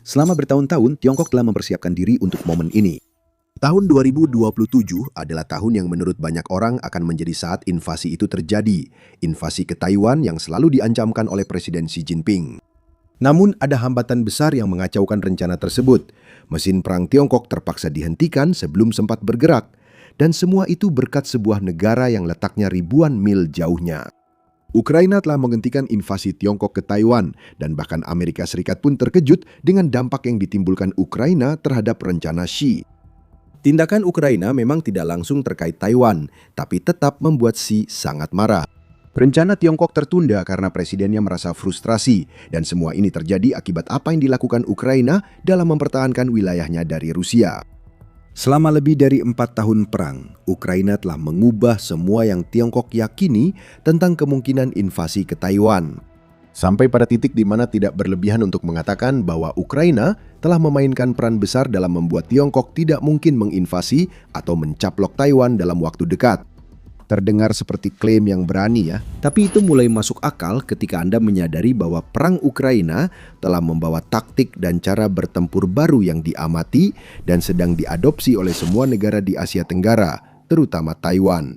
Selama bertahun-tahun, Tiongkok telah mempersiapkan diri untuk momen ini. Tahun 2027 adalah tahun yang menurut banyak orang akan menjadi saat invasi itu terjadi. Invasi ke Taiwan yang selalu diancamkan oleh Presiden Xi Jinping. Namun ada hambatan besar yang mengacaukan rencana tersebut. Mesin perang Tiongkok terpaksa dihentikan sebelum sempat bergerak. Dan semua itu berkat sebuah negara yang letaknya ribuan mil jauhnya. Ukraina telah menghentikan invasi Tiongkok ke Taiwan dan bahkan Amerika Serikat pun terkejut dengan dampak yang ditimbulkan Ukraina terhadap rencana Xi. Tindakan Ukraina memang tidak langsung terkait Taiwan, tapi tetap membuat Xi sangat marah. Rencana Tiongkok tertunda karena presidennya merasa frustrasi dan semua ini terjadi akibat apa yang dilakukan Ukraina dalam mempertahankan wilayahnya dari Rusia. Selama lebih dari 4 tahun perang, Ukraina telah mengubah semua yang Tiongkok yakini tentang kemungkinan invasi ke Taiwan. Sampai pada titik di mana tidak berlebihan untuk mengatakan bahwa Ukraina telah memainkan peran besar dalam membuat Tiongkok tidak mungkin menginvasi atau mencaplok Taiwan dalam waktu dekat. Terdengar seperti klaim yang berani ya, tapi itu mulai masuk akal ketika Anda menyadari bahwa perang Ukraina telah membawa taktik dan cara bertempur baru yang diamati dan sedang diadopsi oleh semua negara di Asia Tenggara, terutama Taiwan.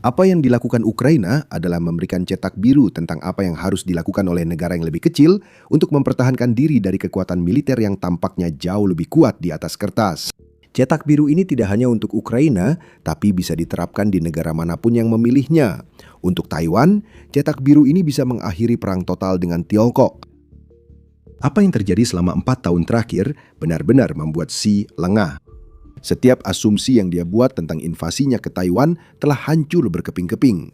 Apa yang dilakukan Ukraina adalah memberikan cetak biru tentang apa yang harus dilakukan oleh negara yang lebih kecil untuk mempertahankan diri dari kekuatan militer yang tampaknya jauh lebih kuat di atas kertas. Cetak biru ini tidak hanya untuk Ukraina, tapi bisa diterapkan di negara manapun yang memilihnya. Untuk Taiwan, cetak biru ini bisa mengakhiri perang total dengan Tiongkok. Apa yang terjadi selama 4 tahun terakhir benar-benar membuat Xi lengah. Setiap asumsi yang dia buat tentang invasinya ke Taiwan telah hancur berkeping-keping.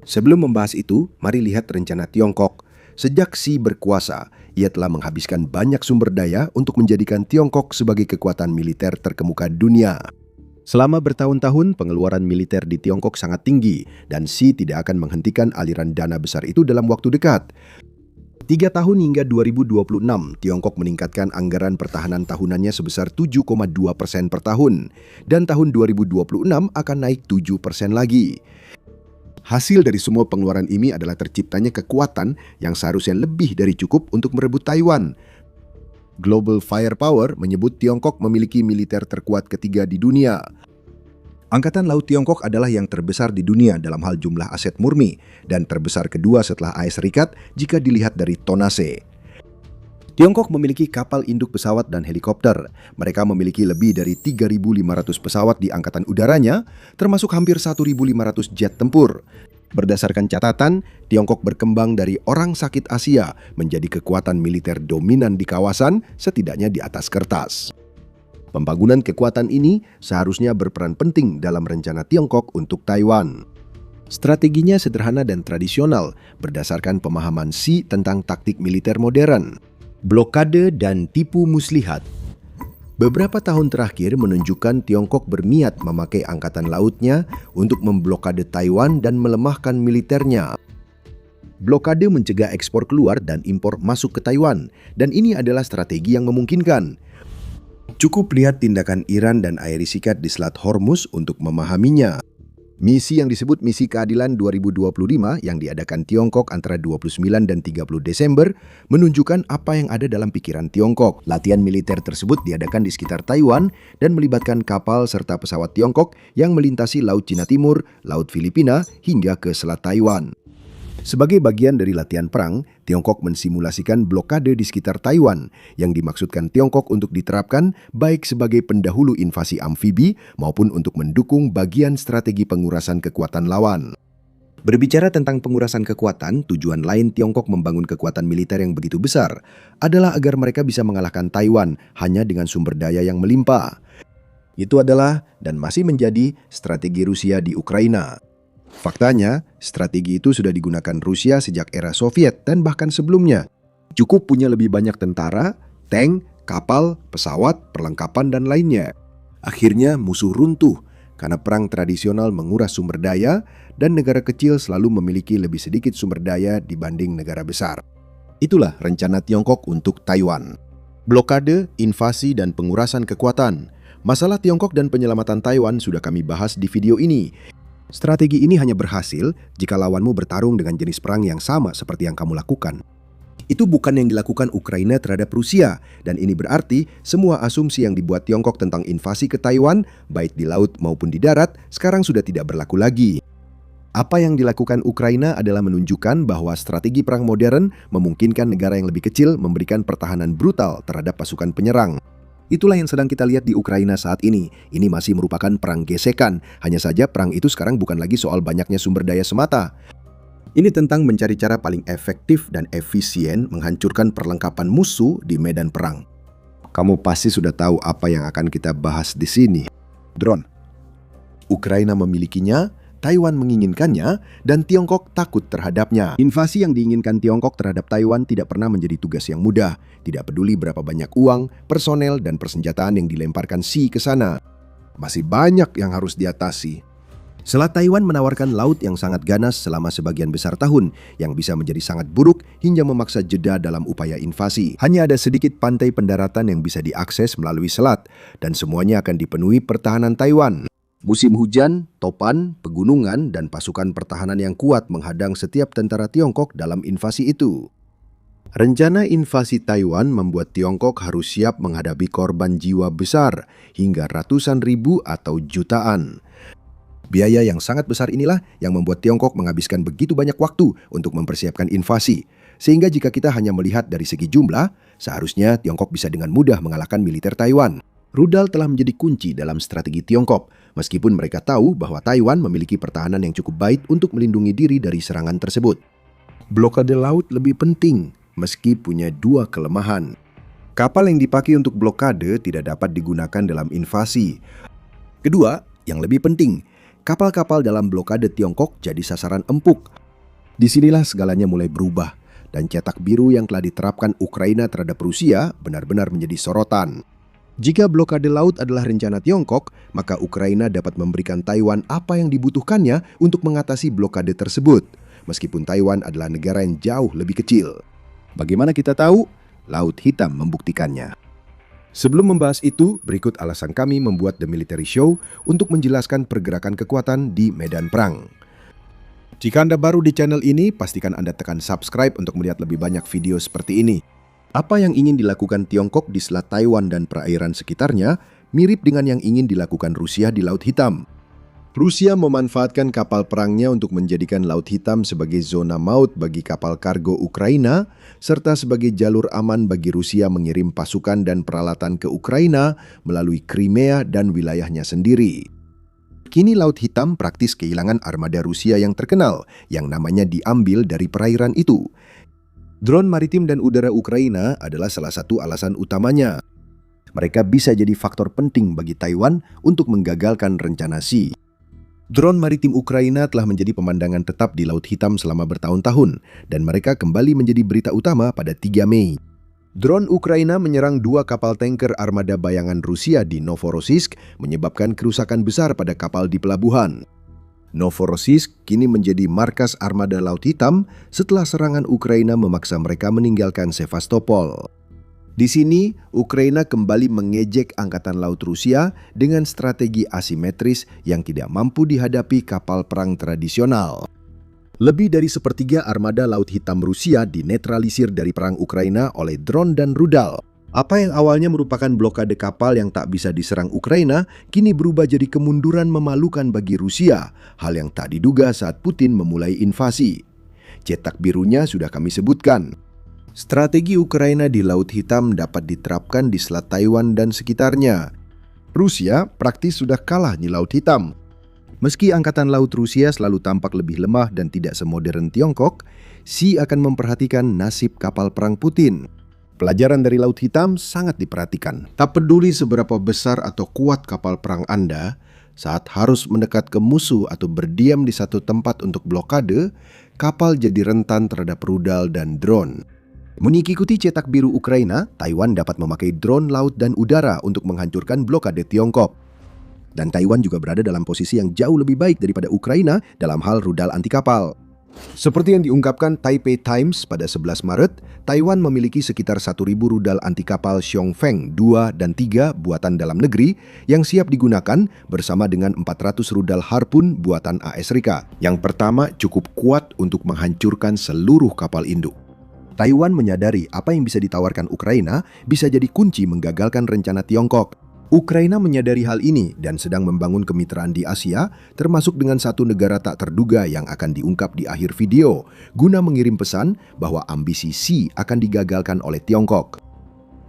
Sebelum membahas itu, mari lihat rencana Tiongkok. Sejak Xi berkuasa, ia telah menghabiskan banyak sumber daya untuk menjadikan Tiongkok sebagai kekuatan militer terkemuka dunia. Selama bertahun-tahun, pengeluaran militer di Tiongkok sangat tinggi dan Xi tidak akan menghentikan aliran dana besar itu dalam waktu dekat. 3 tahun hingga 2026, Tiongkok meningkatkan anggaran pertahanan tahunannya sebesar 7,2% per tahun. Dan tahun 2026 akan naik 7% lagi. Hasil dari semua pengeluaran ini adalah terciptanya kekuatan yang seharusnya lebih dari cukup untuk merebut Taiwan. Global Firepower menyebut Tiongkok memiliki militer terkuat ketiga di dunia. Angkatan Laut Tiongkok adalah yang terbesar di dunia dalam hal jumlah aset murni dan terbesar kedua setelah AS Serikat jika dilihat dari tonase. Tiongkok memiliki kapal induk pesawat dan helikopter. Mereka memiliki lebih dari 3.500 pesawat di angkatan udaranya, termasuk hampir 1.500 jet tempur. Berdasarkan catatan, Tiongkok berkembang dari orang sakit Asia menjadi kekuatan militer dominan di kawasan, setidaknya di atas kertas. Pembangunan kekuatan ini seharusnya berperan penting dalam rencana Tiongkok untuk Taiwan. Strateginya sederhana dan tradisional, berdasarkan pemahaman Xi tentang taktik militer modern. Blokade dan tipu muslihat. Beberapa tahun terakhir menunjukkan Tiongkok berniat memakai angkatan lautnya untuk memblokade Taiwan dan melemahkan militernya. Blokade mencegah ekspor keluar dan impor masuk ke Taiwan, dan ini adalah strategi yang memungkinkan. Cukup lihat tindakan Iran dan Amerika Serikat di Selat Hormuz untuk memahaminya. Misi yang disebut Misi Keadilan 2025 yang diadakan Tiongkok antara 29 dan 30 Desember menunjukkan apa yang ada dalam pikiran Tiongkok. Latihan militer tersebut diadakan di sekitar Taiwan dan melibatkan kapal serta pesawat Tiongkok yang melintasi Laut Cina Timur, Laut Filipina hingga ke Selat Taiwan. Sebagai bagian dari latihan perang, Tiongkok mensimulasikan blokade di sekitar Taiwan yang dimaksudkan Tiongkok untuk diterapkan baik sebagai pendahulu invasi amfibi maupun untuk mendukung bagian strategi pengurasan kekuatan lawan. Berbicara tentang pengurasan kekuatan, tujuan lain Tiongkok membangun kekuatan militer yang begitu besar adalah agar mereka bisa mengalahkan Taiwan hanya dengan sumber daya yang melimpah. Itu adalah dan masih menjadi strategi Rusia di Ukraina. Faktanya, strategi itu sudah digunakan Rusia sejak era Soviet dan bahkan sebelumnya. Cukup punya lebih banyak tentara, tank, kapal, pesawat, perlengkapan, dan lainnya. Akhirnya musuh runtuh karena perang tradisional menguras sumber daya dan negara kecil selalu memiliki lebih sedikit sumber daya dibanding negara besar. Itulah rencana Tiongkok untuk Taiwan. Blokade, invasi, dan pengurasan kekuatan. Masalah Tiongkok dan penyelamatan Taiwan sudah kami bahas di video ini. Strategi ini hanya berhasil jika lawanmu bertarung dengan jenis perang yang sama seperti yang kamu lakukan. Itu bukan yang dilakukan Ukraina terhadap Rusia, dan ini berarti semua asumsi yang dibuat Tiongkok tentang invasi ke Taiwan, baik di laut maupun di darat, sekarang sudah tidak berlaku lagi. Apa yang dilakukan Ukraina adalah menunjukkan bahwa strategi perang modern memungkinkan negara yang lebih kecil memberikan pertahanan brutal terhadap pasukan penyerang. Itulah yang sedang kita lihat di Ukraina saat ini. Ini masih merupakan perang gesekan, hanya saja perang itu sekarang bukan lagi soal banyaknya sumber daya semata. Ini tentang mencari cara paling efektif dan efisien menghancurkan perlengkapan musuh di medan perang. Kamu pasti sudah tahu apa yang akan kita bahas di sini. Drone. Ukraina memilikinya, Taiwan menginginkannya, dan Tiongkok takut terhadapnya. Invasi yang diinginkan Tiongkok terhadap Taiwan tidak pernah menjadi tugas yang mudah. Tidak peduli berapa banyak uang, personel, dan persenjataan yang dilemparkan Xi ke sana. Masih banyak yang harus diatasi. Selat Taiwan menawarkan laut yang sangat ganas selama sebagian besar tahun, yang bisa menjadi sangat buruk hingga memaksa jeda dalam upaya invasi. Hanya ada sedikit pantai pendaratan yang bisa diakses melalui selat, dan semuanya akan dipenuhi pertahanan Taiwan. Musim hujan, topan, pegunungan, dan pasukan pertahanan yang kuat menghadang setiap tentara Tiongkok dalam invasi itu. Rencana invasi Taiwan membuat Tiongkok harus siap menghadapi korban jiwa besar hingga ratusan ribu atau jutaan. Biaya yang sangat besar inilah yang membuat Tiongkok menghabiskan begitu banyak waktu untuk mempersiapkan invasi. Sehingga jika kita hanya melihat dari segi jumlah, seharusnya Tiongkok bisa dengan mudah mengalahkan militer Taiwan. Rudal telah menjadi kunci dalam strategi Tiongkok, meskipun mereka tahu bahwa Taiwan memiliki pertahanan yang cukup baik untuk melindungi diri dari serangan tersebut. Blokade laut lebih penting, meski punya dua kelemahan. Kapal yang dipakai untuk blokade tidak dapat digunakan dalam invasi. Kedua, yang lebih penting, kapal-kapal dalam blokade Tiongkok jadi sasaran empuk. Disinilah segalanya mulai berubah, dan cetak biru yang telah diterapkan Ukraina terhadap Rusia benar-benar menjadi sorotan. Jika blokade laut adalah rencana Tiongkok, maka Ukraina dapat memberikan Taiwan apa yang dibutuhkannya untuk mengatasi blokade tersebut, meskipun Taiwan adalah negara yang jauh lebih kecil. Bagaimana kita tahu? Laut Hitam membuktikannya. Sebelum membahas itu, berikut alasan kami membuat The Military Show untuk menjelaskan pergerakan kekuatan di medan perang. Jika Anda baru di channel ini, pastikan Anda tekan subscribe untuk melihat lebih banyak video seperti ini. Apa yang ingin dilakukan Tiongkok di Selat Taiwan dan perairan sekitarnya mirip dengan yang ingin dilakukan Rusia di Laut Hitam. Rusia memanfaatkan kapal perangnya untuk menjadikan Laut Hitam sebagai zona maut bagi kapal kargo Ukraina, serta sebagai jalur aman bagi Rusia mengirim pasukan dan peralatan ke Ukraina melalui Crimea dan wilayahnya sendiri. Kini Laut Hitam praktis kehilangan armada Rusia yang terkenal, yang namanya diambil dari perairan itu. Drone maritim dan udara Ukraina adalah salah satu alasan utamanya. Mereka bisa jadi faktor penting bagi Taiwan untuk menggagalkan rencana Xi. Drone maritim Ukraina telah menjadi pemandangan tetap di Laut Hitam selama bertahun-tahun, dan mereka kembali menjadi berita utama pada 3 Mei. Drone Ukraina menyerang 2 kapal tanker armada bayangan Rusia di Novorossiysk, menyebabkan kerusakan besar pada kapal di pelabuhan. Novorossiysk kini menjadi markas armada Laut Hitam setelah serangan Ukraina memaksa mereka meninggalkan Sevastopol. Di sini, Ukraina kembali mengejek Angkatan Laut Rusia dengan strategi asimetris yang tidak mampu dihadapi kapal perang tradisional. Lebih dari sepertiga armada Laut Hitam Rusia dinetralisir dari perang Ukraina oleh drone dan rudal. Apa yang awalnya merupakan blokade kapal yang tak bisa diserang Ukraina, kini berubah jadi kemunduran memalukan bagi Rusia, hal yang tak diduga saat Putin memulai invasi. Cetak birunya sudah kami sebutkan. Strategi Ukraina di Laut Hitam dapat diterapkan di Selat Taiwan dan sekitarnya. Rusia praktis sudah kalah di Laut Hitam. Meski Angkatan Laut Rusia selalu tampak lebih lemah dan tidak semodern Tiongkok, Xi akan memperhatikan nasib kapal perang Putin. Pelajaran dari Laut Hitam sangat diperhatikan. Tak peduli seberapa besar atau kuat kapal perang Anda, saat harus mendekat ke musuh atau berdiam di satu tempat untuk blokade, kapal jadi rentan terhadap rudal dan drone. Mengikuti cetak biru Ukraina, Taiwan dapat memakai drone laut dan udara untuk menghancurkan blokade Tiongkok. Dan Taiwan juga berada dalam posisi yang jauh lebih baik daripada Ukraina dalam hal rudal anti kapal. Seperti yang diungkapkan Taipei Times pada 11 Maret, Taiwan memiliki sekitar 1.000 rudal anti kapal Xiongfeng 2 dan 3 buatan dalam negeri yang siap digunakan bersama dengan 400 rudal Harpoon buatan AS Rika. Yang pertama cukup kuat untuk menghancurkan seluruh kapal induk. Taiwan menyadari apa yang bisa ditawarkan Ukraina bisa jadi kunci menggagalkan rencana Tiongkok. Ukraina menyadari hal ini dan sedang membangun kemitraan di Asia, termasuk dengan satu negara tak terduga yang akan diungkap di akhir video, guna mengirim pesan bahwa ambisi Xi akan digagalkan oleh Tiongkok.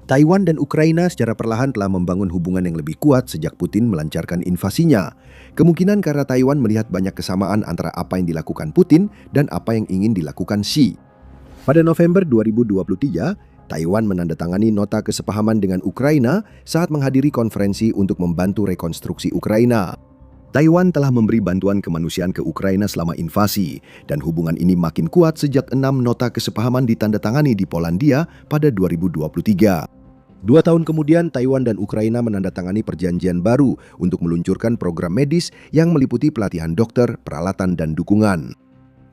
Taiwan dan Ukraina secara perlahan telah membangun hubungan yang lebih kuat sejak Putin melancarkan invasinya. Kemungkinan karena Taiwan melihat banyak kesamaan antara apa yang dilakukan Putin dan apa yang ingin dilakukan Xi. Pada November 2023, Taiwan menandatangani nota kesepahaman dengan Ukraina saat menghadiri konferensi untuk membantu rekonstruksi Ukraina. Taiwan telah memberi bantuan kemanusiaan ke Ukraina selama invasi, dan hubungan ini makin kuat sejak 6 nota kesepahaman ditandatangani di Polandia pada 2023. 2 tahun kemudian, Taiwan dan Ukraina menandatangani perjanjian baru untuk meluncurkan program medis yang meliputi pelatihan dokter, peralatan, dan dukungan.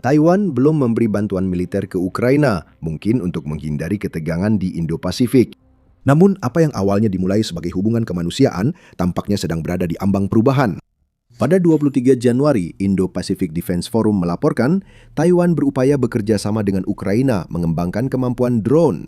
Taiwan belum memberi bantuan militer ke Ukraina, mungkin untuk menghindari ketegangan di Indo-Pasifik. Namun, apa yang awalnya dimulai sebagai hubungan kemanusiaan tampaknya sedang berada di ambang perubahan. Pada 23 Januari, Indo-Pacific Defense Forum melaporkan Taiwan berupaya bekerja sama dengan Ukraina mengembangkan kemampuan drone.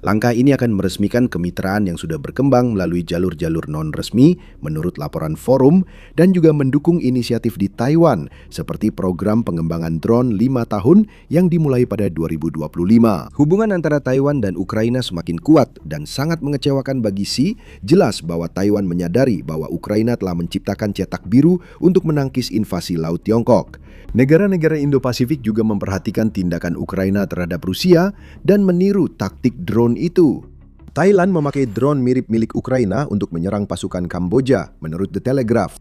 Langkah ini akan meresmikan kemitraan yang sudah berkembang melalui jalur-jalur non-resmi menurut laporan forum dan juga mendukung inisiatif di Taiwan seperti program pengembangan drone 5 tahun yang dimulai pada 2025. Hubungan antara Taiwan dan Ukraina semakin kuat dan sangat mengecewakan bagi Xi. Jelas bahwa Taiwan menyadari bahwa Ukraina telah menciptakan cetak biru untuk menangkis invasi laut Tiongkok. Negara-negara Indo-Pasifik juga memperhatikan tindakan Ukraina terhadap Rusia dan meniru taktik drone itu. Thailand memakai drone mirip milik Ukraina untuk menyerang pasukan Kamboja, menurut The Telegraph.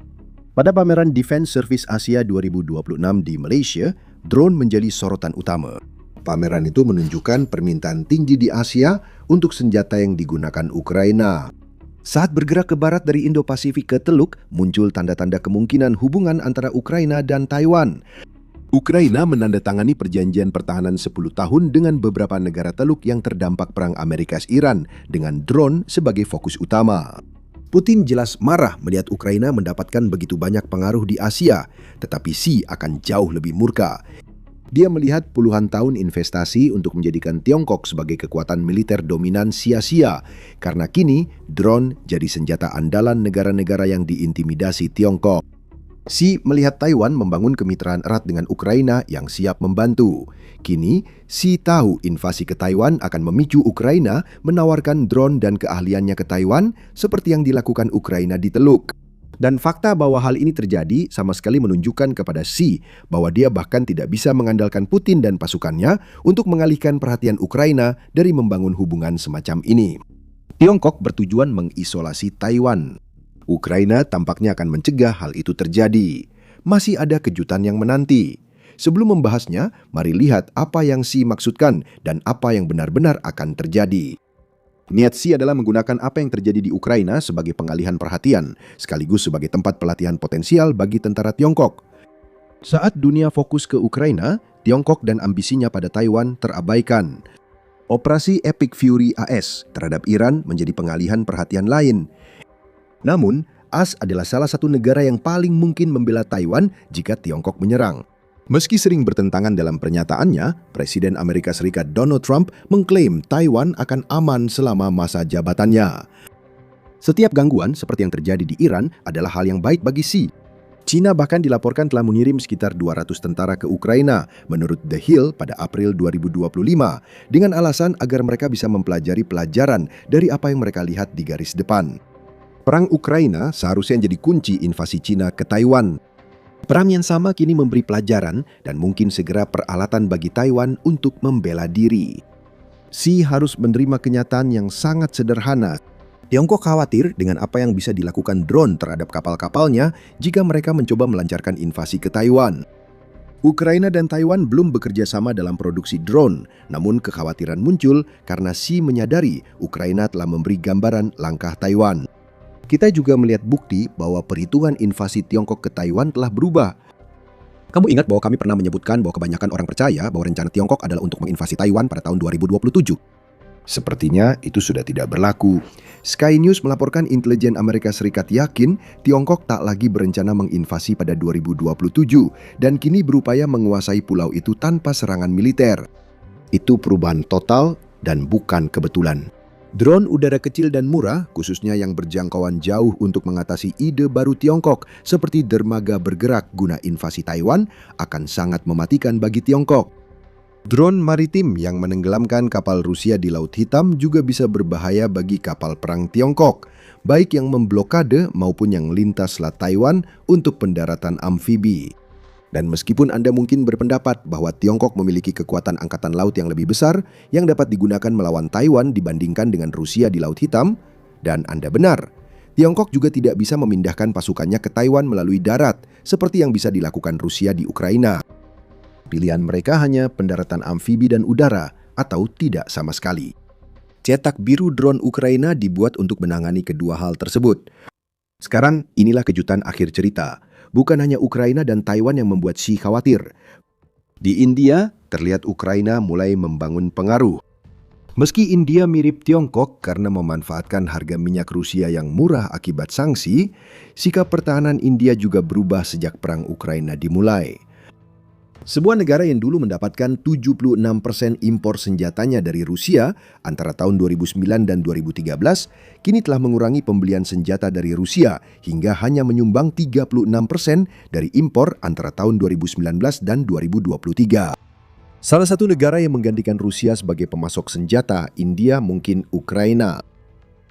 Pada pameran Defense Service Asia 2026 di Malaysia, drone menjadi sorotan utama. Pameran itu menunjukkan permintaan tinggi di Asia untuk senjata yang digunakan Ukraina. Saat bergerak ke barat dari Indo-Pasifik ke Teluk, muncul tanda-tanda kemungkinan hubungan antara Ukraina dan Taiwan. Ukraina menandatangani perjanjian pertahanan 10 tahun dengan beberapa negara Teluk yang terdampak perang Amerika-Iran dengan drone sebagai fokus utama. Putin jelas marah melihat Ukraina mendapatkan begitu banyak pengaruh di Asia, tetapi Xi akan jauh lebih murka. Dia melihat puluhan tahun investasi untuk menjadikan Tiongkok sebagai kekuatan militer dominan sia-sia, karena kini drone jadi senjata andalan negara-negara yang diintimidasi Tiongkok. Xi melihat Taiwan membangun kemitraan erat dengan Ukraina yang siap membantu. Kini, Xi tahu invasi ke Taiwan akan memicu Ukraina menawarkan drone dan keahliannya ke Taiwan seperti yang dilakukan Ukraina di Teluk. Dan fakta bahwa hal ini terjadi sama sekali menunjukkan kepada Xi bahwa dia bahkan tidak bisa mengandalkan Putin dan pasukannya untuk mengalihkan perhatian Ukraina dari membangun hubungan semacam ini. Tiongkok bertujuan mengisolasi Taiwan. Ukraina tampaknya akan mencegah hal itu terjadi. Masih ada kejutan yang menanti. Sebelum membahasnya, mari lihat apa yang Xi maksudkan dan apa yang benar-benar akan terjadi. Niat Xi adalah menggunakan apa yang terjadi di Ukraina sebagai pengalihan perhatian, sekaligus sebagai tempat pelatihan potensial bagi tentara Tiongkok. Saat dunia fokus ke Ukraina, Tiongkok dan ambisinya pada Taiwan terabaikan. Operasi Epic Fury AS terhadap Iran menjadi pengalihan perhatian lain. Namun, AS adalah salah satu negara yang paling mungkin membela Taiwan jika Tiongkok menyerang. Meski sering bertentangan dalam pernyataannya, Presiden Amerika Serikat Donald Trump mengklaim Taiwan akan aman selama masa jabatannya. Setiap gangguan seperti yang terjadi di Iran adalah hal yang baik bagi Xi. China bahkan dilaporkan telah mengirim sekitar 200 tentara ke Ukraina, menurut The Hill pada April 2025, dengan alasan agar mereka bisa mempelajari pelajaran dari apa yang mereka lihat di garis depan. Perang Ukraina seharusnya jadi kunci invasi China ke Taiwan. Perang yang sama kini memberi pelajaran dan mungkin segera peralatan bagi Taiwan untuk membela diri. Xi harus menerima kenyataan yang sangat sederhana. Tiongkok khawatir dengan apa yang bisa dilakukan drone terhadap kapal-kapalnya jika mereka mencoba melancarkan invasi ke Taiwan. Ukraina dan Taiwan belum bekerja sama dalam produksi drone, namun kekhawatiran muncul karena Xi menyadari Ukraina telah memberi gambaran langkah Taiwan. Kita juga melihat bukti bahwa perhitungan invasi Tiongkok ke Taiwan telah berubah. Kamu ingat bahwa kami pernah menyebutkan bahwa kebanyakan orang percaya bahwa rencana Tiongkok adalah untuk menginvasi Taiwan pada tahun 2027. Sepertinya itu sudah tidak berlaku. Sky News melaporkan intelijen Amerika Serikat yakin Tiongkok tak lagi berencana menginvasi pada 2027 dan kini berupaya menguasai pulau itu tanpa serangan militer. Itu perubahan total dan bukan kebetulan. Drone udara kecil dan murah, khususnya yang berjangkauan jauh untuk mengatasi ide baru Tiongkok seperti dermaga bergerak guna invasi Taiwan, akan sangat mematikan bagi Tiongkok. Drone maritim yang menenggelamkan kapal Rusia di Laut Hitam juga bisa berbahaya bagi kapal perang Tiongkok, baik yang memblokade maupun yang lintas Selat Taiwan untuk pendaratan amfibi. Dan meskipun Anda mungkin berpendapat bahwa Tiongkok memiliki kekuatan angkatan laut yang lebih besar yang dapat digunakan melawan Taiwan dibandingkan dengan Rusia di Laut Hitam, dan Anda benar, Tiongkok juga tidak bisa memindahkan pasukannya ke Taiwan melalui darat seperti yang bisa dilakukan Rusia di Ukraina. Pilihan mereka hanya pendaratan amfibi dan udara atau tidak sama sekali. Cetak biru drone Ukraina dibuat untuk menangani kedua hal tersebut. Sekarang inilah kejutan akhir cerita. Bukan hanya Ukraina dan Taiwan yang membuat Xi khawatir. Di India, terlihat Ukraina mulai membangun pengaruh. Meski India mirip Tiongkok karena memanfaatkan harga minyak Rusia yang murah akibat sanksi, sikap pertahanan India juga berubah sejak perang Ukraina dimulai. Sebuah negara yang dulu mendapatkan 76% impor senjatanya dari Rusia antara tahun 2009 dan 2013, kini telah mengurangi pembelian senjata dari Rusia hingga hanya menyumbang 36% dari impor antara tahun 2019 dan 2023. Salah satu negara yang menggantikan Rusia sebagai pemasok senjata, India, mungkin Ukraina.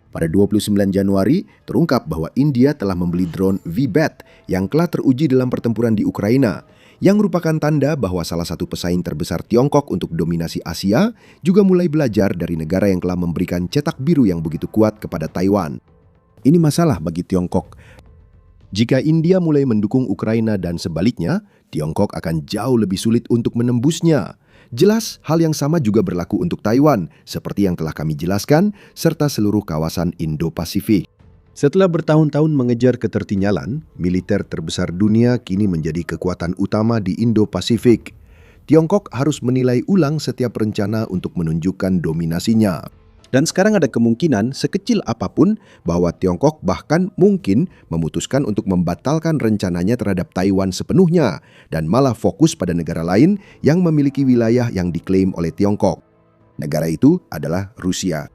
Pada 29 Januari, terungkap bahwa India telah membeli drone V-Bat yang telah teruji dalam pertempuran di Ukraina, yang merupakan tanda bahwa salah satu pesaing terbesar Tiongkok untuk dominasi Asia juga mulai belajar dari negara yang telah memberikan cetak biru yang begitu kuat kepada Taiwan. Ini masalah bagi Tiongkok. Jika India mulai mendukung Ukraina dan sebaliknya, Tiongkok akan jauh lebih sulit untuk menembusnya. Jelas, hal yang sama juga berlaku untuk Taiwan, seperti yang telah kami jelaskan, serta seluruh kawasan Indo-Pasifik. Setelah bertahun-tahun mengejar ketertinggalan, militer terbesar dunia kini menjadi kekuatan utama di Indo-Pasifik. Tiongkok harus menilai ulang setiap rencana untuk menunjukkan dominasinya. Dan sekarang ada kemungkinan sekecil apapun bahwa Tiongkok bahkan mungkin memutuskan untuk membatalkan rencananya terhadap Taiwan sepenuhnya dan malah fokus pada negara lain yang memiliki wilayah yang diklaim oleh Tiongkok. Negara itu adalah Rusia.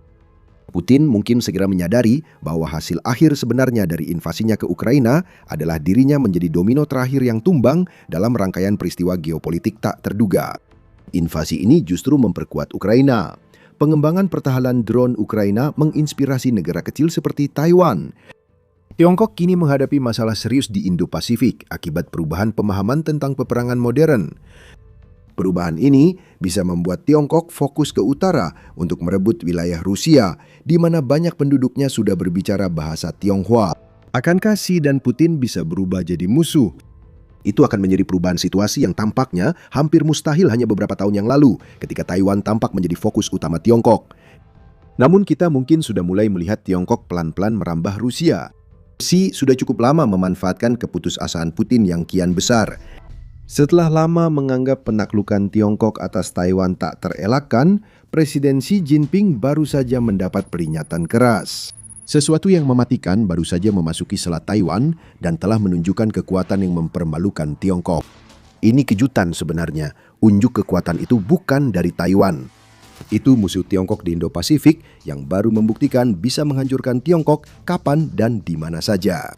Putin mungkin segera menyadari bahwa hasil akhir sebenarnya dari invasinya ke Ukraina adalah dirinya menjadi domino terakhir yang tumbang dalam rangkaian peristiwa geopolitik tak terduga. Invasi ini justru memperkuat Ukraina. Pengembangan pertahanan drone Ukraina menginspirasi negara kecil seperti Taiwan. Tiongkok kini menghadapi masalah serius di Indo-Pasifik akibat perubahan pemahaman tentang peperangan modern. Perubahan ini bisa membuat Tiongkok fokus ke utara untuk merebut wilayah Rusia, di mana banyak penduduknya sudah berbicara bahasa Tionghoa. Akankah Xi dan Putin bisa berubah jadi musuh? Itu akan menjadi perubahan situasi yang tampaknya hampir mustahil hanya beberapa tahun yang lalu, ketika Taiwan tampak menjadi fokus utama Tiongkok. Namun kita mungkin sudah mulai melihat Tiongkok pelan-pelan merambah Rusia. Xi sudah cukup lama memanfaatkan keputusasaan Putin yang kian besar. Setelah lama menganggap penaklukan Tiongkok atas Taiwan tak terelakkan, Presiden Xi Jinping baru saja mendapat peringatan keras. Sesuatu yang mematikan baru saja memasuki Selat Taiwan dan telah menunjukkan kekuatan yang mempermalukan Tiongkok. Ini kejutan sebenarnya, unjuk kekuatan itu bukan dari Taiwan. Itu musuh Tiongkok di Indo-Pasifik yang baru membuktikan bisa menghancurkan Tiongkok kapan dan di mana saja.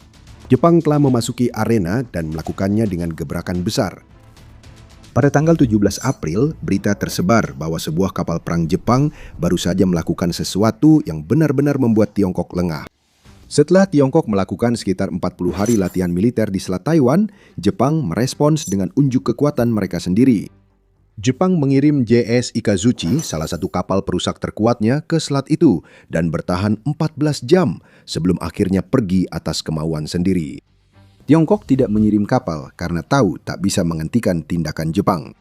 Jepang telah memasuki arena dan melakukannya dengan gebrakan besar. Pada tanggal 17 April, berita tersebar bahwa sebuah kapal perang Jepang baru saja melakukan sesuatu yang benar-benar membuat Tiongkok lengah. Setelah Tiongkok melakukan sekitar 40 hari latihan militer di Selat Taiwan, Jepang merespons dengan unjuk kekuatan mereka sendiri. Jepang mengirim JS Ikazuchi, salah satu kapal perusak terkuatnya, ke selat itu dan bertahan 14 jam sebelum akhirnya pergi atas kemauan sendiri. Tiongkok tidak mengirim kapal karena tahu tak bisa menghentikan tindakan Jepang.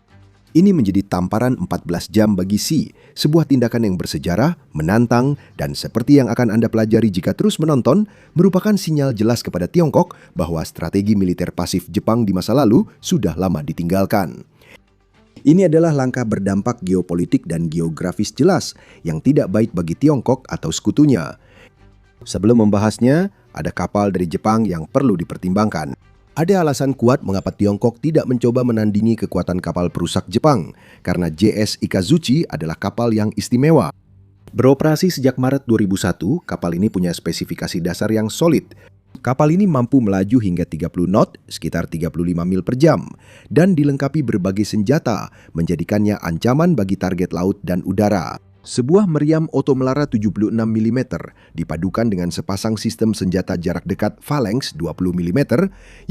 Ini menjadi tamparan 14 jam bagi Xi, sebuah tindakan yang bersejarah, menantang, dan seperti yang akan Anda pelajari jika terus menonton, merupakan sinyal jelas kepada Tiongkok bahwa strategi militer pasif Jepang di masa lalu sudah lama ditinggalkan. Ini adalah langkah berdampak geopolitik dan geografis jelas yang tidak baik bagi Tiongkok atau sekutunya. Sebelum membahasnya, ada kapal dari Jepang yang perlu dipertimbangkan. Ada alasan kuat mengapa Tiongkok tidak mencoba menandingi kekuatan kapal perusak Jepang, karena JS Ikazuchi adalah kapal yang istimewa. Beroperasi sejak Maret 2001, kapal ini punya spesifikasi dasar yang solid. Kapal ini mampu melaju hingga 30 knot, sekitar 35 mil per jam, dan dilengkapi berbagai senjata, menjadikannya ancaman bagi target laut dan udara. Sebuah meriam otomelara 76 mm dipadukan dengan sepasang sistem senjata jarak dekat Phalanx 20 mm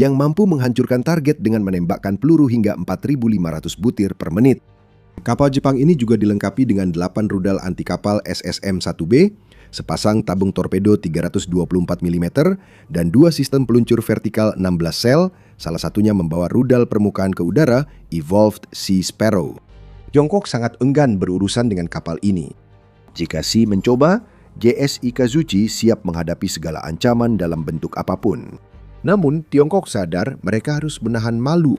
yang mampu menghancurkan target dengan menembakkan peluru hingga 4.500 butir per menit. Kapal Jepang ini juga dilengkapi dengan 8 rudal anti kapal SSM-1B, sepasang tabung torpedo 324 mm, dan 2 sistem peluncur vertikal 16 sel, salah satunya membawa rudal permukaan ke udara Evolved Sea Sparrow. Tiongkok sangat enggan berurusan dengan kapal ini. Jika Sea mencoba, JS Ikazuchi siap menghadapi segala ancaman dalam bentuk apapun. Namun, Tiongkok sadar mereka harus menahan malu.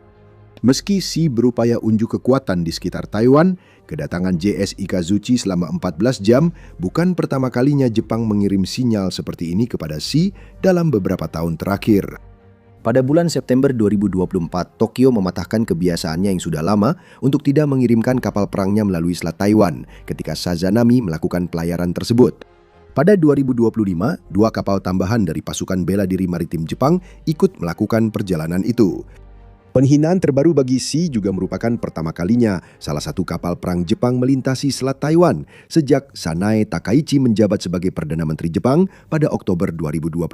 Meski Sea berupaya unjuk kekuatan di sekitar Taiwan, kedatangan JS Ikazuchi selama 14 jam bukan pertama kalinya Jepang mengirim sinyal seperti ini kepada Sea dalam beberapa tahun terakhir. Pada bulan September 2024, Tokyo mematahkan kebiasaannya yang sudah lama untuk tidak mengirimkan kapal perangnya melalui Selat Taiwan ketika Sazanami melakukan pelayaran tersebut. Pada 2025, 2 kapal tambahan dari pasukan bela diri maritim Jepang ikut melakukan perjalanan itu. Penghinaan terbaru bagi Sea juga merupakan pertama kalinya salah satu kapal perang Jepang melintasi Selat Taiwan sejak Sanae Takaichi menjabat sebagai Perdana Menteri Jepang pada Oktober 2025.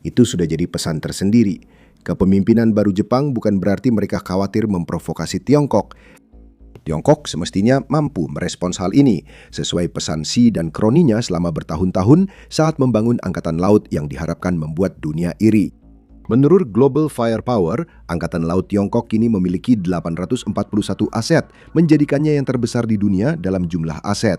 Itu sudah jadi pesan tersendiri. Kepemimpinan baru Jepang bukan berarti mereka khawatir memprovokasi Tiongkok. Tiongkok semestinya mampu merespons hal ini sesuai pesan Sea dan kroninya selama bertahun-tahun saat membangun angkatan laut yang diharapkan membuat dunia iri. Menurut Global Firepower, Angkatan Laut Tiongkok kini memiliki 841 aset, menjadikannya yang terbesar di dunia dalam jumlah aset.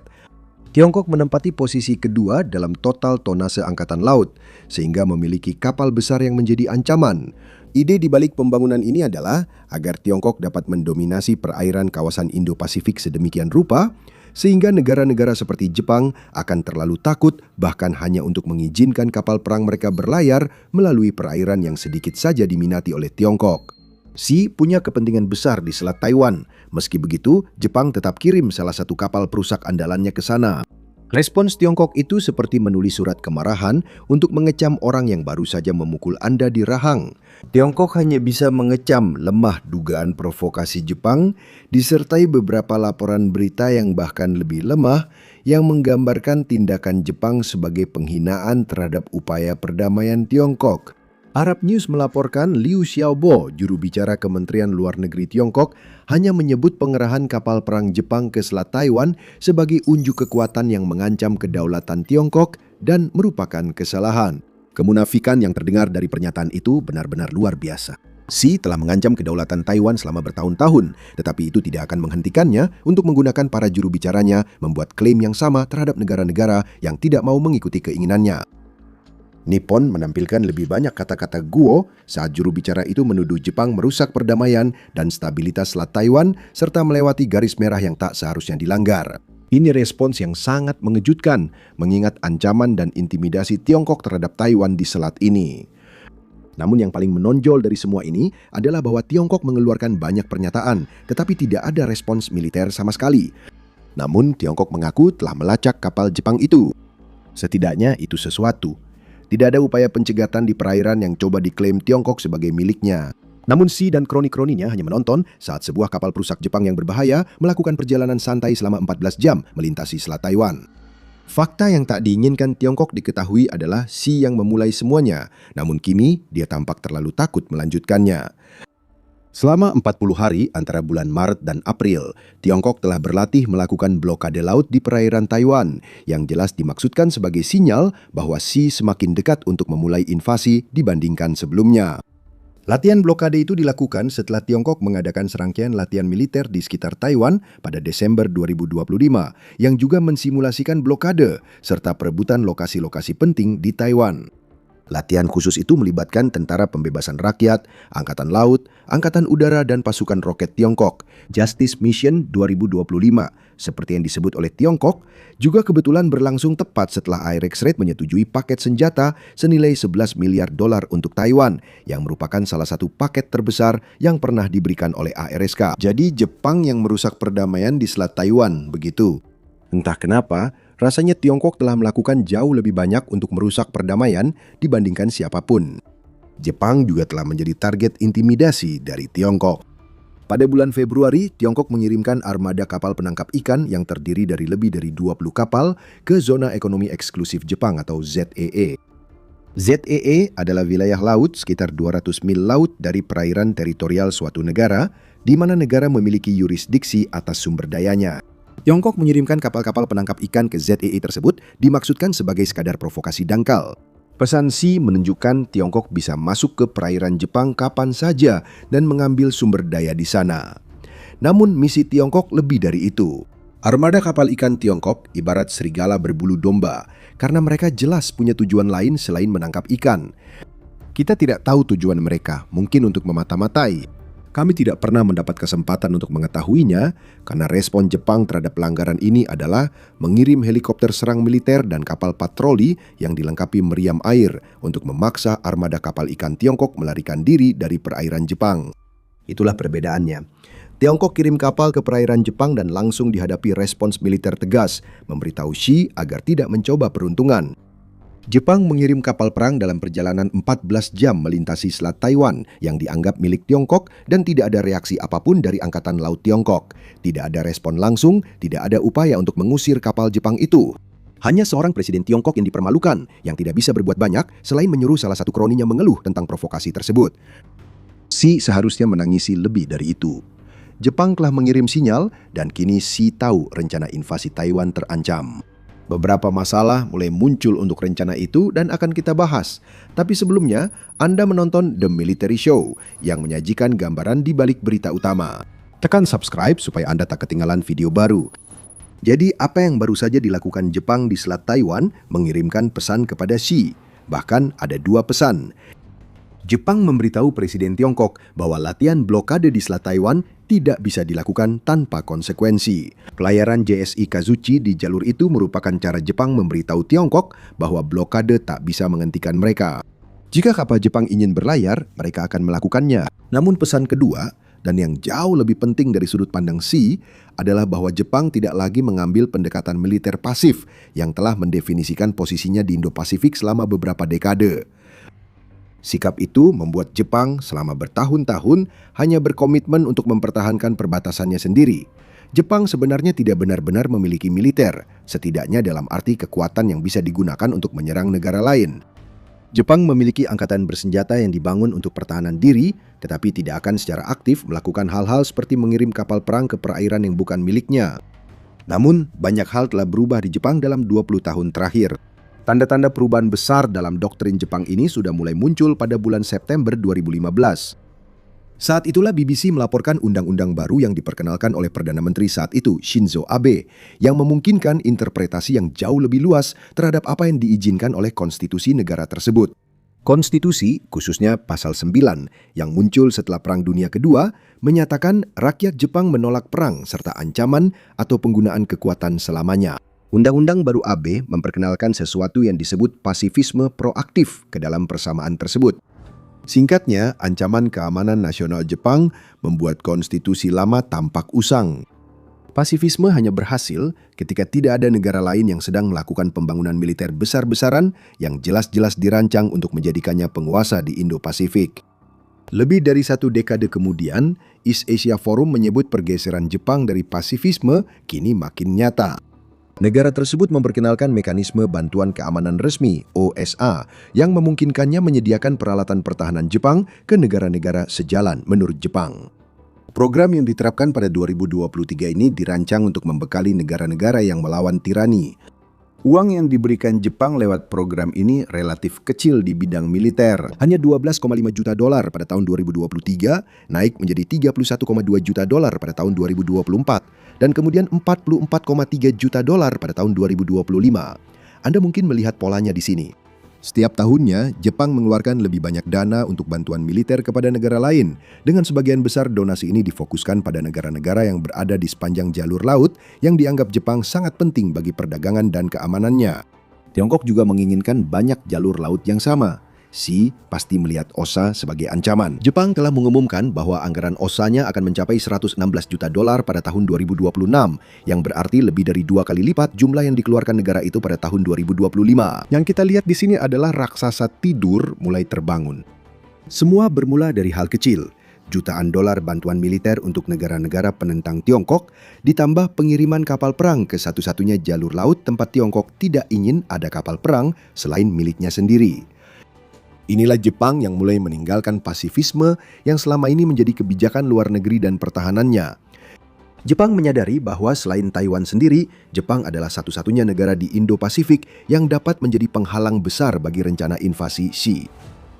Tiongkok menempati posisi kedua dalam total tonase Angkatan Laut, sehingga memiliki kapal besar yang menjadi ancaman. Ide di balik pembangunan ini adalah agar Tiongkok dapat mendominasi perairan kawasan Indo-Pasifik sedemikian rupa, sehingga negara-negara seperti Jepang akan terlalu takut bahkan hanya untuk mengizinkan kapal perang mereka berlayar melalui perairan yang sedikit saja diminati oleh Tiongkok. Sea punya kepentingan besar di Selat Taiwan. Meski begitu, Jepang tetap kirim salah satu kapal perusak andalannya ke sana. Respons Tiongkok itu seperti menulis surat kemarahan untuk mengecam orang yang baru saja memukul Anda di rahang. Tiongkok hanya bisa mengecam lemah dugaan provokasi Jepang, disertai beberapa laporan berita yang bahkan lebih lemah yang menggambarkan tindakan Jepang sebagai penghinaan terhadap upaya perdamaian Tiongkok. Arab News melaporkan Liu Xiaobo, juru bicara Kementerian Luar Negeri Tiongkok, hanya menyebut pengerahan kapal perang Jepang ke Selat Taiwan sebagai unjuk kekuatan yang mengancam kedaulatan Tiongkok dan merupakan kesalahan. Kemunafikan yang terdengar dari pernyataan itu benar-benar luar biasa. Sea telah mengancam kedaulatan Taiwan selama bertahun-tahun, tetapi itu tidak akan menghentikannya untuk menggunakan para juru bicaranya membuat klaim yang sama terhadap negara-negara yang tidak mau mengikuti keinginannya. Nippon menampilkan lebih banyak kata-kata guo saat juru bicara itu menuduh Jepang merusak perdamaian dan stabilitas Selat Taiwan serta melewati garis merah yang tak seharusnya dilanggar. Ini respons yang sangat mengejutkan mengingat ancaman dan intimidasi Tiongkok terhadap Taiwan di selat ini. Namun yang paling menonjol dari semua ini adalah bahwa Tiongkok mengeluarkan banyak pernyataan tetapi tidak ada respons militer sama sekali. Namun Tiongkok mengaku telah melacak kapal Jepang itu. Setidaknya itu sesuatu. Tidak ada upaya pencegatan di perairan yang coba diklaim Tiongkok sebagai miliknya. Namun Sea dan kroni-kroninya hanya menonton saat sebuah kapal perusak Jepang yang berbahaya melakukan perjalanan santai selama 14 jam melintasi Selat Taiwan. Fakta yang tak diinginkan Tiongkok diketahui adalah Sea yang memulai semuanya, namun kini dia tampak terlalu takut melanjutkannya. Selama 40 hari antara bulan Maret dan April, Tiongkok telah berlatih melakukan blokade laut di perairan Taiwan, yang jelas dimaksudkan sebagai sinyal bahwa Sea semakin dekat untuk memulai invasi dibandingkan sebelumnya. Latihan blokade itu dilakukan setelah Tiongkok mengadakan serangkaian latihan militer di sekitar Taiwan pada Desember 2025, yang juga mensimulasikan blokade serta perebutan lokasi-lokasi penting di Taiwan. Latihan khusus itu melibatkan Tentara Pembebasan Rakyat, Angkatan Laut, Angkatan Udara, dan pasukan roket Tiongkok. Justice Mission 2025, seperti yang disebut oleh Tiongkok, juga kebetulan berlangsung tepat setelah IRX Red menyetujui paket senjata senilai 11 miliar dolar untuk Taiwan, yang merupakan salah satu paket terbesar yang pernah diberikan oleh ARSK. Jadi Jepang yang merusak perdamaian di Selat Taiwan, begitu. Entah kenapa, rasanya Tiongkok telah melakukan jauh lebih banyak untuk merusak perdamaian dibandingkan siapapun. Jepang juga telah menjadi target intimidasi dari Tiongkok. Pada bulan Februari, Tiongkok mengirimkan armada kapal penangkap ikan yang terdiri dari lebih dari 20 kapal ke Zona Ekonomi Eksklusif Jepang atau ZEE. ZEE adalah wilayah laut sekitar 200 mil laut dari perairan teritorial suatu negara, di mana negara memiliki yurisdiksi atas sumber dayanya. Tiongkok mengirimkan kapal-kapal penangkap ikan ke ZEE tersebut dimaksudkan sebagai sekadar provokasi dangkal. Pesan Xi menunjukkan Tiongkok bisa masuk ke perairan Jepang kapan saja dan mengambil sumber daya di sana. Namun misi Tiongkok lebih dari itu. Armada kapal ikan Tiongkok ibarat serigala berbulu domba karena mereka jelas punya tujuan lain selain menangkap ikan. Kita tidak tahu tujuan mereka, mungkin untuk memata-matai. Kami tidak pernah mendapat kesempatan untuk mengetahuinya karena respon Jepang terhadap pelanggaran ini adalah mengirim helikopter serang militer dan kapal patroli yang dilengkapi meriam air untuk memaksa armada kapal ikan Tiongkok melarikan diri dari perairan Jepang. Itulah perbedaannya. Tiongkok kirim kapal ke perairan Jepang dan langsung dihadapi respons militer tegas, memberitahu Xi agar tidak mencoba peruntungan. Jepang mengirim kapal perang dalam perjalanan 14 jam melintasi Selat Taiwan yang dianggap milik Tiongkok dan tidak ada reaksi apapun dari Angkatan Laut Tiongkok. Tidak ada respon langsung, tidak ada upaya untuk mengusir kapal Jepang itu. Hanya seorang presiden Tiongkok yang dipermalukan, yang tidak bisa berbuat banyak selain menyuruh salah satu kroninya mengeluh tentang provokasi tersebut. Xi seharusnya menangisi lebih dari itu. Jepang telah mengirim sinyal dan kini Xi tahu rencana invasi Taiwan terancam. Beberapa masalah mulai muncul untuk rencana itu dan akan kita bahas. Tapi sebelumnya, Anda menonton The Military Show yang menyajikan gambaran di balik berita utama. Tekan subscribe supaya Anda tak ketinggalan video baru. Jadi apa yang baru saja dilakukan Jepang di Selat Taiwan mengirimkan pesan kepada Xi. Bahkan ada 2 pesan. Jepang memberitahu Presiden Tiongkok bahwa latihan blokade di Selat Taiwan tidak bisa dilakukan tanpa konsekuensi. Pelayaran JSI Kazuchi di jalur itu merupakan cara Jepang memberitahu Tiongkok bahwa blokade tak bisa menghentikan mereka. Jika kapal Jepang ingin berlayar, mereka akan melakukannya. Namun pesan kedua, dan yang jauh lebih penting dari sudut pandang Xi, adalah bahwa Jepang tidak lagi mengambil pendekatan militer pasif yang telah mendefinisikan posisinya di Indo-Pasifik selama beberapa dekade. Sikap itu membuat Jepang selama bertahun-tahun hanya berkomitmen untuk mempertahankan perbatasannya sendiri. Jepang sebenarnya tidak benar-benar memiliki militer, setidaknya dalam arti kekuatan yang bisa digunakan untuk menyerang negara lain. Jepang memiliki angkatan bersenjata yang dibangun untuk pertahanan diri, tetapi tidak akan secara aktif melakukan hal-hal seperti mengirim kapal perang ke perairan yang bukan miliknya. Namun, banyak hal telah berubah di Jepang dalam 20 tahun terakhir. Tanda-tanda perubahan besar dalam doktrin Jepang ini sudah mulai muncul pada bulan September 2015. Saat itulah BBC melaporkan undang-undang baru yang diperkenalkan oleh Perdana Menteri saat itu, Shinzo Abe, yang memungkinkan interpretasi yang jauh lebih luas terhadap apa yang diizinkan oleh konstitusi negara tersebut. Konstitusi, khususnya Pasal 9, yang muncul setelah Perang Dunia Kedua, menyatakan rakyat Jepang menolak perang serta ancaman atau penggunaan kekuatan selamanya. Undang-undang baru AB memperkenalkan sesuatu yang disebut pasifisme proaktif ke dalam persamaan tersebut. Singkatnya, ancaman keamanan nasional Jepang membuat konstitusi lama tampak usang. Pasifisme hanya berhasil ketika tidak ada negara lain yang sedang melakukan pembangunan militer besar-besaran yang jelas-jelas dirancang untuk menjadikannya penguasa di Indo-Pasifik. Lebih dari 1 dekade kemudian, East Asia Forum menyebut pergeseran Jepang dari pasifisme kini makin nyata. Negara tersebut memperkenalkan mekanisme bantuan keamanan resmi OSA yang memungkinkannya menyediakan peralatan pertahanan Jepang ke negara-negara sejalan menurut Jepang. Program yang diterapkan pada 2023 ini dirancang untuk membekali negara-negara yang melawan tirani. Uang yang diberikan Jepang lewat program ini relatif kecil di bidang militer. Hanya 12,5 juta dolar pada tahun 2023, naik menjadi 31,2 juta dolar pada tahun 2024, dan kemudian 44,3 juta dolar pada tahun 2025. Anda mungkin melihat polanya di sini. Setiap tahunnya, Jepang mengeluarkan lebih banyak dana untuk bantuan militer kepada negara lain, dengan sebagian besar donasi ini difokuskan pada negara-negara yang berada di sepanjang jalur laut yang dianggap Jepang sangat penting bagi perdagangan dan keamanannya. Tiongkok juga menginginkan banyak jalur laut yang sama. Xi pasti melihat OSA sebagai ancaman. Jepang telah mengumumkan bahwa anggaran OSA-nya akan mencapai 116 juta dolar pada tahun 2026, yang berarti lebih dari 2 kali lipat jumlah yang dikeluarkan negara itu pada tahun 2025. Yang kita lihat di sini adalah raksasa tidur mulai terbangun. Semua bermula dari hal kecil. Jutaan dolar bantuan militer untuk negara-negara penentang Tiongkok, ditambah pengiriman kapal perang ke satu-satunya jalur laut tempat Tiongkok tidak ingin ada kapal perang selain miliknya sendiri. Inilah Jepang yang mulai meninggalkan pasifisme yang selama ini menjadi kebijakan luar negeri dan pertahanannya. Jepang menyadari bahwa selain Taiwan sendiri, Jepang adalah satu-satunya negara di Indo-Pasifik yang dapat menjadi penghalang besar bagi rencana invasi Xi.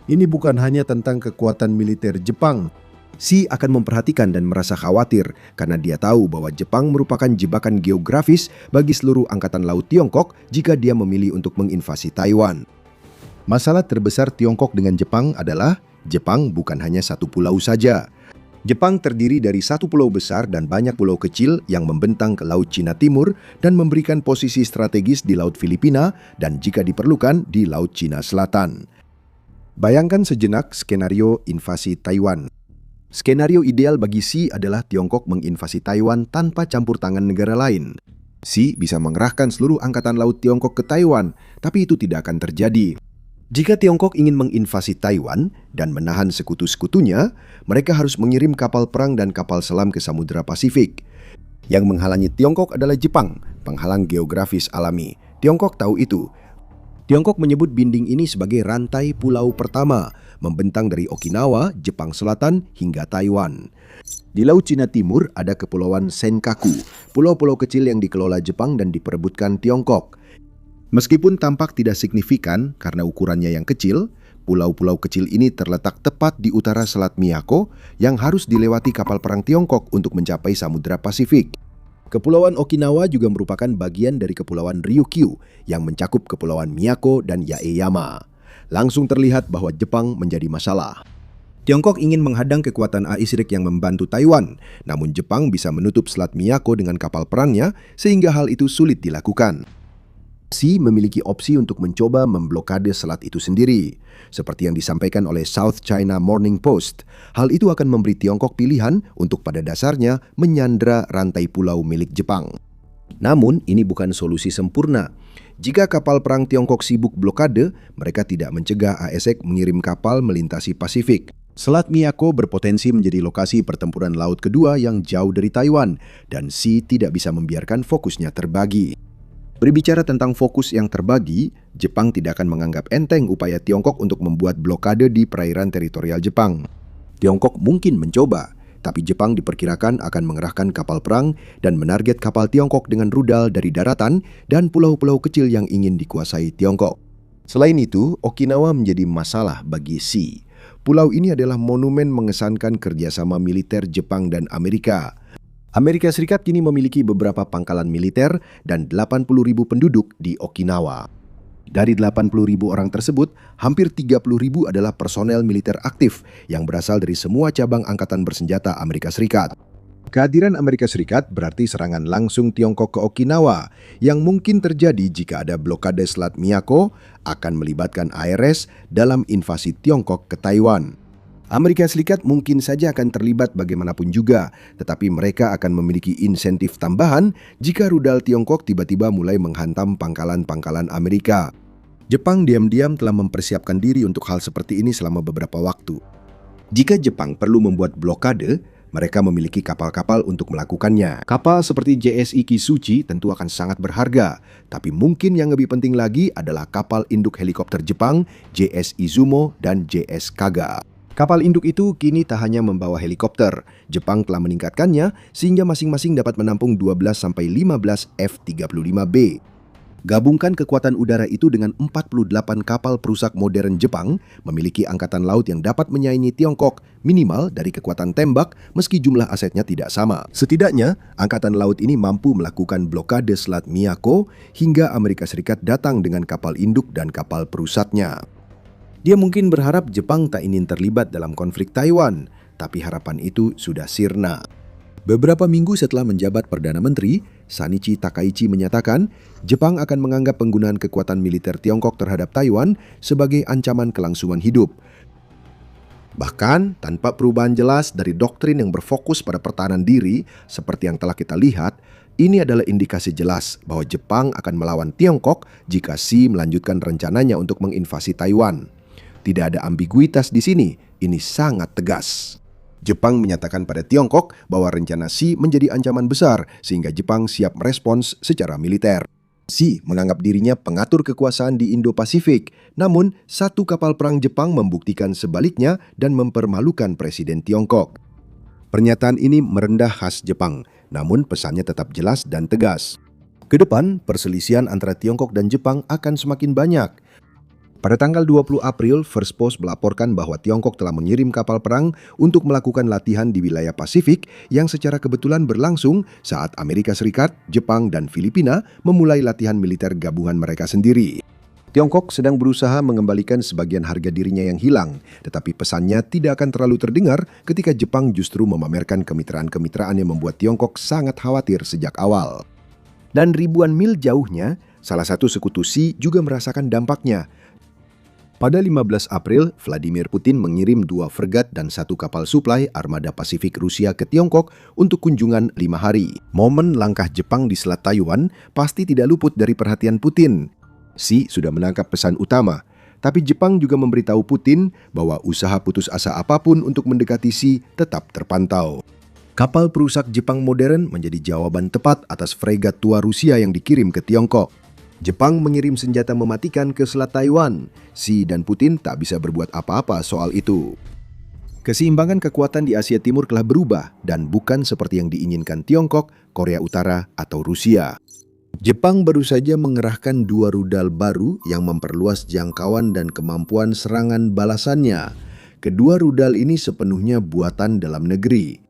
Ini bukan hanya tentang kekuatan militer Jepang. Xi akan memperhatikan dan merasa khawatir karena dia tahu bahwa Jepang merupakan jebakan geografis bagi seluruh angkatan laut Tiongkok jika dia memilih untuk menginvasi Taiwan. Masalah terbesar Tiongkok dengan Jepang adalah Jepang bukan hanya satu pulau saja. Jepang terdiri dari satu pulau besar dan banyak pulau kecil yang membentang ke Laut Cina Timur dan memberikan posisi strategis di Laut Filipina dan jika diperlukan di Laut Cina Selatan. Bayangkan sejenak skenario invasi Taiwan. Skenario ideal bagi Xi adalah Tiongkok menginvasi Taiwan tanpa campur tangan negara lain. Xi bisa mengerahkan seluruh angkatan laut Tiongkok ke Taiwan, tapi itu tidak akan terjadi. Jika Tiongkok ingin menginvasi Taiwan dan menahan sekutu-sekutunya, mereka harus mengirim kapal perang dan kapal selam ke Samudra Pasifik. Yang menghalangi Tiongkok adalah Jepang, penghalang geografis alami. Tiongkok tahu itu. Tiongkok menyebut binding ini sebagai rantai pulau pertama, membentang dari Okinawa, Jepang Selatan, hingga Taiwan. Di Laut Cina Timur ada Kepulauan Senkaku, pulau-pulau kecil yang dikelola Jepang dan diperebutkan Tiongkok. Meskipun tampak tidak signifikan karena ukurannya yang kecil, pulau-pulau kecil ini terletak tepat di utara Selat Miyako yang harus dilewati kapal perang Tiongkok untuk mencapai Samudra Pasifik. Kepulauan Okinawa juga merupakan bagian dari Kepulauan Ryukyu yang mencakup Kepulauan Miyako dan Yaeyama. Langsung terlihat bahwa Jepang menjadi masalah. Tiongkok ingin menghadang kekuatan AISRIC yang membantu Taiwan, namun Jepang bisa menutup Selat Miyako dengan kapal perangnya sehingga hal itu sulit dilakukan. Xi memiliki opsi untuk mencoba memblokade selat itu sendiri. Seperti yang disampaikan oleh South China Morning Post, hal itu akan memberi Tiongkok pilihan untuk pada dasarnya menyandra rantai pulau milik Jepang. Namun, ini bukan solusi sempurna. Jika kapal perang Tiongkok sibuk blokade, mereka tidak mencegah AISRIC mengirim kapal melintasi Pasifik. Selat Miyako berpotensi menjadi lokasi pertempuran laut kedua yang jauh dari Taiwan, dan Xi tidak bisa membiarkan fokusnya terbagi. Berbicara tentang fokus yang terbagi, Jepang tidak akan menganggap enteng upaya Tiongkok untuk membuat blokade di perairan teritorial Jepang. Tiongkok mungkin mencoba, tapi Jepang diperkirakan akan mengerahkan kapal perang dan menarget kapal Tiongkok dengan rudal dari daratan dan pulau-pulau kecil yang ingin dikuasai Tiongkok. Selain itu, Okinawa menjadi masalah bagi Xi. Pulau ini adalah monumen mengesankan kerjasama militer Jepang dan Amerika. Amerika Serikat kini memiliki beberapa pangkalan militer dan 80.000 penduduk di Okinawa. Dari 80.000 orang tersebut, hampir 30.000 adalah personel militer aktif yang berasal dari semua cabang angkatan bersenjata Amerika Serikat. Kehadiran Amerika Serikat berarti serangan langsung Tiongkok ke Okinawa yang mungkin terjadi jika ada blokade Selat Miyako akan melibatkan ARS dalam invasi Tiongkok ke Taiwan. Amerika Serikat mungkin saja akan terlibat bagaimanapun juga, tetapi mereka akan memiliki insentif tambahan jika rudal Tiongkok tiba-tiba mulai menghantam pangkalan-pangkalan Amerika. Jepang diam-diam telah mempersiapkan diri untuk hal seperti ini selama beberapa waktu. Jika Jepang perlu membuat blokade, mereka memiliki kapal-kapal untuk melakukannya. Kapal seperti JSI Kisuchi tentu akan sangat berharga, tapi mungkin yang lebih penting lagi adalah kapal induk helikopter Jepang, JS Izumo dan JS Kaga. Kapal induk itu kini tak hanya membawa helikopter. Jepang telah meningkatkannya sehingga masing-masing dapat menampung 12-15 F-35B. Gabungkan kekuatan udara itu dengan 48 kapal perusak modern Jepang, memiliki angkatan laut yang dapat menyaingi Tiongkok, minimal dari kekuatan tembak meski jumlah asetnya tidak sama. Setidaknya, angkatan laut ini mampu melakukan blokade Selat Miyako hingga Amerika Serikat datang dengan kapal induk dan kapal perusaknya. Dia mungkin berharap Jepang tak ingin terlibat dalam konflik Taiwan, tapi harapan itu sudah sirna. Beberapa minggu setelah menjabat Perdana Menteri, Shinichi Takaichi menyatakan Jepang akan menganggap penggunaan kekuatan militer Tiongkok terhadap Taiwan sebagai ancaman kelangsungan hidup. Bahkan, tanpa perubahan jelas dari doktrin yang berfokus pada pertahanan diri, seperti yang telah kita lihat, ini adalah indikasi jelas bahwa Jepang akan melawan Tiongkok jika Xi melanjutkan rencananya untuk menginvasi Taiwan. Tidak ada ambiguitas di sini, ini sangat tegas. Jepang menyatakan pada Tiongkok bahwa rencana Xi menjadi ancaman besar sehingga Jepang siap merespons secara militer. Xi menganggap dirinya pengatur kekuasaan di Indo-Pasifik, namun satu kapal perang Jepang membuktikan sebaliknya dan mempermalukan Presiden Tiongkok. Pernyataan ini merendah khas Jepang, namun pesannya tetap jelas dan tegas. Kedepan, perselisihan antara Tiongkok dan Jepang akan semakin banyak. Pada tanggal 20 April, First Post melaporkan bahwa Tiongkok telah mengirim kapal perang untuk melakukan latihan di wilayah Pasifik yang secara kebetulan berlangsung saat Amerika Serikat, Jepang, dan Filipina memulai latihan militer gabungan mereka sendiri. Tiongkok sedang berusaha mengembalikan sebagian harga dirinya yang hilang, tetapi pesannya tidak akan terlalu terdengar ketika Jepang justru memamerkan kemitraan-kemitraan yang membuat Tiongkok sangat khawatir sejak awal. Dan ribuan mil jauhnya, salah satu sekutu Xi juga merasakan dampaknya. Pada 15 April, Vladimir Putin mengirim 2 fregat dan 1 kapal suplai armada Pasifik Rusia ke Tiongkok untuk kunjungan 5 hari. Momen langkah Jepang di Selat Taiwan pasti tidak luput dari perhatian Putin. Xi sudah menangkap pesan utama, tapi Jepang juga memberitahu Putin bahwa usaha putus asa apapun untuk mendekati Xi tetap terpantau. Kapal perusak Jepang modern menjadi jawaban tepat atas fregat tua Rusia yang dikirim ke Tiongkok. Jepang mengirim senjata mematikan ke Selat Taiwan. Xi dan Putin tak bisa berbuat apa-apa soal itu. Keseimbangan kekuatan di Asia Timur telah berubah dan bukan seperti yang diinginkan Tiongkok, Korea Utara, atau Rusia. Jepang baru saja mengerahkan 2 rudal baru yang memperluas jangkauan dan kemampuan serangan balasannya. Kedua rudal ini sepenuhnya buatan dalam negeri.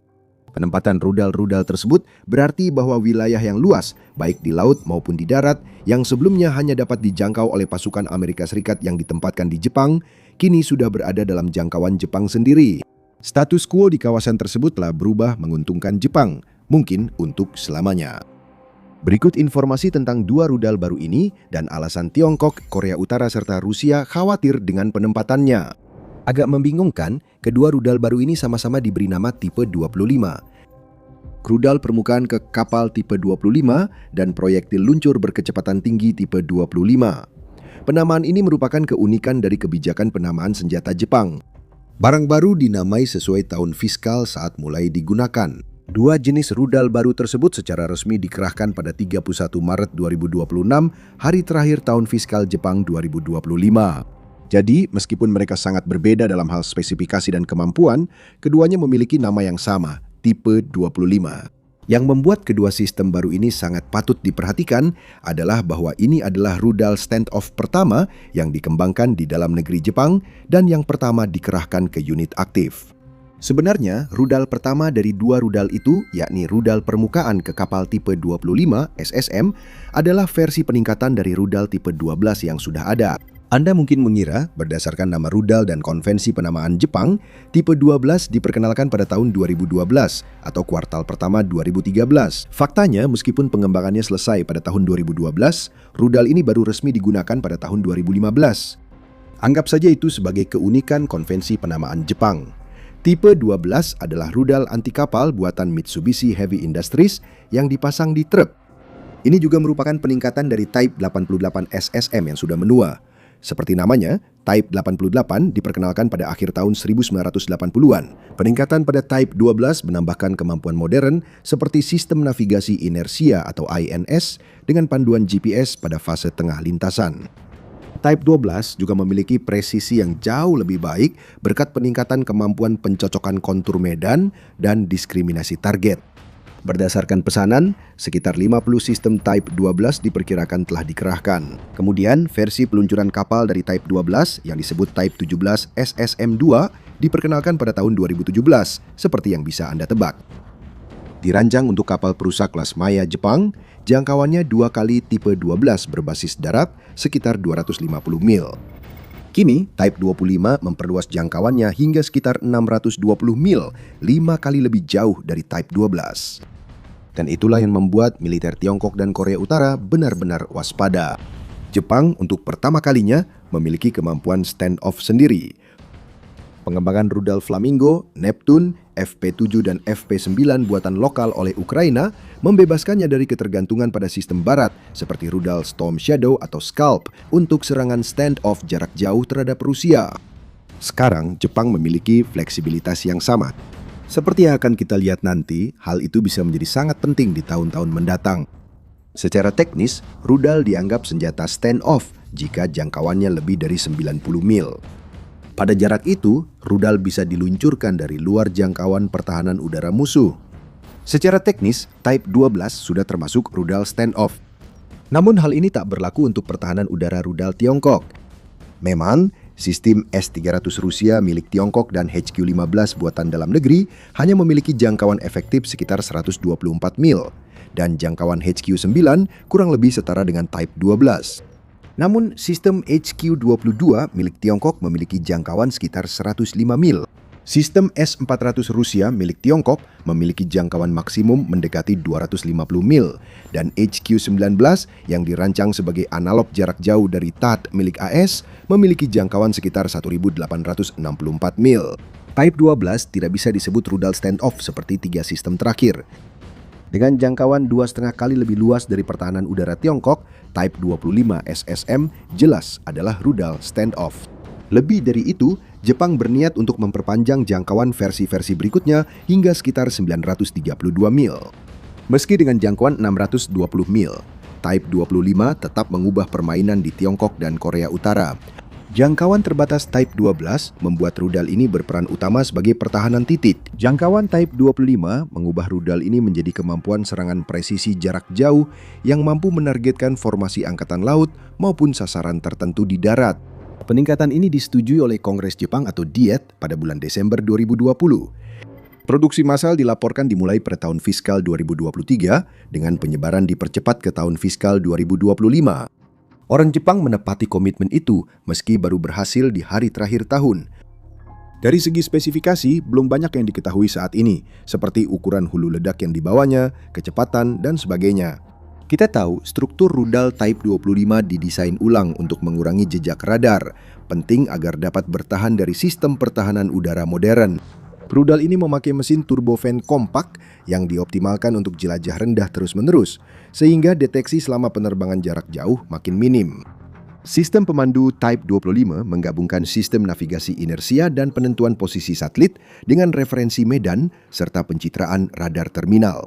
Penempatan rudal-rudal tersebut berarti bahwa wilayah yang luas, baik di laut maupun di darat, yang sebelumnya hanya dapat dijangkau oleh pasukan Amerika Serikat yang ditempatkan di Jepang, kini sudah berada dalam jangkauan Jepang sendiri. Status quo di kawasan tersebut telah berubah menguntungkan Jepang, mungkin untuk selamanya. Berikut informasi tentang 2 rudal baru ini dan alasan Tiongkok, Korea Utara, serta Rusia khawatir dengan penempatannya. Agak membingungkan, kedua rudal baru ini sama-sama diberi nama tipe 25. Rudal permukaan ke kapal tipe 25 dan proyektil luncur berkecepatan tinggi tipe 25. Penamaan ini merupakan keunikan dari kebijakan penamaan senjata Jepang. Barang baru dinamai sesuai tahun fiskal saat mulai digunakan. 2 jenis rudal baru tersebut secara resmi dikerahkan pada 31 Maret 2026, hari terakhir tahun fiskal Jepang 2025. Jadi, meskipun mereka sangat berbeda dalam hal spesifikasi dan kemampuan, keduanya memiliki nama yang sama, tipe 25. Yang membuat kedua sistem baru ini sangat patut diperhatikan adalah bahwa ini adalah rudal standoff pertama yang dikembangkan di dalam negeri Jepang dan yang pertama dikerahkan ke unit aktif. Sebenarnya, rudal pertama dari 2 rudal itu, yakni rudal permukaan ke kapal tipe 25 SSM, adalah versi peningkatan dari rudal tipe 12 yang sudah ada. Anda mungkin mengira, berdasarkan nama rudal dan konvensi penamaan Jepang, tipe 12 diperkenalkan pada tahun 2012 atau kuartal pertama 2013. Faktanya, meskipun pengembangannya selesai pada tahun 2012, rudal ini baru resmi digunakan pada tahun 2015. Anggap saja itu sebagai keunikan konvensi penamaan Jepang. Tipe 12 adalah rudal anti kapal buatan Mitsubishi Heavy Industries yang dipasang di truk. Ini juga merupakan peningkatan dari Type 88 SSM yang sudah menua. Seperti namanya, Type 88 diperkenalkan pada akhir tahun 1980-an. Peningkatan pada Type 12 menambahkan kemampuan modern seperti sistem navigasi inersia atau INS dengan panduan GPS pada fase tengah lintasan. Type 12 juga memiliki presisi yang jauh lebih baik berkat peningkatan kemampuan pencocokan kontur medan dan diskriminasi target. Berdasarkan pesanan, sekitar 50 sistem Type 12 diperkirakan telah dikerahkan. Kemudian, versi peluncuran kapal dari Type 12 yang disebut Type 17 SSM-2 diperkenalkan pada tahun 2017, seperti yang bisa Anda tebak. Dirancang untuk kapal perusak kelas Maya Jepang, jangkauannya 2 kali tipe 12 berbasis darat sekitar 250 mil. Kini, Type 25 memperluas jangkauannya hingga sekitar 620 mil, 5 kali lebih jauh dari Type 12. Dan itulah yang membuat militer Tiongkok dan Korea Utara benar-benar waspada. Jepang untuk pertama kalinya memiliki kemampuan stand-off sendiri. Pengembangan rudal Flamingo, Neptune, FP7 dan FP9 buatan lokal oleh Ukraina membebaskannya dari ketergantungan pada sistem barat seperti rudal Storm Shadow atau Scalp untuk serangan stand-off jarak jauh terhadap Rusia. Sekarang, Jepang memiliki fleksibilitas yang sama. Seperti yang akan kita lihat nanti, hal itu bisa menjadi sangat penting di tahun-tahun mendatang. Secara teknis, rudal dianggap senjata stand-off jika jangkauannya lebih dari 90 mil. Pada jarak itu, rudal bisa diluncurkan dari luar jangkauan pertahanan udara musuh. Secara teknis, Type 12 sudah termasuk rudal stand-off. Namun hal ini tak berlaku untuk pertahanan udara rudal Tiongkok. Memang, sistem S-300 Rusia milik Tiongkok dan HQ-15 buatan dalam negeri hanya memiliki jangkauan efektif sekitar 124 mil, dan jangkauan HQ-9 kurang lebih setara dengan Type 12. Namun, sistem HQ-22 milik Tiongkok memiliki jangkauan sekitar 105 mil. Sistem S-400 Rusia milik Tiongkok memiliki jangkauan maksimum mendekati 250 mil, dan HQ-19 yang dirancang sebagai analog jarak jauh dari THAAD milik AS memiliki jangkauan sekitar 1.864 mil. Type 12 tidak bisa disebut rudal stand-off seperti 3 sistem terakhir. Dengan jangkauan 2,5 kali lebih luas dari pertahanan udara Tiongkok, Type 25 SSM jelas adalah rudal stand-off. Lebih dari itu, Jepang berniat untuk memperpanjang jangkauan versi-versi berikutnya hingga sekitar 932 mil. Meski dengan jangkauan 620 mil, Type 25 tetap mengubah permainan di Tiongkok dan Korea Utara. Jangkauan terbatas Type 12 membuat rudal ini berperan utama sebagai pertahanan titik. Jangkauan Type 25 mengubah rudal ini menjadi kemampuan serangan presisi jarak jauh yang mampu menargetkan formasi angkatan laut maupun sasaran tertentu di darat. Peningkatan ini disetujui oleh Kongres Jepang atau Diet pada bulan Desember 2020. Produksi massal dilaporkan dimulai pada tahun fiskal 2023 dengan penyebaran dipercepat ke tahun fiskal 2025. Orang Jepang menepati komitmen itu meski baru berhasil di hari terakhir tahun. Dari segi spesifikasi, belum banyak yang diketahui saat ini, seperti ukuran hulu ledak yang dibawanya, kecepatan, dan sebagainya. Kita tahu struktur rudal Type 25 didesain ulang untuk mengurangi jejak radar, penting agar dapat bertahan dari sistem pertahanan udara modern. Rudal ini memakai mesin turbofan kompak yang dioptimalkan untuk jelajah rendah terus-menerus, sehingga deteksi selama penerbangan jarak jauh makin minim. Sistem pemandu Type 25 menggabungkan sistem navigasi inersia dan penentuan posisi satelit dengan referensi medan serta pencitraan radar terminal.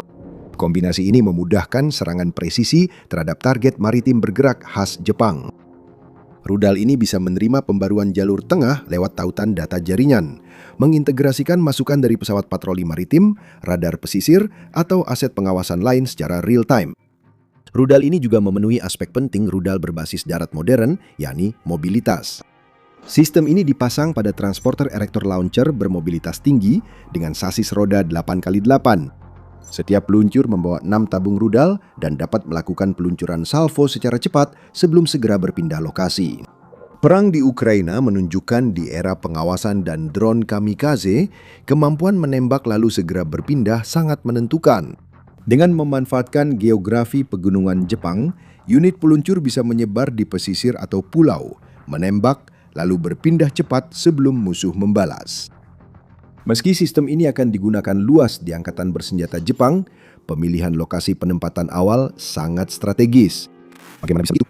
Kombinasi ini memudahkan serangan presisi terhadap target maritim bergerak khas Jepang. Rudal ini bisa menerima pembaruan jalur tengah lewat tautan data jaringan, mengintegrasikan masukan dari pesawat patroli maritim, radar pesisir, atau aset pengawasan lain secara real-time. Rudal ini juga memenuhi aspek penting rudal berbasis darat modern, yakni mobilitas. Sistem ini dipasang pada transporter erector launcher bermobilitas tinggi dengan sasis roda 8x8. Setiap peluncur membawa 6 tabung rudal dan dapat melakukan peluncuran salvo secara cepat sebelum segera berpindah lokasi. Perang di Ukraina menunjukkan di era pengawasan dan drone kamikaze, kemampuan menembak lalu segera berpindah sangat menentukan. Dengan memanfaatkan geografi pegunungan Jepang, unit peluncur bisa menyebar di pesisir atau pulau, menembak, lalu berpindah cepat sebelum musuh membalas. Meski sistem ini akan digunakan luas di Angkatan Bersenjata Jepang, pemilihan lokasi penempatan awal sangat strategis. Bagaimana bisa itu?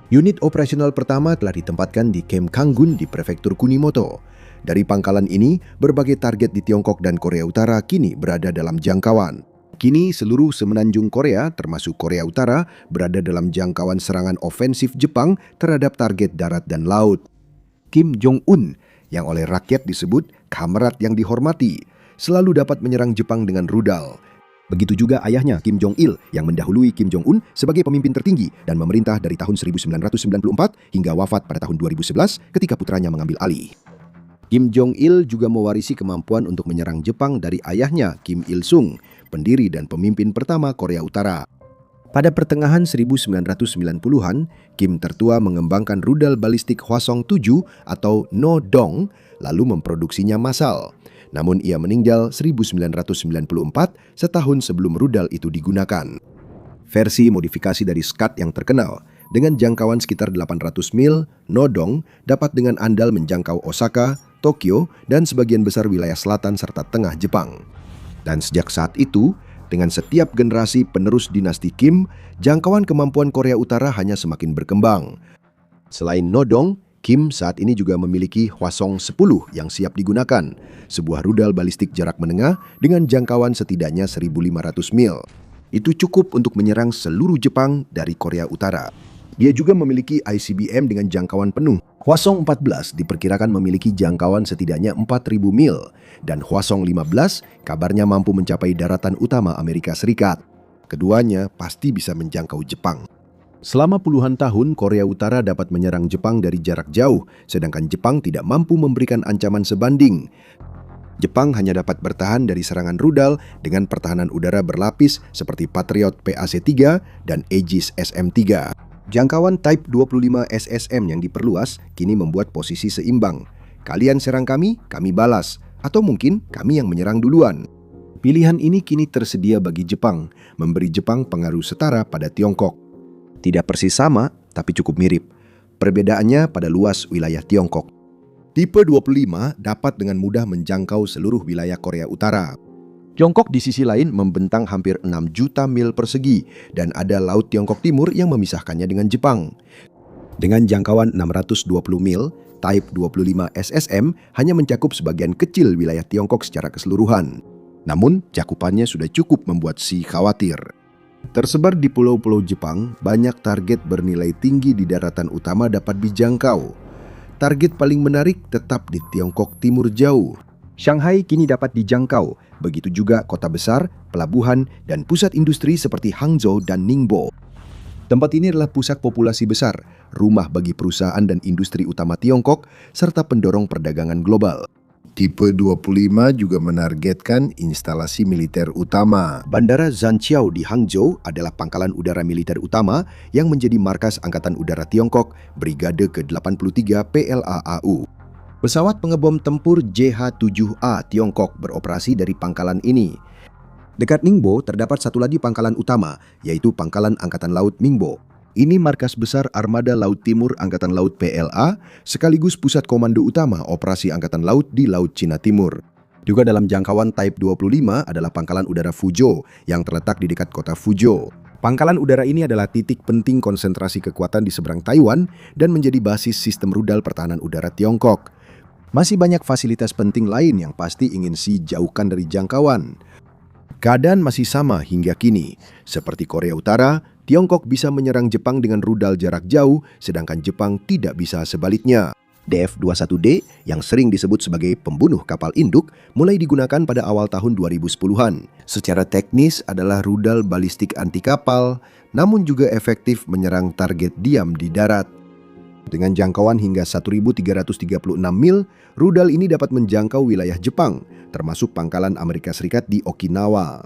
Unit operasional pertama telah ditempatkan di Camp Kanggun di Prefektur Kunimoto. Dari pangkalan ini, berbagai target di Tiongkok dan Korea Utara kini berada dalam jangkauan. Kini seluruh semenanjung Korea, termasuk Korea Utara, berada dalam jangkauan serangan ofensif Jepang terhadap target darat dan laut. Kim Jong-un, yang oleh rakyat disebut kamerat yang dihormati, selalu dapat menyerang Jepang dengan rudal. Begitu juga ayahnya Kim Jong-il yang mendahului Kim Jong-un sebagai pemimpin tertinggi dan memerintah dari tahun 1994 hingga wafat pada tahun 2011 ketika putranya mengambil alih. Kim Jong-il juga mewarisi kemampuan untuk menyerang Jepang dari ayahnya Kim Il-sung, pendiri dan pemimpin pertama Korea Utara. Pada pertengahan 1990-an, Kim tertua mengembangkan rudal balistik Hwasong-7 atau No-dong lalu memproduksinya massal. Namun ia meninggal 1994 setahun sebelum rudal itu digunakan. Versi modifikasi dari Scud yang terkenal, dengan jangkauan sekitar 800 mil, No-dong dapat dengan andal menjangkau Osaka, Tokyo, dan sebagian besar wilayah selatan serta tengah Jepang. Dan sejak saat itu, dengan setiap generasi penerus dinasti Kim, jangkauan kemampuan Korea Utara hanya semakin berkembang. Selain No-dong, Kim saat ini juga memiliki Hwasong-10 yang siap digunakan, sebuah rudal balistik jarak menengah dengan jangkauan setidaknya 1.500 mil. Itu cukup untuk menyerang seluruh Jepang dari Korea Utara. Dia juga memiliki ICBM dengan jangkauan penuh. Hwasong-14 diperkirakan memiliki jangkauan setidaknya 4.000 mil, dan Hwasong-15 kabarnya mampu mencapai daratan utama Amerika Serikat. Keduanya pasti bisa menjangkau Jepang. Selama puluhan tahun, Korea Utara dapat menyerang Jepang dari jarak jauh, sedangkan Jepang tidak mampu memberikan ancaman sebanding. Jepang hanya dapat bertahan dari serangan rudal dengan pertahanan udara berlapis seperti Patriot PAC-3 dan Aegis SM-3. Jangkauan Type 25 SSM yang diperluas kini membuat posisi seimbang. Kalian serang kami balas, atau mungkin kami yang menyerang duluan. Pilihan ini kini tersedia bagi Jepang, memberi Jepang pengaruh setara pada Tiongkok. Tidak persis sama, tapi cukup mirip. Perbedaannya pada luas wilayah Tiongkok. Tipe 25 dapat dengan mudah menjangkau seluruh wilayah Korea Utara. Tiongkok di sisi lain membentang hampir 6 juta mil persegi dan ada Laut Tiongkok Timur yang memisahkannya dengan Jepang. Dengan jangkauan 620 mil, Type 25 SSM hanya mencakup sebagian kecil wilayah Tiongkok secara keseluruhan. Namun, cakupannya sudah cukup membuat Xi khawatir. Tersebar di pulau-pulau Jepang, banyak target bernilai tinggi di daratan utama dapat dijangkau. Target paling menarik tetap di Tiongkok Timur jauh. Shanghai kini dapat dijangkau, begitu juga kota besar, pelabuhan, dan pusat industri seperti Hangzhou dan Ningbo. Tempat ini adalah pusat populasi besar, rumah bagi perusahaan dan industri utama Tiongkok, serta pendorong perdagangan global. Tipe 25 juga menargetkan instalasi militer utama. Bandara Zanqiao di Hangzhou adalah pangkalan udara militer utama yang menjadi markas Angkatan Udara Tiongkok, Brigade ke-83 PLA-AU. Pesawat pengebom tempur JH-7A Tiongkok beroperasi dari pangkalan ini. Dekat Ningbo terdapat satu lagi pangkalan utama, yaitu Pangkalan Angkatan Laut Ningbo. Ini markas besar Armada Laut Timur Angkatan Laut PLA, sekaligus pusat komando utama operasi Angkatan Laut di Laut Cina Timur. Juga dalam jangkauan Type 25 adalah Pangkalan Udara Fuzhou yang terletak di dekat kota Fuzhou. Pangkalan udara ini adalah titik penting konsentrasi kekuatan di seberang Taiwan dan menjadi basis sistem rudal pertahanan udara Tiongkok. Masih banyak fasilitas penting lain yang pasti ingin Xi jauhkan dari jangkauan. Keadaan masih sama hingga kini. Seperti Korea Utara, Tiongkok bisa menyerang Jepang dengan rudal jarak jauh, sedangkan Jepang tidak bisa sebaliknya. DF-21D yang sering disebut sebagai pembunuh kapal induk mulai digunakan pada awal tahun 2010-an. Secara teknis adalah rudal balistik anti kapal, namun juga efektif menyerang target diam di darat. Dengan jangkauan hingga 1.336 mil, rudal ini dapat menjangkau wilayah Jepang, termasuk pangkalan Amerika Serikat di Okinawa.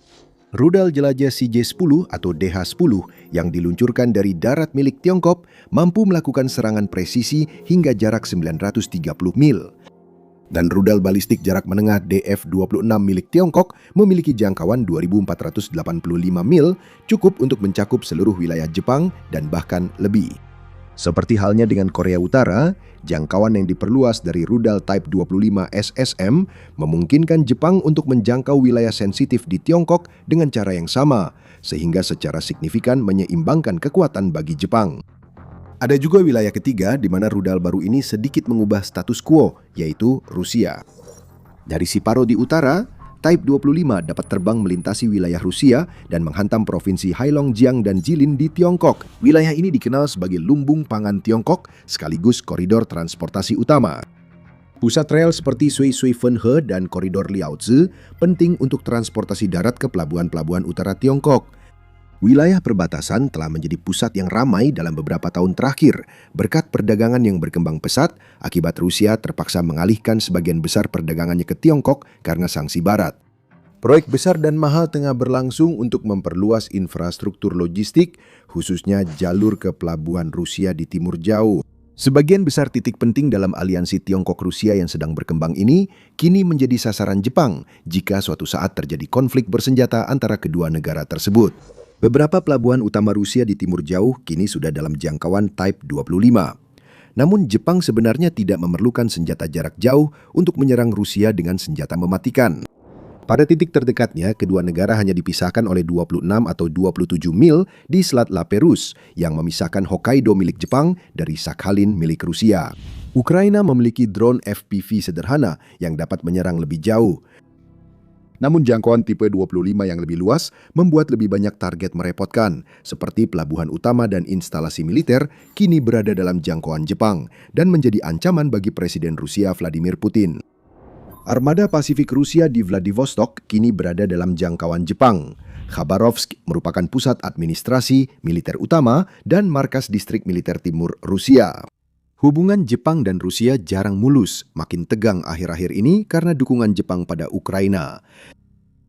Rudal jelajah CJ-10 atau DH-10 yang diluncurkan dari darat milik Tiongkok mampu melakukan serangan presisi hingga jarak 930 mil. Dan rudal balistik jarak menengah DF-26 milik Tiongkok memiliki jangkauan 2.485 mil, cukup untuk mencakup seluruh wilayah Jepang dan bahkan lebih. Seperti halnya dengan Korea Utara, jangkauan yang diperluas dari rudal Type 25 SSM memungkinkan Jepang untuk menjangkau wilayah sensitif di Tiongkok dengan cara yang sama, sehingga secara signifikan menyeimbangkan kekuatan bagi Jepang. Ada juga wilayah ketiga di mana rudal baru ini sedikit mengubah status quo, yaitu Rusia. Dari Siparo di utara, Type 25 dapat terbang melintasi wilayah Rusia dan menghantam provinsi Heilongjiang dan Jilin di Tiongkok. Wilayah ini dikenal sebagai lumbung pangan Tiongkok sekaligus koridor transportasi utama. Pusat rel seperti Shui-Shui-Fenhe dan koridor Liaozi penting untuk transportasi darat ke pelabuhan-pelabuhan utara Tiongkok. Wilayah perbatasan telah menjadi pusat yang ramai dalam beberapa tahun terakhir berkat perdagangan yang berkembang pesat akibat Rusia terpaksa mengalihkan sebagian besar perdagangannya ke Tiongkok karena sanksi Barat. Proyek besar dan mahal tengah berlangsung untuk memperluas infrastruktur logistik, khususnya jalur ke pelabuhan Rusia di Timur Jauh. Sebagian besar titik penting dalam aliansi Tiongkok-Rusia yang sedang berkembang ini kini menjadi sasaran Jepang jika suatu saat terjadi konflik bersenjata antara kedua negara tersebut. Beberapa pelabuhan utama Rusia di Timur Jauh kini sudah dalam jangkauan Type 25. Namun Jepang sebenarnya tidak memerlukan senjata jarak jauh untuk menyerang Rusia dengan senjata mematikan. Pada titik terdekatnya, kedua negara hanya dipisahkan oleh 26 atau 27 mil di Selat Laperus yang memisahkan Hokkaido milik Jepang dari Sakhalin milik Rusia. Ukraina memiliki drone FPV sederhana yang dapat menyerang lebih jauh. Namun jangkauan tipe 25 yang lebih luas membuat lebih banyak target merepotkan, seperti pelabuhan utama dan instalasi militer kini berada dalam jangkauan Jepang dan menjadi ancaman bagi Presiden Rusia Vladimir Putin. Armada Pasifik Rusia di Vladivostok kini berada dalam jangkauan Jepang. Khabarovsk merupakan pusat administrasi, militer utama, dan markas distrik militer timur Rusia. Hubungan Jepang dan Rusia jarang mulus, makin tegang akhir-akhir ini karena dukungan Jepang pada Ukraina.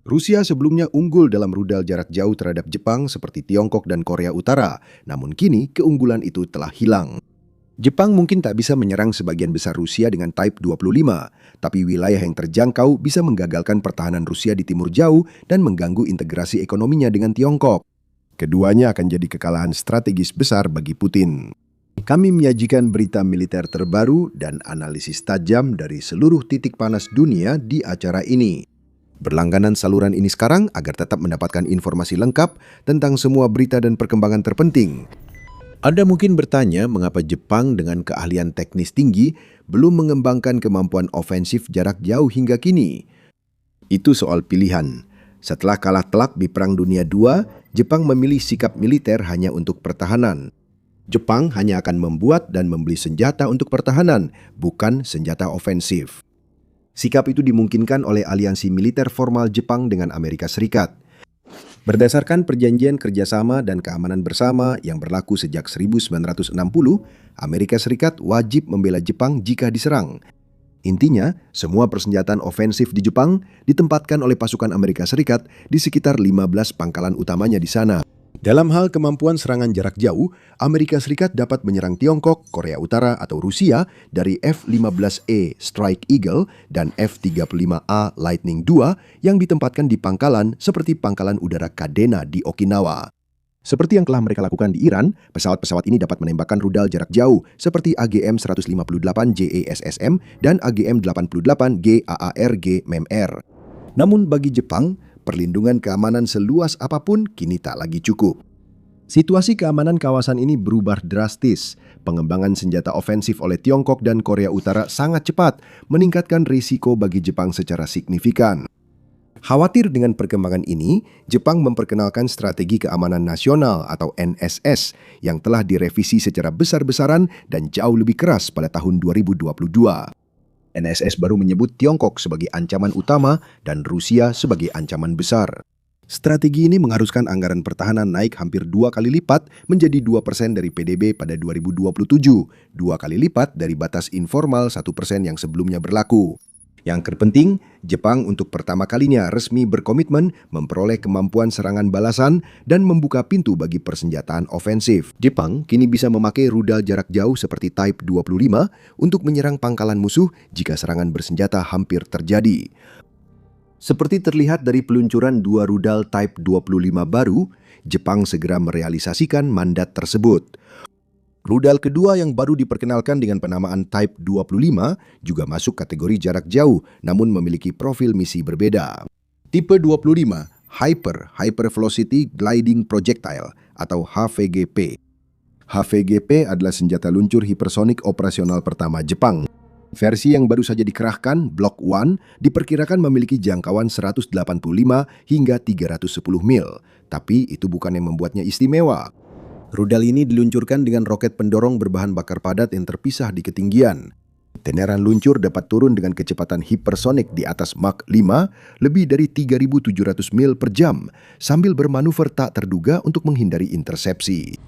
Rusia sebelumnya unggul dalam rudal jarak jauh terhadap Jepang seperti Tiongkok dan Korea Utara, namun kini keunggulan itu telah hilang. Jepang mungkin tak bisa menyerang sebagian besar Rusia dengan Type 25, tapi wilayah yang terjangkau bisa menggagalkan pertahanan Rusia di Timur Jauh dan mengganggu integrasi ekonominya dengan Tiongkok. Keduanya akan jadi kekalahan strategis besar bagi Putin. Kami menyajikan berita militer terbaru dan analisis tajam dari seluruh titik panas dunia di acara ini. Berlangganan saluran ini sekarang agar tetap mendapatkan informasi lengkap tentang semua berita dan perkembangan terpenting. Anda mungkin bertanya mengapa Jepang dengan keahlian teknis tinggi belum mengembangkan kemampuan ofensif jarak jauh hingga kini. Itu soal pilihan. Setelah kalah telak di Perang Dunia II, Jepang memilih sikap militer hanya untuk pertahanan. Jepang hanya akan membuat dan membeli senjata untuk pertahanan, bukan senjata ofensif. Sikap itu dimungkinkan oleh aliansi militer formal Jepang dengan Amerika Serikat. Berdasarkan perjanjian kerjasama dan keamanan bersama yang berlaku sejak 1960, Amerika Serikat wajib membela Jepang jika diserang. Intinya, semua persenjataan ofensif di Jepang ditempatkan oleh pasukan Amerika Serikat di sekitar 15 pangkalan utamanya di sana. Dalam hal kemampuan serangan jarak jauh, Amerika Serikat dapat menyerang Tiongkok, Korea Utara atau Rusia dari F-15E Strike Eagle dan F-35A Lightning II yang ditempatkan di pangkalan seperti pangkalan udara Kadena di Okinawa. Seperti yang telah mereka lakukan di Iran, pesawat-pesawat ini dapat menembakkan rudal jarak jauh seperti AGM-158 JASSM dan AGM-88 GAARG MEMR. Namun bagi Jepang, perlindungan keamanan seluas apapun kini tak lagi cukup. Situasi keamanan kawasan ini berubah drastis. Pengembangan senjata ofensif oleh Tiongkok dan Korea Utara sangat cepat, meningkatkan risiko bagi Jepang secara signifikan. Khawatir dengan perkembangan ini, Jepang memperkenalkan Strategi Keamanan Nasional atau NSS yang telah direvisi secara besar-besaran dan jauh lebih keras pada tahun 2022. NSS baru menyebut Tiongkok sebagai ancaman utama dan Rusia sebagai ancaman besar. Strategi ini mengharuskan anggaran pertahanan naik hampir 2 kali lipat menjadi 2% dari PDB pada 2027, 2 kali lipat dari batas informal 1% yang sebelumnya berlaku. Yang terpenting, Jepang untuk pertama kalinya resmi berkomitmen memperoleh kemampuan serangan balasan dan membuka pintu bagi persenjataan ofensif. Jepang kini bisa memakai rudal jarak jauh seperti Type 25 untuk menyerang pangkalan musuh jika serangan bersenjata hampir terjadi. Seperti terlihat dari peluncuran 2 rudal Type 25 baru, Jepang segera merealisasikan mandat tersebut. Rudal kedua yang baru diperkenalkan dengan penamaan Type 25 juga masuk kategori jarak jauh namun memiliki profil misi berbeda. Tipe 25, Hyper Velocity Gliding Projectile atau HVGP. HVGP adalah senjata luncur hipersonik operasional pertama Jepang. Versi yang baru saja dikerahkan, Block 1, diperkirakan memiliki jangkauan 185 hingga 310 mil, tapi itu bukan yang membuatnya istimewa. Rudal ini diluncurkan dengan roket pendorong berbahan bakar padat yang terpisah di ketinggian. Teneran luncur dapat turun dengan kecepatan hipersonik di atas Mach 5 lebih dari 3.700 mil per jam sambil bermanuver tak terduga untuk menghindari intersepsi.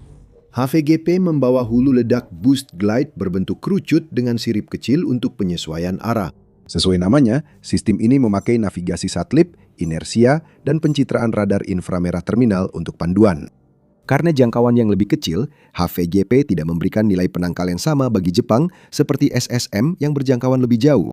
HVGP membawa hulu ledak boost glide berbentuk kerucut dengan sirip kecil untuk penyesuaian arah. Sesuai namanya, sistem ini memakai navigasi satelit, inersia, dan pencitraan radar inframerah terminal untuk panduan. Karena jangkauan yang lebih kecil, HVGP tidak memberikan nilai penangkal yang sama bagi Jepang seperti SSM yang berjangkauan lebih jauh.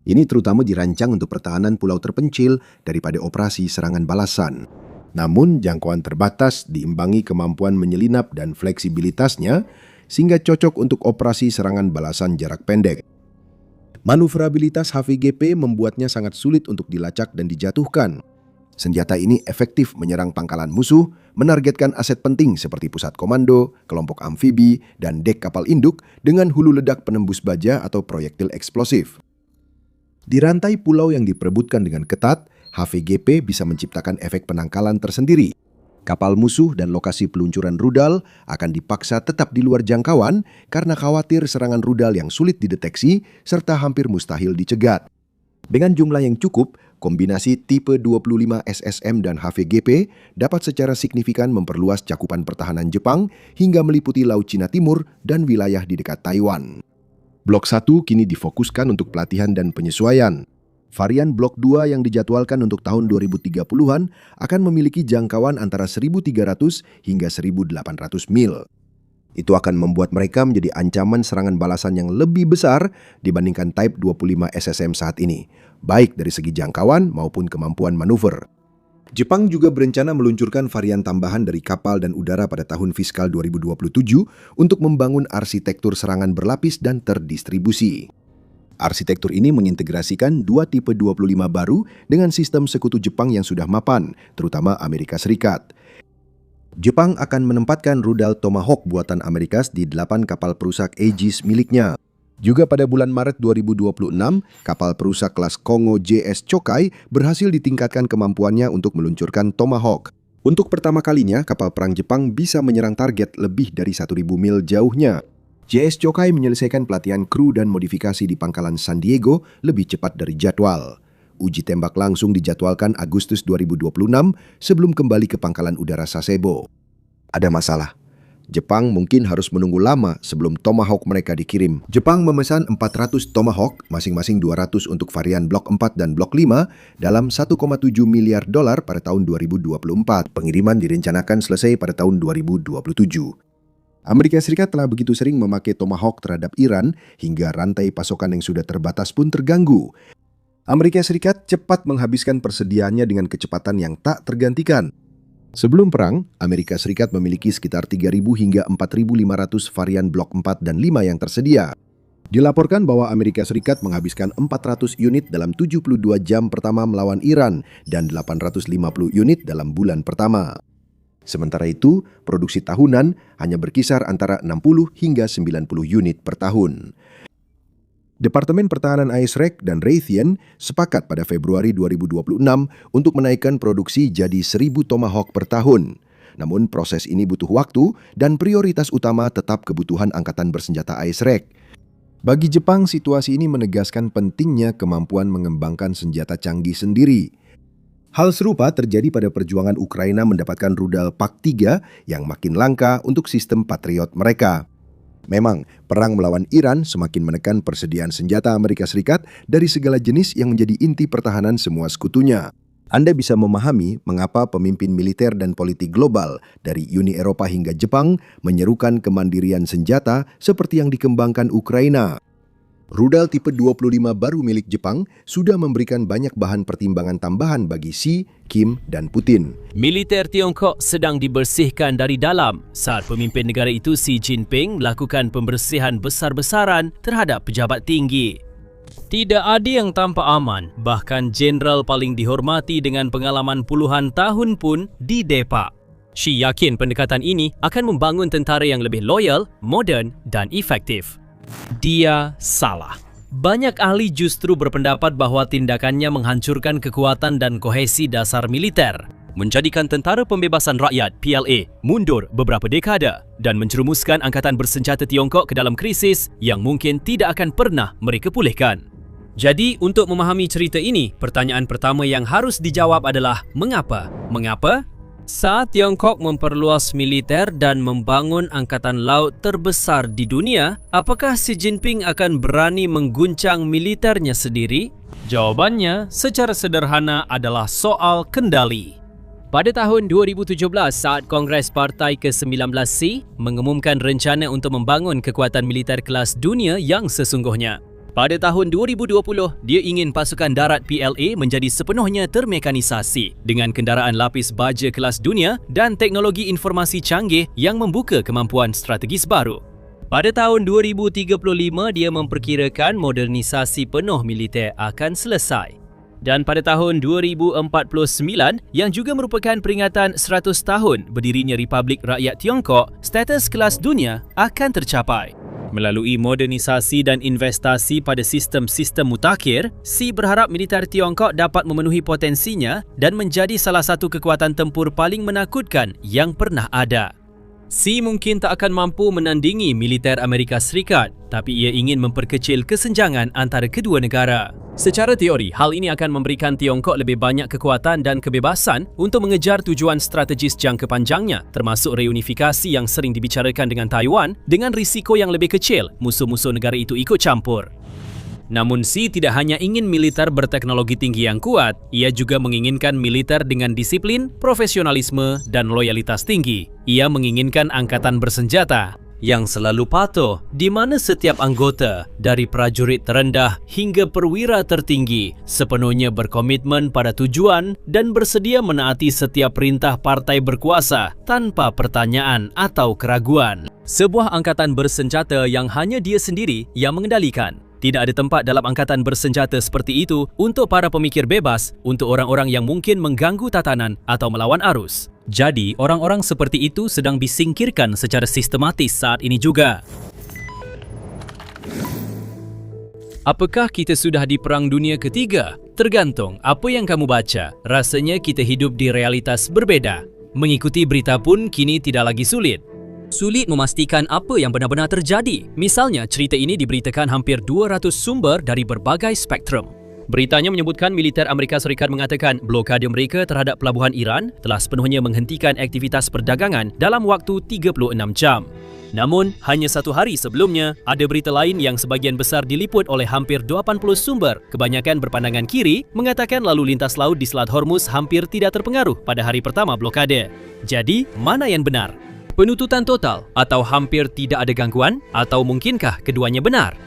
Ini terutama dirancang untuk pertahanan pulau terpencil daripada operasi serangan balasan. Namun, jangkauan terbatas diimbangi kemampuan menyelinap dan fleksibilitasnya sehingga cocok untuk operasi serangan balasan jarak pendek. Manuverabilitas HVGP membuatnya sangat sulit untuk dilacak dan dijatuhkan. Senjata ini efektif menyerang pangkalan musuh, menargetkan aset penting seperti pusat komando, kelompok amfibi, dan dek kapal induk dengan hulu ledak penembus baja atau proyektil eksplosif. Di rantai pulau yang diperebutkan dengan ketat, HVGP bisa menciptakan efek penangkalan tersendiri. Kapal musuh dan lokasi peluncuran rudal akan dipaksa tetap di luar jangkauan karena khawatir serangan rudal yang sulit dideteksi serta hampir mustahil dicegat. Dengan jumlah yang cukup, kombinasi tipe 25 SSM dan HVGP dapat secara signifikan memperluas cakupan pertahanan Jepang hingga meliputi Laut Cina Timur dan wilayah di dekat Taiwan. Blok 1 kini difokuskan untuk pelatihan dan penyesuaian. Varian Blok 2 yang dijadwalkan untuk tahun 2030-an akan memiliki jangkauan antara 1.300 hingga 1.800 mil. Itu akan membuat mereka menjadi ancaman serangan balasan yang lebih besar dibandingkan Type 25 SSM saat ini, baik dari segi jangkauan maupun kemampuan manuver. Jepang juga berencana meluncurkan varian tambahan dari kapal dan udara pada tahun fiskal 2027 untuk membangun arsitektur serangan berlapis dan terdistribusi. Arsitektur ini mengintegrasikan dua tipe 25 baru dengan sistem sekutu Jepang yang sudah mapan, terutama Amerika Serikat. Jepang akan menempatkan rudal Tomahawk buatan Amerika di 8 kapal perusak Aegis miliknya. Juga pada bulan Maret 2026, kapal perusak kelas Kongo JS Chokai berhasil ditingkatkan kemampuannya untuk meluncurkan Tomahawk. Untuk pertama kalinya, kapal perang Jepang bisa menyerang target lebih dari 1.000 mil jauhnya. JS Chokai menyelesaikan pelatihan kru dan modifikasi di pangkalan San Diego lebih cepat dari jadwal. Uji tembak langsung dijadwalkan Agustus 2026 sebelum kembali ke pangkalan udara Sasebo. Ada masalah. Jepang mungkin harus menunggu lama sebelum Tomahawk mereka dikirim. Jepang memesan 400 Tomahawk, masing-masing 200 untuk varian Blok 4 dan Blok 5 dalam 1,7 miliar dolar pada tahun 2024. Pengiriman direncanakan selesai pada tahun 2027. Amerika Serikat telah begitu sering memakai Tomahawk terhadap Iran hingga rantai pasokan yang sudah terbatas pun terganggu. Amerika Serikat cepat menghabiskan persediaannya dengan kecepatan yang tak tergantikan. Sebelum perang, Amerika Serikat memiliki sekitar 3.000 hingga 4.500 varian Blok 4 dan 5 yang tersedia. Dilaporkan bahwa Amerika Serikat menghabiskan 400 unit dalam 72 jam pertama melawan Iran dan 850 unit dalam bulan pertama. Sementara itu, produksi tahunan hanya berkisar antara 60 hingga 90 unit per tahun. Departemen Pertahanan AISREC dan Raytheon sepakat pada Februari 2026 untuk menaikkan produksi jadi 1.000 Tomahawk per tahun. Namun proses ini butuh waktu dan prioritas utama tetap kebutuhan angkatan bersenjata AISREC. Bagi Jepang, situasi ini menegaskan pentingnya kemampuan mengembangkan senjata canggih sendiri. Hal serupa terjadi pada perjuangan Ukraina mendapatkan rudal PAK-3 yang makin langka untuk sistem Patriot mereka. Memang, perang melawan Iran semakin menekan persediaan senjata Amerika Serikat dari segala jenis yang menjadi inti pertahanan semua sekutunya. Anda bisa memahami mengapa pemimpin militer dan politik global dari Uni Eropa hingga Jepang menyerukan kemandirian senjata seperti yang dikembangkan Ukraina. Rudal tipe 25 baru milik Jepang sudah memberikan banyak bahan pertimbangan tambahan bagi Xi, Kim, dan Putin. Militer Tiongkok sedang dibersihkan dari dalam saat pemimpin negara itu Xi Jinping melakukan pembersihan besar-besaran terhadap pejabat tinggi. Tidak ada yang tanpa aman, bahkan jenderal paling dihormati dengan pengalaman puluhan tahun pun didepak. Xi yakin pendekatan ini akan membangun tentara yang lebih loyal, moden, dan efektif. Dia salah. Banyak ahli justru berpendapat bahwa tindakannya menghancurkan kekuatan dan kohesi dasar militer. menjadikan Tentara Pembebasan Rakyat (PLA) mundur beberapa dekada dan menjerumuskan Angkatan Bersenjata Tiongkok ke dalam krisis yang mungkin tidak akan pernah mereka pulihkan. Jadi, untuk memahami cerita ini, pertanyaan pertama yang harus dijawab adalah mengapa? Mengapa? Saat Tiongkok memperluas militer dan membangun angkatan laut terbesar di dunia, apakah Xi Jinping akan berani mengguncang militernya sendiri? Jawabannya secara sederhana adalah soal kendali. Pada tahun 2017, saat Kongres Partai ke-19 Xi mengumumkan rencana untuk membangun kekuatan militer kelas dunia yang sesungguhnya. Pada tahun 2020, dia ingin pasukan darat PLA menjadi sepenuhnya termekanisasi dengan kendaraan lapis baja kelas dunia dan teknologi informasi canggih yang membuka kemampuan strategis baru. Pada tahun 2035, dia memperkirakan modernisasi penuh militer akan selesai. Dan pada tahun 2049, yang juga merupakan peringatan 100 tahun berdirinya Republik Rakyat Tiongkok, status kelas dunia akan tercapai. Melalui modernisasi dan investasi pada sistem-sistem mutakhir, Xi berharap militer Tiongkok dapat memenuhi potensinya dan menjadi salah satu kekuatan tempur paling menakutkan yang pernah ada. Xi mungkin tak akan mampu menandingi militer Amerika Serikat, tapi ia ingin memperkecil kesenjangan antara kedua negara. Secara teori, hal ini akan memberikan Tiongkok lebih banyak kekuatan dan kebebasan untuk mengejar tujuan strategis jangka panjangnya, termasuk reunifikasi yang sering dibicarakan dengan Taiwan dengan risiko yang lebih kecil musuh-musuh negara itu ikut campur. Namun Xi tidak hanya ingin militer berteknologi tinggi yang kuat, ia juga menginginkan militer dengan disiplin, profesionalisme, dan loyalitas tinggi. Ia menginginkan angkatan bersenjata yang selalu patuh, di mana setiap anggota, dari prajurit terendah hingga perwira tertinggi, sepenuhnya berkomitmen pada tujuan dan bersedia menaati setiap perintah partai berkuasa tanpa pertanyaan atau keraguan. Sebuah angkatan bersenjata yang hanya dia sendiri yang mengendalikan. Tidak ada tempat dalam angkatan bersenjata seperti itu untuk para pemikir bebas, untuk orang-orang yang mungkin mengganggu tatanan atau melawan arus. Jadi, orang-orang seperti itu sedang disingkirkan secara sistematis saat ini juga. Apakah kita sudah di Perang Dunia Ketiga? Tergantung apa yang kamu baca. Rasanya kita hidup di realitas berbeda. Mengikuti berita pun kini tidak lagi sulit. Sulit memastikan apa yang benar-benar terjadi. Misalnya, cerita ini diberitakan hampir 200 sumber dari berbagai spektrum. Beritanya menyebutkan militer Amerika Serikat mengatakan blokade mereka terhadap pelabuhan Iran telah sepenuhnya menghentikan aktivitas perdagangan dalam waktu 36 jam. Namun, hanya satu hari sebelumnya, ada berita lain yang sebagian besar diliput oleh hampir 80 sumber, kebanyakan berpandangan kiri, mengatakan lalu lintas laut di Selat Hormuz hampir tidak terpengaruh pada hari pertama blokade. Jadi, mana yang benar? Penutupan total atau hampir tidak ada gangguan, atau mungkinkah keduanya benar?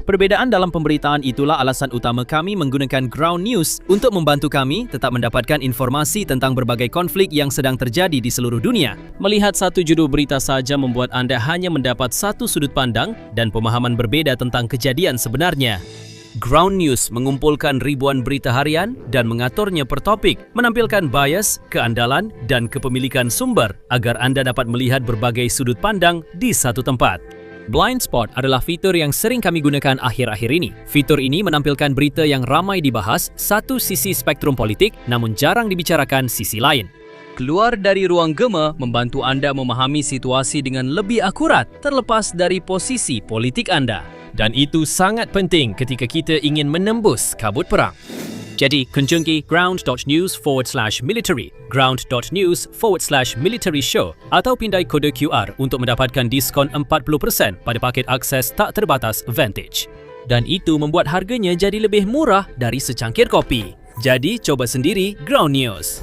Perbezaan dalam pemberitaan itulah alasan utama kami menggunakan Ground News untuk membantu kami tetap mendapatkan informasi tentang berbagai konflik yang sedang terjadi di seluruh dunia. Melihat satu judul berita saja membuat anda hanya mendapat satu sudut pandang dan pemahaman berbeda tentang kejadian sebenarnya. Ground News mengumpulkan ribuan berita harian dan mengaturnya per topik, menampilkan bias, keandalan, dan kepemilikan sumber agar anda dapat melihat berbagai sudut pandang di satu tempat. Blind Spot adalah fitur yang sering kami gunakan akhir-akhir ini. Fitur ini menampilkan berita yang ramai dibahas satu sisi spektrum politik, namun jarang dibicarakan sisi lain. Keluar dari ruang gema membantu anda memahami situasi dengan lebih akurat terlepas dari posisi politik anda. Dan itu sangat penting ketika kita ingin menembus kabut perang. Jadi, kunjungi ground.news/military, ground.news/military show atau pindai kode QR untuk mendapatkan diskon 40% pada paket akses tak terbatas Vantage. Dan itu membuat harganya jadi lebih murah dari secangkir kopi. Jadi, coba sendiri Ground News.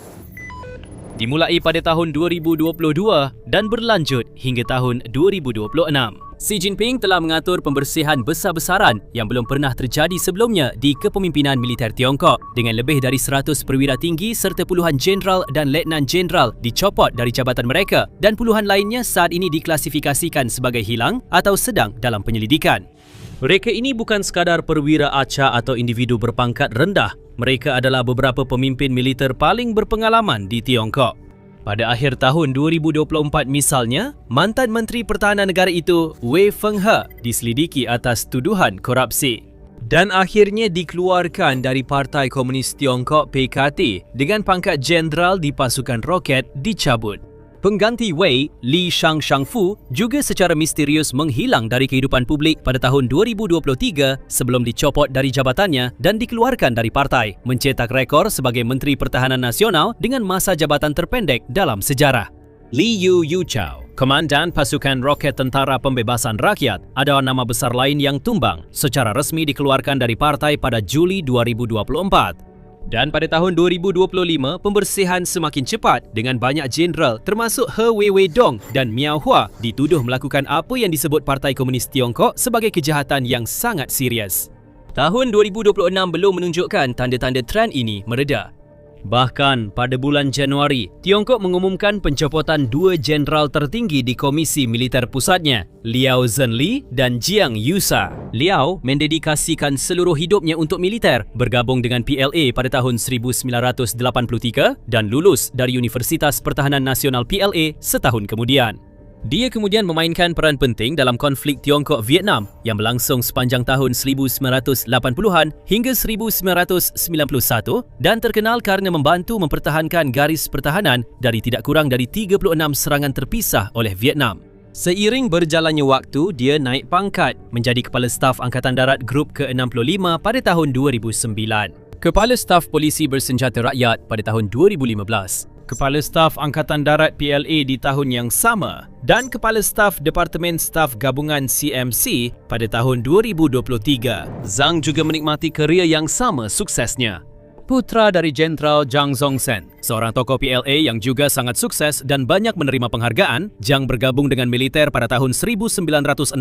Dimulai pada tahun 2022 dan berlanjut hingga tahun 2026. Xi Jinping telah mengatur pembersihan besar-besaran yang belum pernah terjadi sebelumnya di kepemimpinan militer Tiongkok dengan lebih dari 100 perwira tinggi serta puluhan jenderal dan letnan jenderal dicopot dari jabatan mereka dan puluhan lainnya saat ini diklasifikasikan sebagai hilang atau sedang dalam penyelidikan. Mereka ini bukan sekadar perwira acah atau individu berpangkat rendah. Mereka adalah beberapa pemimpin militer paling berpengalaman di Tiongkok. Pada akhir tahun 2024 misalnya, mantan Menteri Pertahanan Negara itu, Wei Fenghe, diselidiki atas tuduhan korupsi. dan akhirnya dikeluarkan dari Partai Komunis Tiongkok PKT dengan pangkat jenderal di pasukan roket dicabut. Pengganti Wei, Li Shangfu, juga secara misterius menghilang dari kehidupan publik pada tahun 2023 sebelum dicopot dari jabatannya dan dikeluarkan dari partai, mencetak rekor sebagai Menteri Pertahanan Nasional dengan masa jabatan terpendek dalam sejarah. Liu Yuchao, Komandan Pasukan Roket Tentara Pembebasan Rakyat, adalah nama besar lain yang tumbang, secara resmi dikeluarkan dari partai pada Juli 2024. Dan pada tahun 2025, pembersihan semakin cepat dengan banyak jeneral termasuk He Weiwei-dong dan Miao Hua dituduh melakukan apa yang disebut Partai Komunis Tiongkok sebagai kejahatan yang sangat serius. Tahun 2026 belum menunjukkan tanda-tanda trend ini mereda. Bahkan pada bulan Januari, Tiongkok mengumumkan pencopotan dua jeneral tertinggi di Komisi Militer Pusatnya, Liao Zhenli dan Jiang Yusa. Liao mendedikasikan seluruh hidupnya untuk militer, bergabung dengan PLA pada tahun 1983 dan lulus dari Universitas Pertahanan Nasional PLA setahun kemudian. Dia kemudian memainkan peran penting dalam konflik Tiongkok-Vietnam yang berlangsung sepanjang tahun 1980-an hingga 1991 dan terkenal kerana membantu mempertahankan garis pertahanan dari tidak kurang dari 36 serangan terpisah oleh Vietnam. Seiring berjalannya waktu, dia naik pangkat menjadi Kepala Staf Angkatan Darat Grup ke-65 pada tahun 2009. Kepala Staf Polisi Bersenjata Rakyat pada tahun 2015. Kepala Staf Angkatan Darat PLA di tahun yang sama dan Kepala Staf Departemen Staf Gabungan CMC pada tahun 2023. Zhang juga menikmati kerjaya yang sama suksesnya. Putra dari Jenderal Zhang Zongsen, seorang tokoh PLA yang juga sangat sukses dan banyak menerima penghargaan, Zhang bergabung dengan militer pada tahun 1968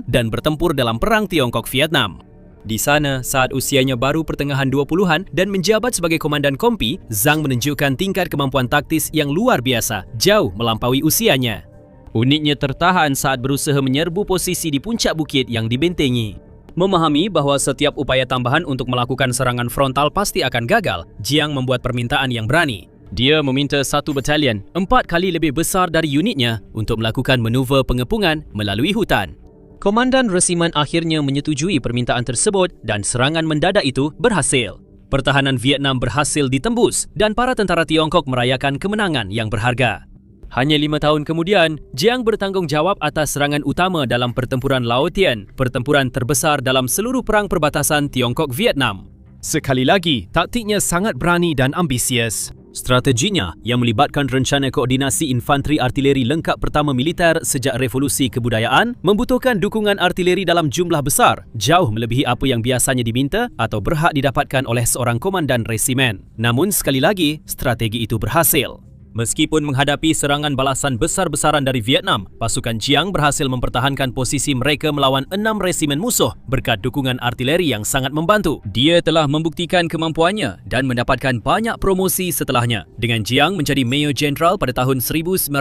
dan bertempur dalam Perang Tiongkok-Vietnam. Di sana, saat usianya baru pertengahan 20-an dan menjabat sebagai komandan kompi, Zhang menunjukkan tingkat kemampuan taktis yang luar biasa, jauh melampaui usianya. Unitnya tertahan saat berusaha menyerbu posisi di puncak bukit yang dibentengi. Memahami bahawa setiap upaya tambahan untuk melakukan serangan frontal pasti akan gagal, Jiang membuat permintaan yang berani. Dia meminta satu batalion, 4 kali lebih besar dari unitnya, untuk melakukan manuver pengepungan melalui hutan. Komandan resimen akhirnya menyetujui permintaan tersebut dan serangan mendadak itu berhasil. Pertahanan Vietnam berhasil ditembus dan para tentara Tiongkok merayakan kemenangan yang berharga. Hanya 5 tahun kemudian, Jiang bertanggungjawab atas serangan utama dalam pertempuran Laotian, pertempuran terbesar dalam seluruh perang perbatasan Tiongkok-Vietnam. Sekali lagi, taktiknya sangat berani dan ambisius. Strateginya yang melibatkan rencana koordinasi infanteri artileri lengkap pertama militer sejak revolusi kebudayaan membutuhkan dukungan artileri dalam jumlah besar, jauh melebihi apa yang biasanya diminta atau berhak didapatkan oleh seorang komandan resimen. Namun sekali lagi, strategi itu berhasil. Meskipun menghadapi serangan balasan besar-besaran dari Vietnam, pasukan Jiang berhasil mempertahankan posisi mereka melawan 6 resimen musuh berkat dukungan artileri yang sangat membantu. Dia telah membuktikan kemampuannya dan mendapatkan banyak promosi setelahnya, dengan Jiang menjadi Major General pada tahun 1997,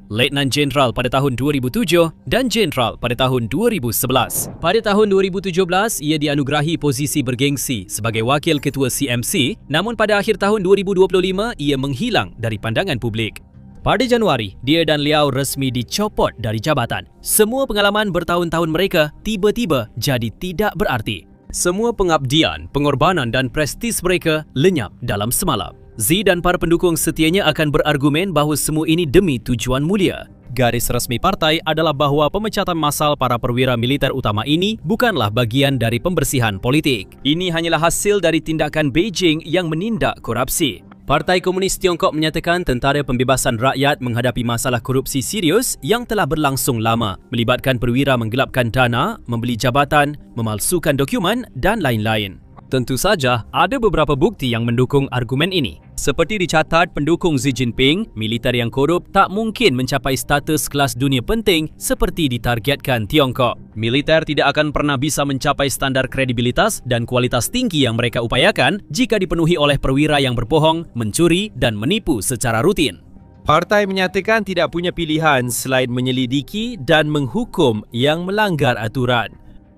Letnan General pada tahun 2007 dan General pada tahun 2011. Pada tahun 2017, ia dianugerahi posisi bergengsi sebagai Wakil Ketua CMC, namun pada akhir tahun 2025, ia menghilang dari pandangan publik. Pada Januari, dia dan Liao resmi dicopot dari jabatan. Semua pengalaman bertahun-tahun mereka tiba-tiba jadi tidak berarti. Semua pengabdian, pengorbanan dan prestis mereka lenyap dalam semalam. Zi dan para pendukung setianya akan berargumen bahawa semua ini demi tujuan mulia. Garis resmi partai adalah bahawa pemecatan massal para perwira militer utama ini bukanlah bagian dari pembersihan politik. Ini hanyalah hasil dari tindakan Beijing yang menindak korupsi. Partai Komunis Tiongkok menyatakan Tentara Pembebasan Rakyat menghadapi masalah korupsi serius yang telah berlangsung lama, melibatkan perwira menggelapkan dana, membeli jabatan, memalsukan dokumen dan lain-lain. Tentu saja, ada beberapa bukti yang mendukung argumen ini. Seperti dicatat pendukung Xi Jinping, militer yang korup tak mungkin mencapai status kelas dunia penting seperti ditargetkan Tiongkok. Militer tidak akan pernah bisa mencapai standar kredibilitas dan kualitas tinggi yang mereka upayakan jika dipenuhi oleh perwira yang berbohong, mencuri dan menipu secara rutin. Partai menyatakan tidak punya pilihan selain menyelidiki dan menghukum yang melanggar aturan.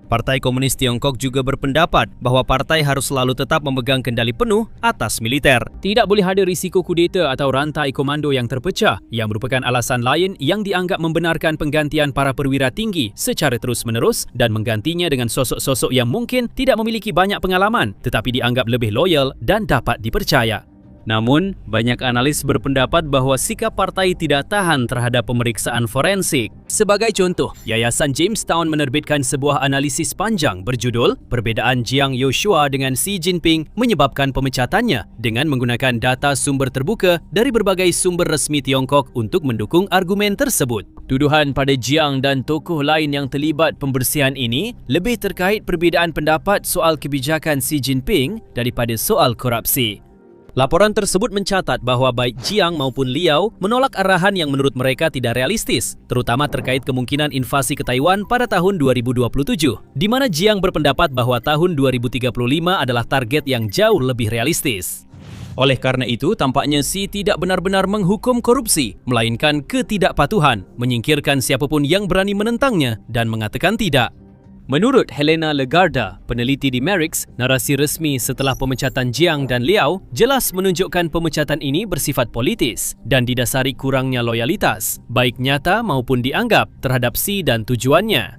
Partai Komunis Tiongkok juga berpendapat bahawa partai harus selalu tetap memegang kendali penuh atas militer. Tidak boleh ada risiko kudeta atau rantai komando yang terpecah, yang merupakan alasan lain yang dianggap membenarkan penggantian para perwira tinggi secara terus-menerus dan menggantinya dengan sosok-sosok yang mungkin tidak memiliki banyak pengalaman tetapi dianggap lebih loyal dan dapat dipercaya. Namun, banyak analis berpendapat bahawa sikap partai tidak tahan terhadap pemeriksaan forensik. Sebagai contoh, Yayasan Jamestown menerbitkan sebuah analisis panjang berjudul Perbedaan Jiang Yoshua dengan Xi Jinping menyebabkan pemecatannya dengan menggunakan data sumber terbuka dari berbagai sumber resmi Tiongkok untuk mendukung argumen tersebut. Tuduhan pada Jiang dan tokoh lain yang terlibat pembersihan ini lebih terkait perbezaan pendapat soal kebijakan Xi Jinping daripada soal korupsi. Laporan tersebut mencatat bahawa baik Jiang maupun Liao menolak arahan yang menurut mereka tidak realistis, terutama terkait kemungkinan invasi ke Taiwan pada tahun 2027, di mana Jiang berpendapat bahawa tahun 2035 adalah target yang jauh lebih realistis. Oleh karena itu, tampaknya Xi tidak benar-benar menghukum korupsi, melainkan ketidakpatuhan, menyingkirkan siapapun yang berani menentangnya dan mengatakan tidak. Menurut Helena Legarda, peneliti di Merix, narasi resmi setelah pemecatan Jiang dan Liao jelas menunjukkan pemecatan ini bersifat politis dan didasari kurangnya loyalitas, baik nyata maupun dianggap terhadap Xi dan tujuannya.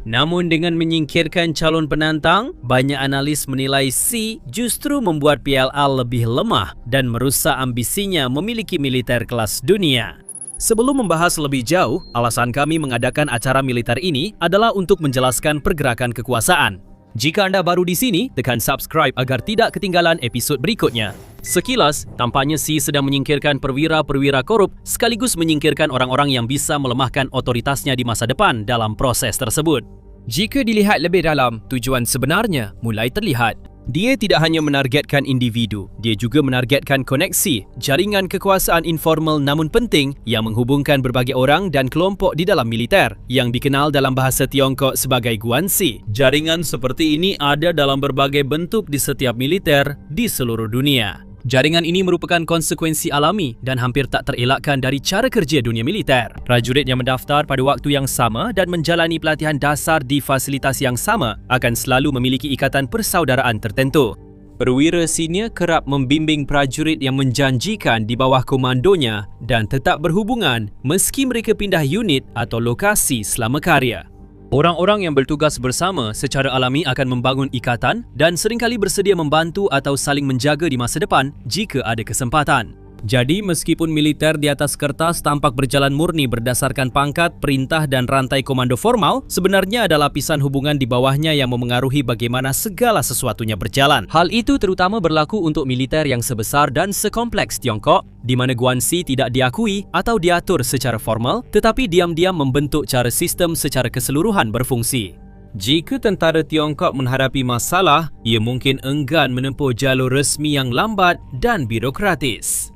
Namun dengan menyingkirkan calon penantang, banyak analis menilai Xi justru membuat PLA lebih lemah dan merusak ambisinya memiliki militer kelas dunia. Sebelum membahas lebih jauh, alasan kami mengadakan acara militer ini adalah untuk menjelaskan pergerakan kekuasaan. Jika anda baru di sini, tekan subscribe agar tidak ketinggalan episod berikutnya. Sekilas, tampaknya Xi sedang menyingkirkan perwira-perwira korup sekaligus menyingkirkan orang-orang yang bisa melemahkan otoritasnya di masa depan dalam proses tersebut. Jika dilihat lebih dalam, tujuan sebenarnya mulai terlihat. Dia tidak hanya menargetkan individu, dia juga menargetkan koneksi, jaringan kekuasaan informal namun penting yang menghubungkan berbagai orang dan kelompok di dalam militer, yang dikenal dalam bahasa Tiongkok sebagai guanxi. Jaringan seperti ini ada dalam berbagai bentuk di setiap militer di seluruh dunia. Jaringan ini merupakan konsekuensi alami dan hampir tak terelakkan dari cara kerja dunia militer. Prajurit yang mendaftar pada waktu yang sama dan menjalani pelatihan dasar di fasilitas yang sama akan selalu memiliki ikatan persaudaraan tertentu. Perwira senior kerap membimbing prajurit yang menjanjikan di bawah komandonya dan tetap berhubungan meski mereka pindah unit atau lokasi selama karya. Orang-orang yang bertugas bersama secara alami akan membangun ikatan dan seringkali bersedia membantu atau saling menjaga di masa depan jika ada kesempatan. Jadi, meskipun militer di atas kertas tampak berjalan murni berdasarkan pangkat, perintah dan rantai komando formal, sebenarnya ada lapisan hubungan di bawahnya yang memengaruhi bagaimana segala sesuatunya berjalan. Hal itu terutama berlaku untuk militer yang sebesar dan sekompleks Tiongkok, di mana guanxi tidak diakui atau diatur secara formal, tetapi diam-diam membentuk cara sistem secara keseluruhan berfungsi. Jika tentara Tiongkok menghadapi masalah, ia mungkin enggan menempuh jalur resmi yang lambat dan birokratis.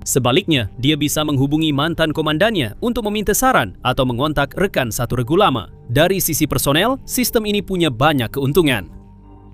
Sebaliknya, dia bisa menghubungi mantan komandannya untuk meminta saran atau mengontak rekan satu regu lama. Dari sisi personel, sistem ini punya banyak keuntungan.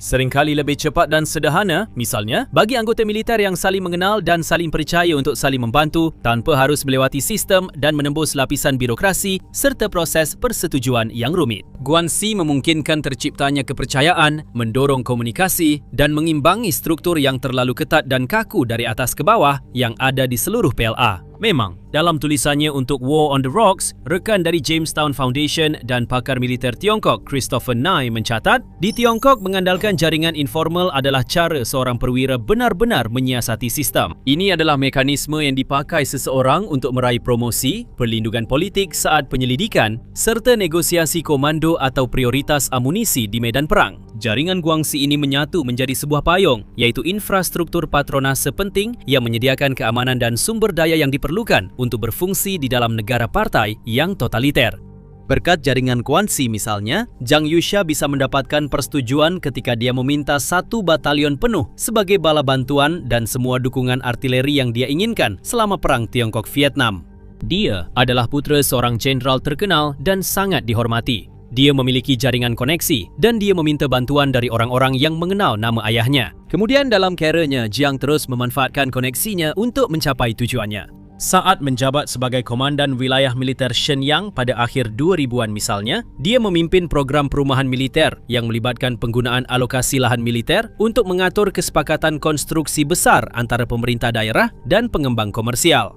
Seringkali lebih cepat dan sederhana, misalnya bagi anggota militer yang saling mengenal dan saling percaya untuk saling membantu tanpa harus melewati sistem dan menembus lapisan birokrasi serta proses persetujuan yang rumit. Guanxi memungkinkan terciptanya kepercayaan, mendorong komunikasi dan mengimbangi struktur yang terlalu ketat dan kaku dari atas ke bawah yang ada di seluruh PLA. Memang, dalam tulisannya untuk War on the Rocks, rekan dari Jamestown Foundation dan pakar militer Tiongkok Christopher Nye mencatat, di Tiongkok mengandalkan jaringan informal adalah cara seorang perwira benar-benar menyiasati sistem. Ini adalah mekanisme yang dipakai seseorang untuk meraih promosi, perlindungan politik saat penyelidikan, serta negosiasi komando atau prioritas amunisi di medan perang. Jaringan guanxi ini menyatu menjadi sebuah payung, iaitu infrastruktur patronase penting yang menyediakan keamanan dan sumber daya yang diperlukan untuk berfungsi di dalam negara partai yang totaliter. Berkat jaringan guanxi misalnya, Jiang Yoshua bisa mendapatkan persetujuan ketika dia meminta 1 batalion penuh sebagai bala bantuan dan semua dukungan artileri yang dia inginkan selama perang Tiongkok-Vietnam. Dia adalah putera seorang jenderal terkenal dan sangat dihormati. Dia memiliki jaringan koneksi dan dia meminta bantuan dari orang-orang yang mengenal nama ayahnya. Kemudian dalam keranya, Jiang terus memanfaatkan koneksinya untuk mencapai tujuannya. Saat menjabat sebagai Komandan Wilayah Militer Shenyang pada akhir 2000-an misalnya, dia memimpin program perumahan militer yang melibatkan penggunaan alokasi lahan militer untuk mengatur kesepakatan konstruksi besar antara pemerintah daerah dan pengembang komersial.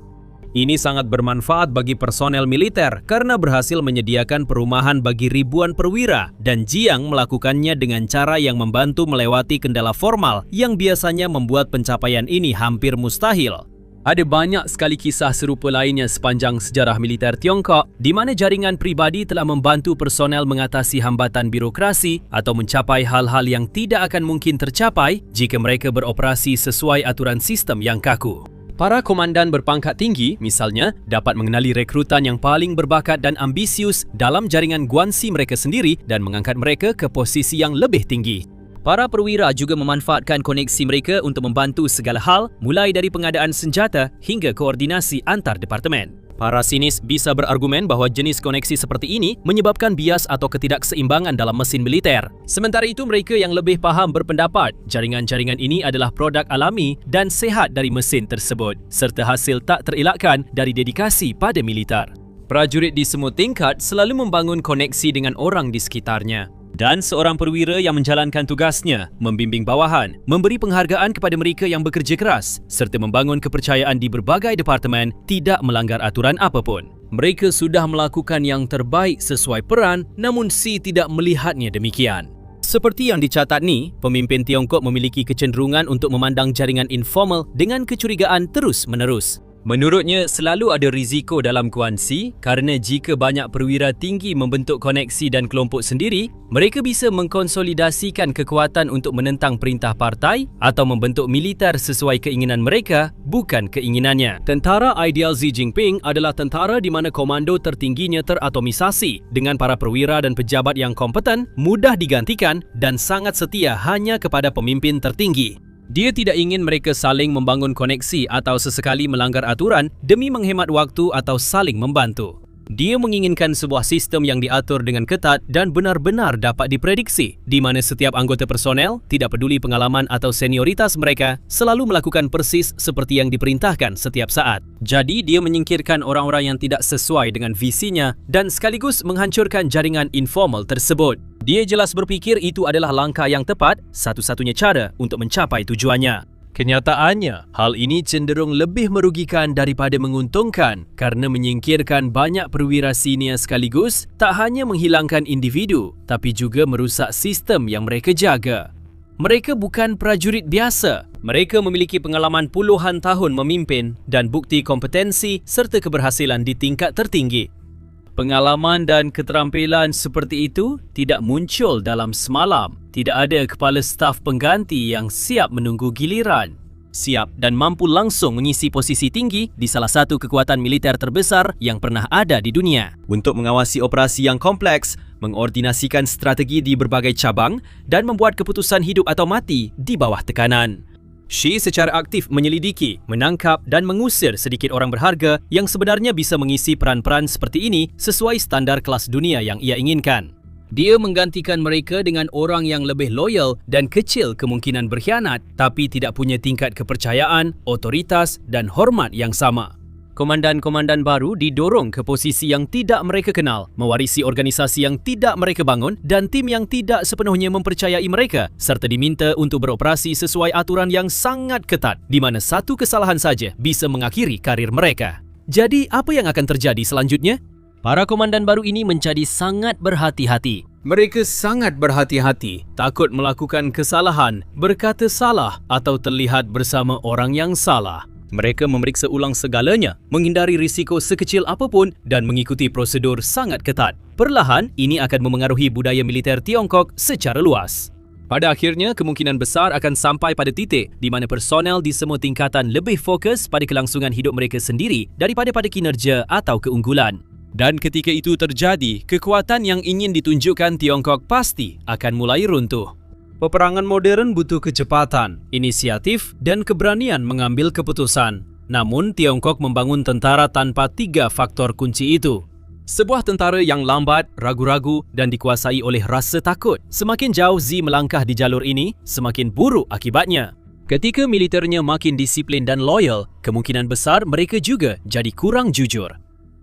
Ini sangat bermanfaat bagi personel militer karena berhasil menyediakan perumahan bagi ribuan perwira dan Jiang melakukannya dengan cara yang membantu melewati kendala formal yang biasanya membuat pencapaian ini hampir mustahil. Ada banyak sekali kisah serupa lainnya sepanjang sejarah militer Tiongkok di mana jaringan pribadi telah membantu personel mengatasi hambatan birokrasi atau mencapai hal-hal yang tidak akan mungkin tercapai jika mereka beroperasi sesuai aturan sistem yang kaku. Para komandan berpangkat tinggi, misalnya, dapat mengenali rekrutan yang paling berbakat dan ambisius dalam jaringan guansi mereka sendiri dan mengangkat mereka ke posisi yang lebih tinggi. Para perwira juga memanfaatkan koneksi mereka untuk membantu segala hal, mulai dari pengadaan senjata hingga koordinasi antar departemen. Para sinis bisa berargumen bahawa jenis koneksi seperti ini menyebabkan bias atau ketidakseimbangan dalam mesin militer. Sementara itu, mereka yang lebih faham berpendapat jaringan-jaringan ini adalah produk alami dan sehat dari mesin tersebut, serta hasil tak terelakkan dari dedikasi pada militer. Prajurit di semua tingkat selalu membangun koneksi dengan orang di sekitarnya. Dan seorang perwira yang menjalankan tugasnya, membimbing bawahan, memberi penghargaan kepada mereka yang bekerja keras, serta membangun kepercayaan di berbagai departemen tidak melanggar aturan apapun. Mereka sudah melakukan yang terbaik sesuai peran, namun Si tidak melihatnya demikian. Seperti yang dicatat ni, pemimpin Tiongkok memiliki kecenderungan untuk memandang jaringan informal dengan kecurigaan terus-menerus. Menurutnya, selalu ada risiko dalam guansi kerana jika banyak perwira tinggi membentuk koneksi dan kelompok sendiri, mereka bisa mengkonsolidasikan kekuatan untuk menentang perintah partai atau membentuk militer sesuai keinginan mereka, bukan keinginannya. Tentara ideal Xi Jinping adalah tentara di mana komando tertingginya teratomisasi dengan para perwira dan pejabat yang kompeten, mudah digantikan dan sangat setia hanya kepada pemimpin tertinggi. Dia tidak ingin mereka saling membangun koneksi atau sesekali melanggar aturan demi menghemat waktu atau saling membantu. Dia menginginkan sebuah sistem yang diatur dengan ketat dan benar-benar dapat diprediksi, di mana setiap anggota personel, tidak peduli pengalaman atau senioritas mereka, selalu melakukan persis seperti yang diperintahkan setiap saat. Jadi, dia menyingkirkan orang-orang yang tidak sesuai dengan visinya dan sekaligus menghancurkan jaringan informal tersebut. Dia jelas berfikir itu adalah langkah yang tepat, satu-satunya cara untuk mencapai tujuannya. Kenyataannya, hal ini cenderung lebih merugikan daripada menguntungkan kerana menyingkirkan banyak perwira senior sekaligus tak hanya menghilangkan individu, tapi juga merusak sistem yang mereka jaga. Mereka bukan prajurit biasa. Mereka memiliki pengalaman puluhan tahun memimpin dan bukti kompetensi serta keberhasilan di tingkat tertinggi. Pengalaman dan keterampilan seperti itu tidak muncul dalam semalam. Tidak ada kepala staf pengganti yang siap menunggu giliran. Siap dan mampu langsung mengisi posisi tinggi di salah satu kekuatan militer terbesar yang pernah ada di dunia. Untuk mengawasi operasi yang kompleks, mengordinasikan strategi di berbagai cabang dan membuat keputusan hidup atau mati di bawah tekanan. Xi secara aktif menyelidiki, menangkap dan mengusir sedikit orang berharga yang sebenarnya bisa mengisi peran-peran seperti ini sesuai standar kelas dunia yang ia inginkan. Dia menggantikan mereka dengan orang yang lebih loyal dan kecil kemungkinan berkhianat tapi tidak punya tingkat kepercayaan, otoritas dan hormat yang sama. Komandan-komandan baru didorong ke posisi yang tidak mereka kenal, mewarisi organisasi yang tidak mereka bangun dan tim yang tidak sepenuhnya mempercayai mereka serta diminta untuk beroperasi sesuai aturan yang sangat ketat di mana satu kesalahan saja bisa mengakhiri karir mereka. Jadi, apa yang akan terjadi selanjutnya? Para komandan baru ini menjadi sangat berhati-hati. Mereka sangat berhati-hati, takut melakukan kesalahan, berkata salah atau terlihat bersama orang yang salah. Mereka memeriksa ulang segalanya, menghindari risiko sekecil apapun dan mengikuti prosedur sangat ketat. Perlahan, ini akan memengaruhi budaya militer Tiongkok secara luas. Pada akhirnya, kemungkinan besar akan sampai pada titik di mana personel di semua tingkatan lebih fokus pada kelangsungan hidup mereka sendiri daripada pada kinerja atau keunggulan. Dan ketika itu terjadi, kekuatan yang ingin ditunjukkan Tiongkok pasti akan mulai runtuh. Peperangan modern butuh kecepatan, inisiatif, dan keberanian mengambil keputusan. Namun, Tiongkok membangun tentara tanpa 3 faktor kunci itu. Sebuah tentara yang lambat, ragu-ragu, dan dikuasai oleh rasa takut. Semakin jauh Xi melangkah di jalur ini, semakin buruk akibatnya. Ketika militernya makin disiplin dan loyal, kemungkinan besar mereka juga jadi kurang jujur.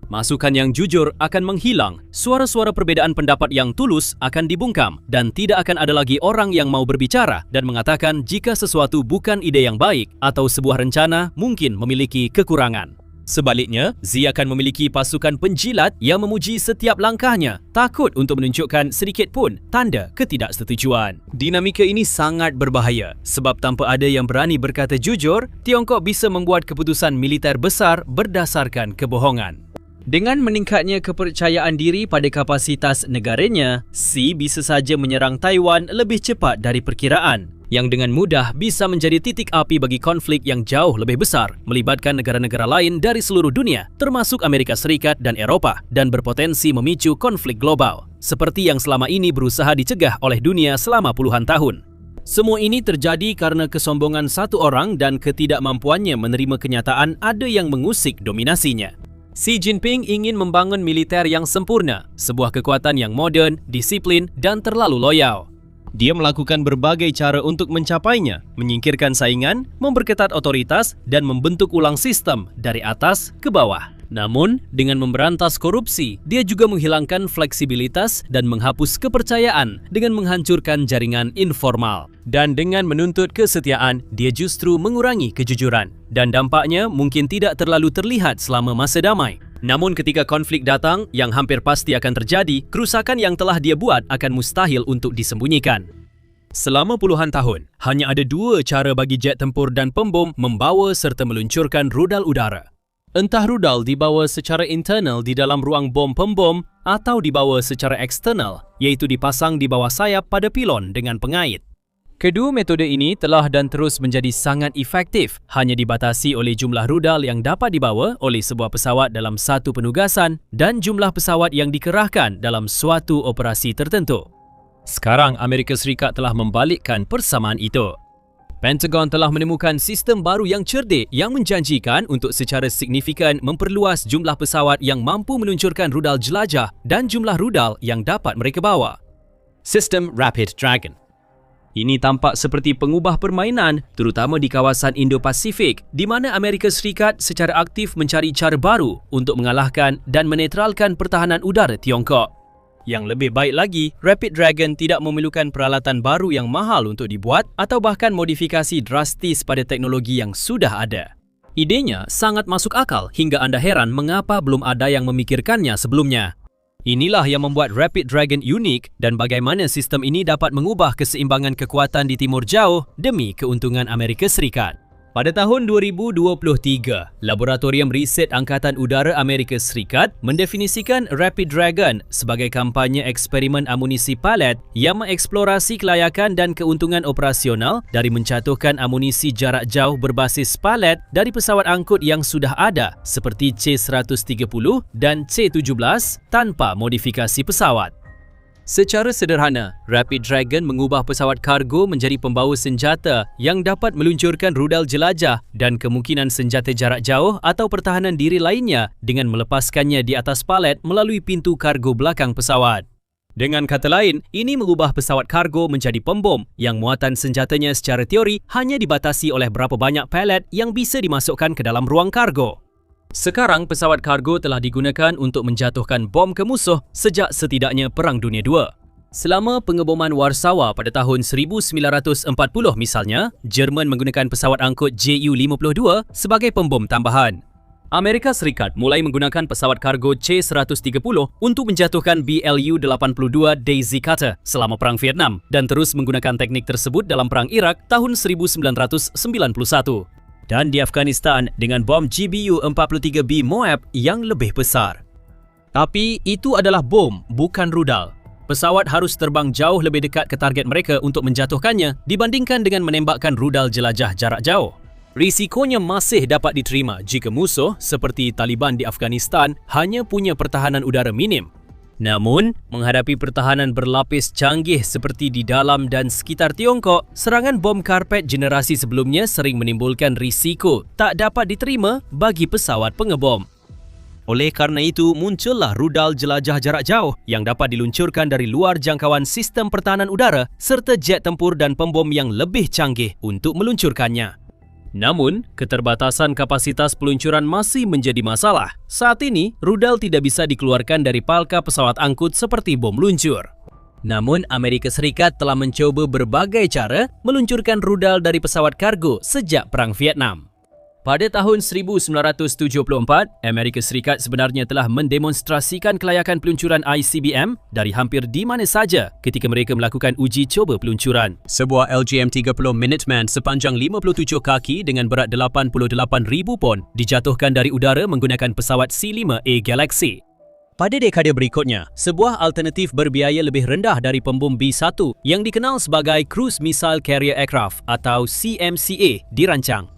Masukan yang jujur akan menghilang, suara-suara perbezaan pendapat yang tulus akan dibungkam, dan tidak akan ada lagi orang yang mau berbicara dan mengatakan jika sesuatu bukan ide yang baik atau sebuah rencana mungkin memiliki kekurangan. Sebaliknya, Xi akan memiliki pasukan penjilat yang memuji setiap langkahnya, takut untuk menunjukkan sedikit pun tanda ketidaksetujuan. Dinamika ini sangat berbahaya sebab tanpa ada yang berani berkata jujur, Tiongkok bisa membuat keputusan militer besar berdasarkan kebohongan. Dengan meningkatnya kepercayaan diri pada kapasitas negaranya, Xi bisa saja menyerang Taiwan lebih cepat dari perkiraan, yang dengan mudah bisa menjadi titik api bagi konflik yang jauh lebih besar, melibatkan negara-negara lain dari seluruh dunia, termasuk Amerika Serikat dan Eropah, dan berpotensi memicu konflik global, seperti yang selama ini berusaha dicegah oleh dunia selama puluhan tahun. Semua ini terjadi karena kesombongan satu orang dan ketidakmampuannya menerima kenyataan ada yang mengusik dominasinya. Xi Jinping ingin membangun militer yang sempurna, sebuah kekuatan yang moden, disiplin, dan terlalu loyal. Dia melakukan berbagai cara untuk mencapainya, menyingkirkan saingan, memperketat otoritas, dan membentuk ulang sistem dari atas ke bawah. Namun, dengan memberantas korupsi, dia juga menghilangkan fleksibilitas dan menghapus kepercayaan dengan menghancurkan jaringan informal. Dan dengan menuntut kesetiaan, dia justru mengurangi kejujuran. Dan dampaknya mungkin tidak terlalu terlihat selama masa damai. Namun ketika konflik datang, yang hampir pasti akan terjadi, kerusakan yang telah dia buat akan mustahil untuk disembunyikan. Selama puluhan tahun, hanya ada dua cara bagi jet tempur dan pembom membawa serta meluncurkan rudal udara. Entah rudal dibawa secara internal di dalam ruang bom pembom atau dibawa secara eksternal, iaitu dipasang di bawah sayap pada pilon dengan pengait. Kedua metode ini telah dan terus menjadi sangat efektif, hanya dibatasi oleh jumlah rudal yang dapat dibawa oleh sebuah pesawat dalam satu penugasan dan jumlah pesawat yang dikerahkan dalam suatu operasi tertentu. Sekarang Amerika Serikat telah membalikkan persamaan itu. Pentagon telah menemukan sistem baru yang cerdik yang menjanjikan untuk secara signifikan memperluas jumlah pesawat yang mampu meluncurkan rudal jelajah dan jumlah rudal yang dapat mereka bawa. Sistem Rapid Dragon. Ini tampak seperti pengubah permainan, terutama di kawasan Indo-Pasifik, di mana Amerika Serikat secara aktif mencari cara baru untuk mengalahkan dan menetralkan pertahanan udara Tiongkok. Yang lebih baik lagi, Rapid Dragon tidak memerlukan peralatan baru yang mahal untuk dibuat atau bahkan modifikasi drastis pada teknologi yang sudah ada. Idenya sangat masuk akal hingga anda heran mengapa belum ada yang memikirkannya sebelumnya. Inilah yang membuat Rapid Dragon unik dan bagaimana sistem ini dapat mengubah keseimbangan kekuatan di Timur Jauh demi keuntungan Amerika Serikat. Pada tahun 2023, Laboratorium Riset Angkatan Udara Amerika Serikat mendefinisikan Rapid Dragon sebagai kampanye eksperimen amunisi palet yang mengeksplorasi kelayakan dan keuntungan operasional dari menjatuhkan amunisi jarak jauh berbasis palet dari pesawat angkut yang sudah ada seperti C-130 dan C-17 tanpa modifikasi pesawat. Secara sederhana, Rapid Dragon mengubah pesawat kargo menjadi pembawa senjata yang dapat meluncurkan rudal jelajah dan kemungkinan senjata jarak jauh atau pertahanan diri lainnya dengan melepaskannya di atas palet melalui pintu kargo belakang pesawat. Dengan kata lain, ini mengubah pesawat kargo menjadi pembom yang muatan senjatanya secara teori hanya dibatasi oleh berapa banyak palet yang bisa dimasukkan ke dalam ruang kargo. Sekarang pesawat kargo telah digunakan untuk menjatuhkan bom ke musuh sejak setidaknya Perang Dunia II. Selama pengeboman Warsawa pada tahun 1940 misalnya, Jerman menggunakan pesawat angkut Ju-52 sebagai pembom tambahan. Amerika Serikat mulai menggunakan pesawat kargo C-130 untuk menjatuhkan BLU-82 Daisy Cutter selama Perang Vietnam dan terus menggunakan teknik tersebut dalam Perang Iraq tahun 1991. Dan di Afghanistan dengan bom GBU-43B Moab yang lebih besar. Tapi itu adalah bom, bukan rudal. Pesawat harus terbang jauh lebih dekat ke target mereka untuk menjatuhkannya dibandingkan dengan menembakkan rudal jelajah jarak jauh. Risikonya masih dapat diterima jika musuh seperti Taliban di Afghanistan hanya punya pertahanan udara minim. Namun, menghadapi pertahanan berlapis canggih seperti di dalam dan sekitar Tiongkok, serangan bom karpet generasi sebelumnya sering menimbulkan risiko tak dapat diterima bagi pesawat pengebom. Oleh kerana itu, muncullah rudal jelajah jarak jauh yang dapat diluncurkan dari luar jangkauan sistem pertahanan udara serta jet tempur dan pembom yang lebih canggih untuk meluncurkannya. Namun, keterbatasan kapasitas peluncuran masih menjadi masalah. Saat ini, rudal tidak bisa dikeluarkan dari palka pesawat angkut seperti bom luncur. Namun, Amerika Serikat telah mencoba berbagai cara meluncurkan rudal dari pesawat kargo sejak Perang Vietnam. Pada tahun 1974, Amerika Serikat sebenarnya telah mendemonstrasikan kelayakan peluncuran ICBM dari hampir di mana saja ketika mereka melakukan uji coba peluncuran. Sebuah LGM-30 Minuteman sepanjang 57 kaki dengan berat 88,000 pon dijatuhkan dari udara menggunakan pesawat C-5A Galaxy. Pada dekade berikutnya, sebuah alternatif berbiaya lebih rendah dari pembom B-1 yang dikenal sebagai Cruise Missile Carrier Aircraft atau CMCA dirancang.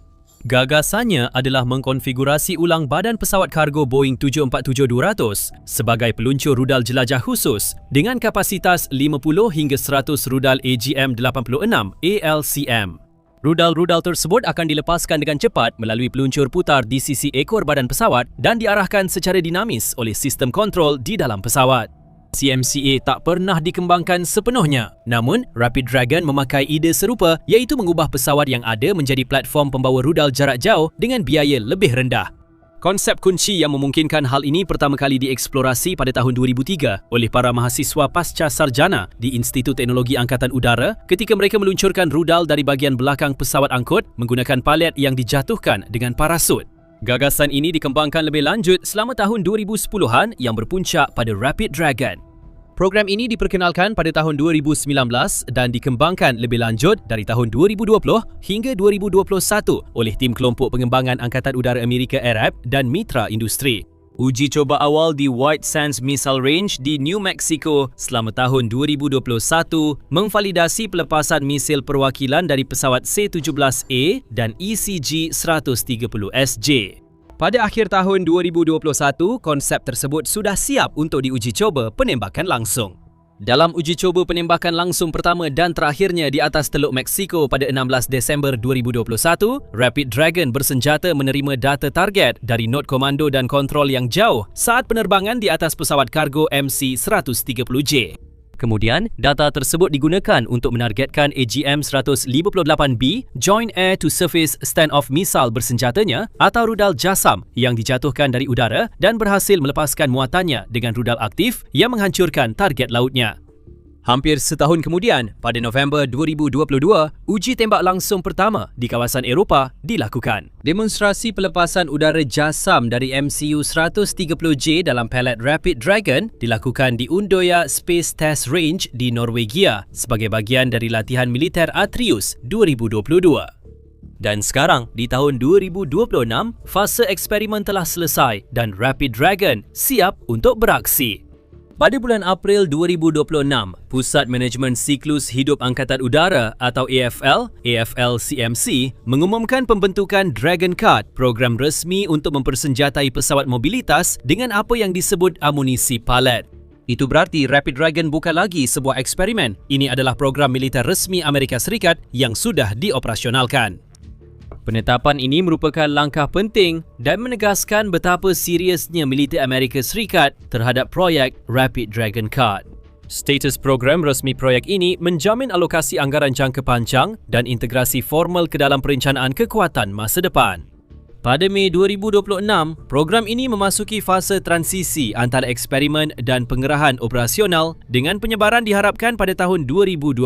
Gagasannya adalah mengkonfigurasi ulang badan pesawat kargo Boeing 747-200 sebagai peluncur rudal jelajah khusus dengan kapasitas 50 hingga 100 rudal AGM-86 ALCM. Rudal-rudal tersebut akan dilepaskan dengan cepat melalui peluncur putar di sisi ekor badan pesawat dan diarahkan secara dinamis oleh sistem kontrol di dalam pesawat. CMCA tak pernah dikembangkan sepenuhnya. Namun, Rapid Dragon memakai ide serupa iaitu mengubah pesawat yang ada menjadi platform pembawa rudal jarak jauh dengan biaya lebih rendah. Konsep kunci yang memungkinkan hal ini pertama kali dieksplorasi pada tahun 2003 oleh para mahasiswa pasca sarjana di Institut Teknologi Angkatan Udara ketika mereka meluncurkan rudal dari bahagian belakang pesawat angkut menggunakan palet yang dijatuhkan dengan parasut. Gagasan ini dikembangkan lebih lanjut selama tahun 2010-an yang berpuncak pada Rapid Dragon. Program ini diperkenalkan pada tahun 2019 dan dikembangkan lebih lanjut dari tahun 2020 hingga 2021 oleh tim kelompok pengembangan Angkatan Udara Amerika Arab dan mitra industri. Uji coba awal di White Sands Missile Range di New Mexico selama tahun 2021 memvalidasi pelepasan misil perwakilan dari pesawat C-17A dan ECG-130SJ. Pada akhir tahun 2021, konsep tersebut sudah siap untuk diuji coba penembakan langsung. Dalam uji coba penembakan langsung pertama dan terakhirnya di atas Teluk Mexico pada 16 Desember 2021, Rapid Dragon bersenjata menerima data target dari not komando dan kontrol yang jauh saat penerbangan di atas pesawat kargo MC-130J. Kemudian, data tersebut digunakan untuk menargetkan AGM-158B Joint Air to Surface Standoff Missile bersenjatanya atau rudal JASSM yang dijatuhkan dari udara dan berhasil melepaskan muatannya dengan rudal aktif yang menghancurkan target lautnya. Hampir setahun kemudian, pada November 2022, uji tembak langsung pertama di kawasan Eropah dilakukan. Demonstrasi pelepasan udara JASSM dari MCU-130J dalam pelet Rapid Dragon dilakukan di Undoya Space Test Range di Norwegia sebagai bahagian dari latihan militer Atreus 2022. Dan sekarang, di tahun 2026, fasa eksperimen telah selesai dan Rapid Dragon siap untuk beraksi. Pada bulan April 2026, Pusat Management Siklus Hidup Angkatan Udara atau AFL-CMC mengumumkan pembentukan Dragon Card, program resmi untuk mempersenjatai pesawat mobilitas dengan apa yang disebut amunisi palet. Itu berarti Rapid Dragon bukan lagi sebuah eksperimen. Ini adalah program militer resmi Amerika Serikat yang sudah dioperasionalkan. Penetapan ini merupakan langkah penting dan menegaskan betapa seriusnya militer Amerika Serikat terhadap proyek Rapid Dragon Card. Status program resmi proyek ini menjamin alokasi anggaran jangka panjang dan integrasi formal ke dalam perencanaan kekuatan masa depan. Pada Mei 2026, program ini memasuki fasa transisi antara eksperimen dan pengerahan operasional dengan penyebaran diharapkan pada tahun 2027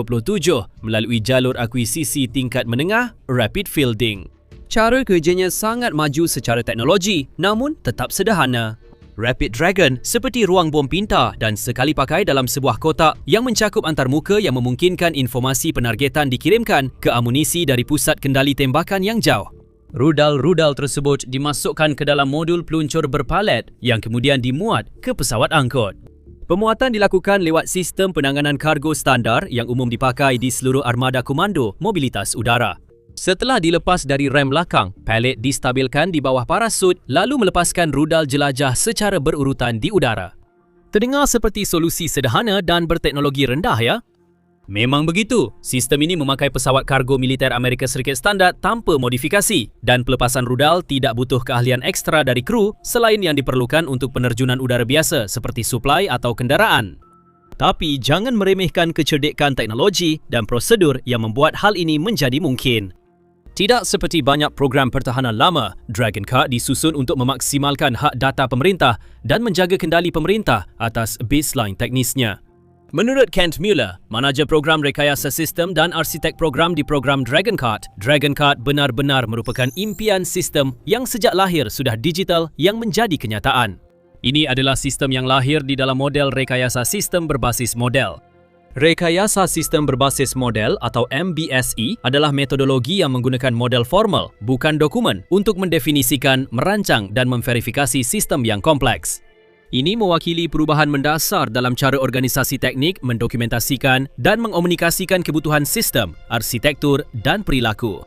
melalui jalur akuisisi tingkat menengah Rapid Fielding. Cara kerjanya sangat maju secara teknologi namun tetap sederhana. Rapid Dragon seperti ruang bom pintar dan sekali pakai dalam sebuah kotak yang mencakup antarmuka yang memungkinkan informasi penargetan dikirimkan ke amunisi dari pusat kendali tembakan yang jauh. Rudal-rudal tersebut dimasukkan ke dalam modul peluncur berpalet yang kemudian dimuat ke pesawat angkut. Pemuatan dilakukan lewat sistem penanganan kargo standar yang umum dipakai di seluruh armada komando mobilitas udara. Setelah dilepas dari rem belakang, palet distabilkan di bawah parasut lalu melepaskan rudal jelajah secara berurutan di udara. Terdengar seperti solusi sederhana dan berteknologi rendah ya? Memang begitu, sistem ini memakai pesawat kargo militer Amerika Serikat standard tanpa modifikasi dan pelepasan rudal tidak butuh keahlian ekstra dari kru selain yang diperlukan untuk penerjunan udara biasa seperti suplai atau kendaraan. Tapi jangan meremehkan kecerdikan teknologi dan prosedur yang membuat hal ini menjadi mungkin. Tidak seperti banyak program pertahanan lama, Dragoncard disusun untuk memaksimalkan hak data pemerintah dan menjaga kendali pemerintah atas baseline teknisnya. Menurut Kent Mueller, manager program rekayasa sistem dan arsitek program di program Dragoncard, Dragoncard benar-benar merupakan impian sistem yang sejak lahir sudah digital yang menjadi kenyataan. Ini adalah sistem yang lahir di dalam model rekayasa sistem berbasis model. Rekayasa sistem berbasis model atau MBSE adalah metodologi yang menggunakan model formal, bukan dokumen, untuk mendefinisikan, merancang dan memverifikasi sistem yang kompleks. Ini mewakili perubahan mendasar dalam cara organisasi teknik mendokumentasikan dan mengomunikasikan kebutuhan sistem, arsitektur dan perilaku.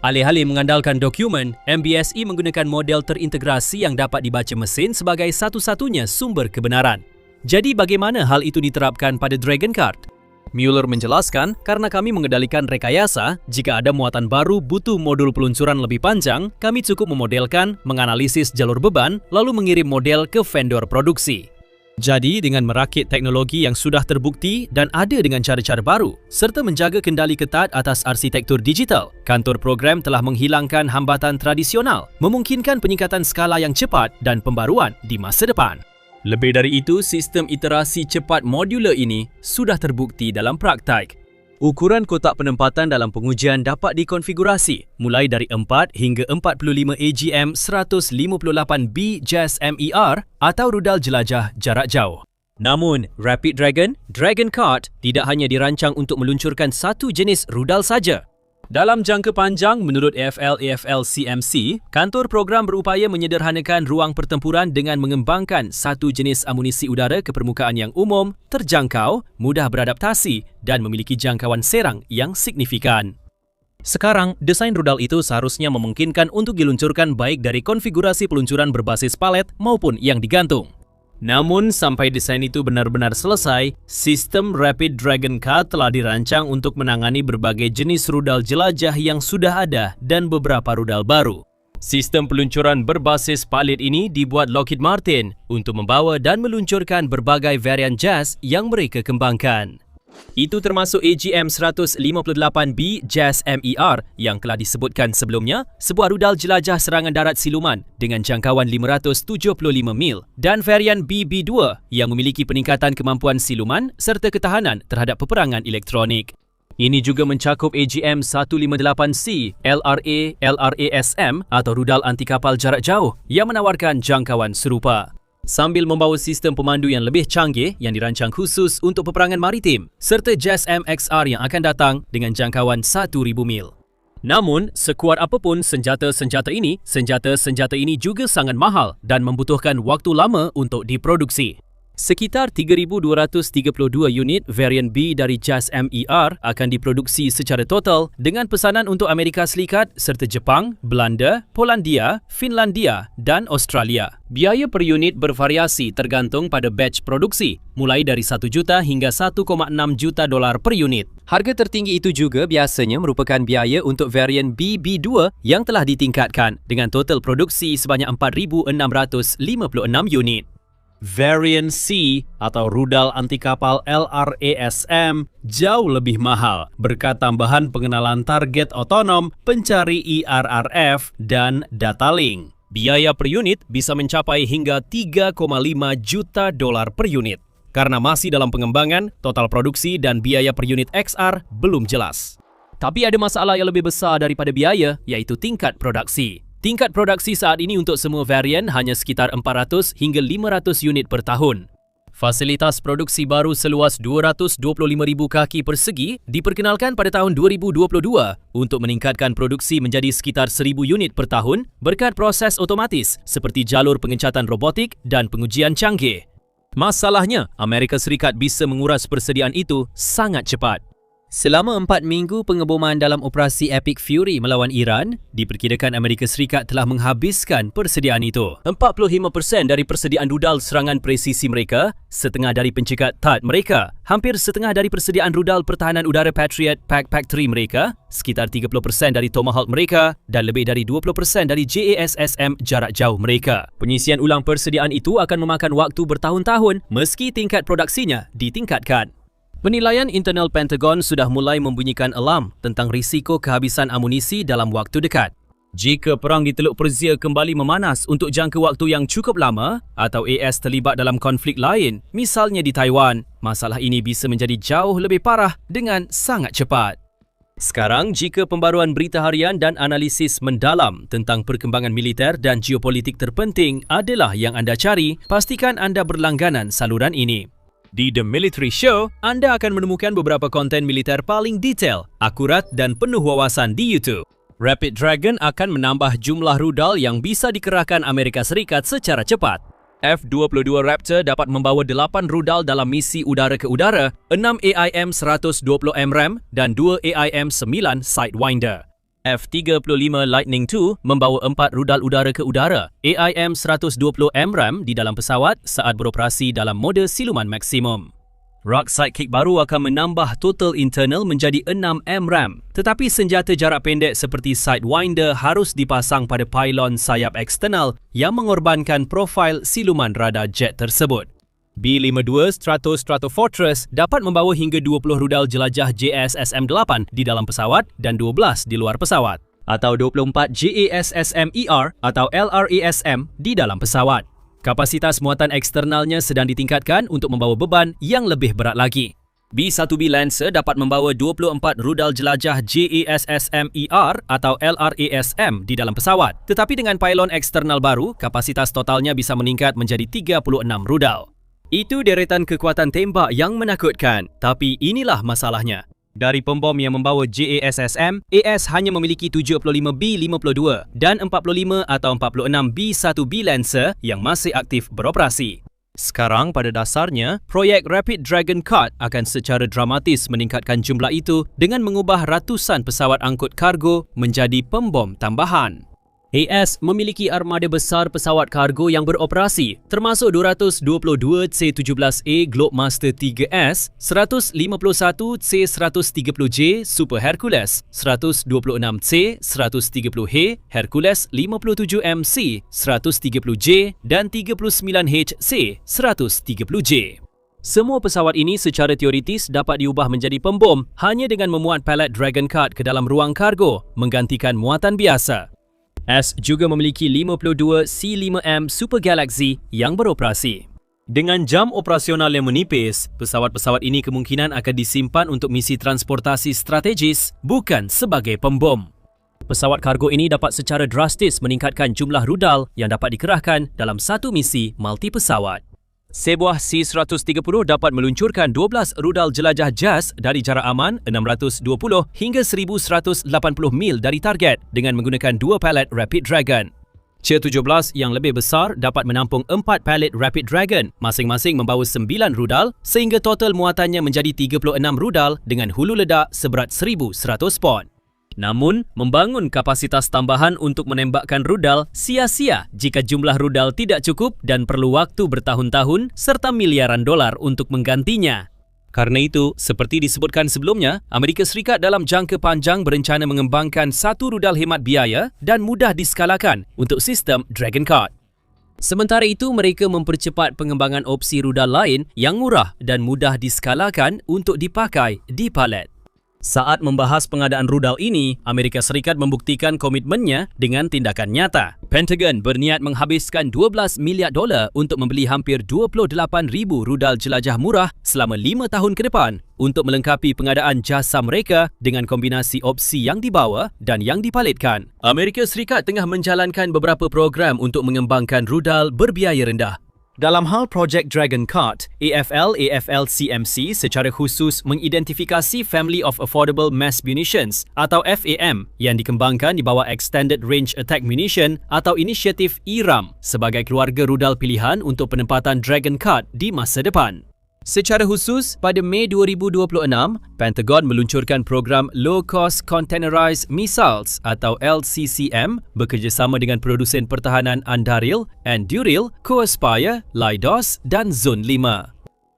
Alih-alih mengandalkan dokumen, MBSE menggunakan model terintegrasi yang dapat dibaca mesin sebagai satu-satunya sumber kebenaran. Jadi bagaimana hal itu diterapkan pada Dragoncard? Mueller menjelaskan, karena kami mengendalikan rekayasa, jika ada muatan baru butuh modul peluncuran lebih panjang, kami cukup memodelkan, menganalisis jalur beban, lalu mengirim model ke vendor produksi. Jadi, dengan merakit teknologi yang sudah terbukti dan ada dengan cara-cara baru, serta menjaga kendali ketat atas arsitektur digital, kantor program telah menghilangkan hambatan tradisional, memungkinkan peningkatan skala yang cepat dan pembaruan di masa depan. Lebih dari itu, sistem iterasi cepat modular ini sudah terbukti dalam praktik. Ukuran kotak penempatan dalam pengujian dapat dikonfigurasi mulai dari 4 hingga 45 AGM 158B JAS MER atau rudal jelajah jarak jauh. Namun, Rapid Dragon, Dragoncard tidak hanya dirancang untuk meluncurkan satu jenis rudal saja. Dalam jangka panjang, menurut AFL/CMC, kantor program berupaya menyederhanakan ruang pertempuran dengan mengembangkan satu jenis amunisi udara ke permukaan yang umum, terjangkau, mudah beradaptasi dan memiliki jangkauan serang yang signifikan. Sekarang, desain rudal itu seharusnya memungkinkan untuk diluncurkan baik dari konfigurasi peluncuran berbasis palet maupun yang digantung. Namun, sampai desain itu benar-benar selesai, sistem Rapid Dragoncard telah dirancang untuk menangani berbagai jenis rudal jelajah yang sudah ada dan beberapa rudal baru. Sistem peluncuran berbasis palet ini dibuat Lockheed Martin untuk membawa dan meluncurkan berbagai varian JAS yang mereka kembangkan. Itu termasuk AGM-158B JAS MER yang telah disebutkan sebelumnya, sebuah rudal jelajah serangan darat siluman dengan jangkauan 575 mil dan varian BB-2 yang memiliki peningkatan kemampuan siluman serta ketahanan terhadap peperangan elektronik. Ini juga mencakup AGM-158C LRA-LRASM atau rudal anti kapal jarak jauh yang menawarkan jangkauan serupa. Sambil membawa sistem pemandu yang lebih canggih yang dirancang khusus untuk peperangan maritim serta JAS MXR yang akan datang dengan jangkauan 1,000 mil. Namun, sekuat apapun senjata-senjata ini juga sangat mahal dan membutuhkan waktu lama untuk diproduksi. Sekitar 3,232 unit varian B dari JAS MER akan diproduksi secara total dengan pesanan untuk Amerika Serikat serta Jepang, Belanda, Polandia, Finlandia dan Australia. Biaya per unit bervariasi tergantung pada batch produksi, mulai dari 1 juta hingga 1,6 juta dolar per unit. Harga tertinggi itu juga biasanya merupakan biaya untuk varian BB-2 yang telah ditingkatkan dengan total produksi sebanyak 4,656 unit. Varian C atau rudal anti kapal LRASM jauh lebih mahal berkat tambahan pengenalan target otonom, pencari IRRF dan data link. Biaya per unit bisa mencapai hingga 3,5 juta dolar per unit. Karena masih dalam pengembangan, total produksi dan biaya per unit XR belum jelas. Tapi ada masalah yang lebih besar daripada biaya, yaitu tingkat produksi. Tingkat produksi saat ini untuk semua varian hanya sekitar 400 hingga 500 unit per tahun. Fasilitas produksi baru seluas 225,000 kaki persegi diperkenalkan pada tahun 2022 untuk meningkatkan produksi menjadi sekitar 1,000 unit per tahun berkat proses otomatis seperti jalur pengecatan robotik dan pengujian canggih. Masalahnya, Amerika Serikat bisa menguras persediaan itu sangat cepat. Selama 4 minggu pengeboman dalam operasi Epic Fury melawan Iran, diperkirakan Amerika Serikat telah menghabiskan persediaan itu. 45% dari persediaan rudal serangan presisi mereka, setengah dari pencegat THAAD mereka, hampir setengah dari persediaan rudal pertahanan udara Patriot Pac-3 mereka, sekitar 30% dari Tomahawk mereka dan lebih dari 20% dari JASSM jarak jauh mereka. Pengisian ulang persediaan itu akan memakan waktu bertahun-tahun meski tingkat produksinya ditingkatkan. Penilaian internal Pentagon sudah mulai membunyikan alarm tentang risiko kehabisan amunisi dalam waktu dekat. Jika perang di Teluk Persia kembali memanas untuk jangka waktu yang cukup lama atau AS terlibat dalam konflik lain, misalnya di Taiwan, masalah ini bisa menjadi jauh lebih parah dengan sangat cepat. Sekarang, jika pembaruan berita harian dan analisis mendalam tentang perkembangan militer dan geopolitik terpenting adalah yang anda cari, pastikan anda berlangganan saluran ini. Di The Military Show, anda akan menemukan beberapa konten militer paling detail, akurat dan penuh wawasan di YouTube. Rapid Dragon akan menambah jumlah rudal yang bisa dikerahkan Amerika Serikat secara cepat. F-22 Raptor dapat membawa 8 rudal dalam misi udara ke udara, 6 AIM-120 MRAM dan 2 AIM-9 Sidewinder. F-35 Lightning II membawa 4 rudal udara ke udara, AIM-120 MRAM di dalam pesawat saat beroperasi dalam mode siluman maksimum. Rock Sidekick baru akan menambah total internal menjadi 6 MRAM, tetapi senjata jarak pendek seperti Sidewinder harus dipasang pada pylon sayap eksternal yang mengorbankan profil siluman radar jet tersebut. B-52 Stratofortress dapat membawa hingga 20 rudal jelajah JASSM-8 di dalam pesawat dan 12 di luar pesawat, atau 24 JASSM-ER atau LRASM di dalam pesawat. Kapasitas muatan eksternalnya sedang ditingkatkan untuk membawa beban yang lebih berat lagi. B-1B Lancer dapat membawa 24 rudal jelajah JASSM-ER atau LRASM di dalam pesawat, tetapi dengan pylon eksternal baru, kapasitas totalnya bisa meningkat menjadi 36 rudal. Itu deretan kekuatan tembak yang menakutkan, tapi inilah masalahnya. Dari pembom yang membawa JASSM, AS hanya memiliki 75 B-52 dan 45 atau 46 B-1B Lancer yang masih aktif beroperasi. Sekarang pada dasarnya, proyek Rapid Dragon Card akan secara dramatis meningkatkan jumlah itu dengan mengubah ratusan pesawat angkut kargo menjadi pembom tambahan. AS memiliki armada besar pesawat kargo yang beroperasi, termasuk 222 C-17A Globemaster 3S, 151 C-130J Super Hercules, 126 C-130H Hercules 57MC 130J dan 39H C-130J. Semua pesawat ini secara teoritis dapat diubah menjadi pembom hanya dengan memuat palet Dragon Card ke dalam ruang kargo, menggantikan muatan biasa. AS juga memiliki 52 C-5M Super Galaxy yang beroperasi. Dengan jam operasional yang menipis, pesawat-pesawat ini kemungkinan akan disimpan untuk misi transportasi strategis, bukan sebagai pembom. Pesawat kargo ini dapat secara drastis meningkatkan jumlah rudal yang dapat dikerahkan dalam satu misi multi pesawat. Sebuah C-130 dapat meluncurkan 12 rudal jelajah JAS dari jarak aman 620 hingga 1180 mil dari target dengan menggunakan 2 palet Rapid Dragon. C-17 yang lebih besar dapat menampung 4 palet Rapid Dragon, masing-masing membawa 9 rudal sehingga total muatannya menjadi 36 rudal dengan hulu ledak seberat 1,100 pon. Namun, membangun kapasitas tambahan untuk menembakkan rudal sia-sia jika jumlah rudal tidak cukup dan perlu waktu bertahun-tahun serta miliaran dolar untuk menggantinya. Karena itu, seperti disebutkan sebelumnya, Amerika Serikat dalam jangka panjang berencana mengembangkan satu rudal hemat biaya dan mudah diskalakan untuk sistem Dragon Card. Sementara itu, mereka mempercepat pengembangan opsi rudal lain yang murah dan mudah diskalakan untuk dipakai di palet. Saat membahas pengadaan rudal ini, Amerika Serikat membuktikan komitmennya dengan tindakan nyata. Pentagon berniat menghabiskan 12 miliar dolar untuk membeli hampir 28,000 rudal jelajah murah selama 5 tahun ke depan untuk melengkapi pengadaan jasa mereka dengan kombinasi opsi yang dibawa dan yang dipalitkan. Amerika Serikat tengah menjalankan beberapa program untuk mengembangkan rudal berbiaya rendah. Dalam hal projek Dragon Card, AFL-CMC secara khusus mengidentifikasi Family of Affordable Mass Munitions atau FAM yang dikembangkan di bawah Extended Range Attack Munition atau inisiatif IRAM sebagai keluarga rudal pilihan untuk penempatan Dragon Card di masa depan. Secara khusus, pada Mei 2026, Pentagon meluncurkan program Low Cost Containerized Missiles atau LCCM bekerjasama dengan produsen pertahanan Anduril, Co-Aspire, Leidos dan Zone 5.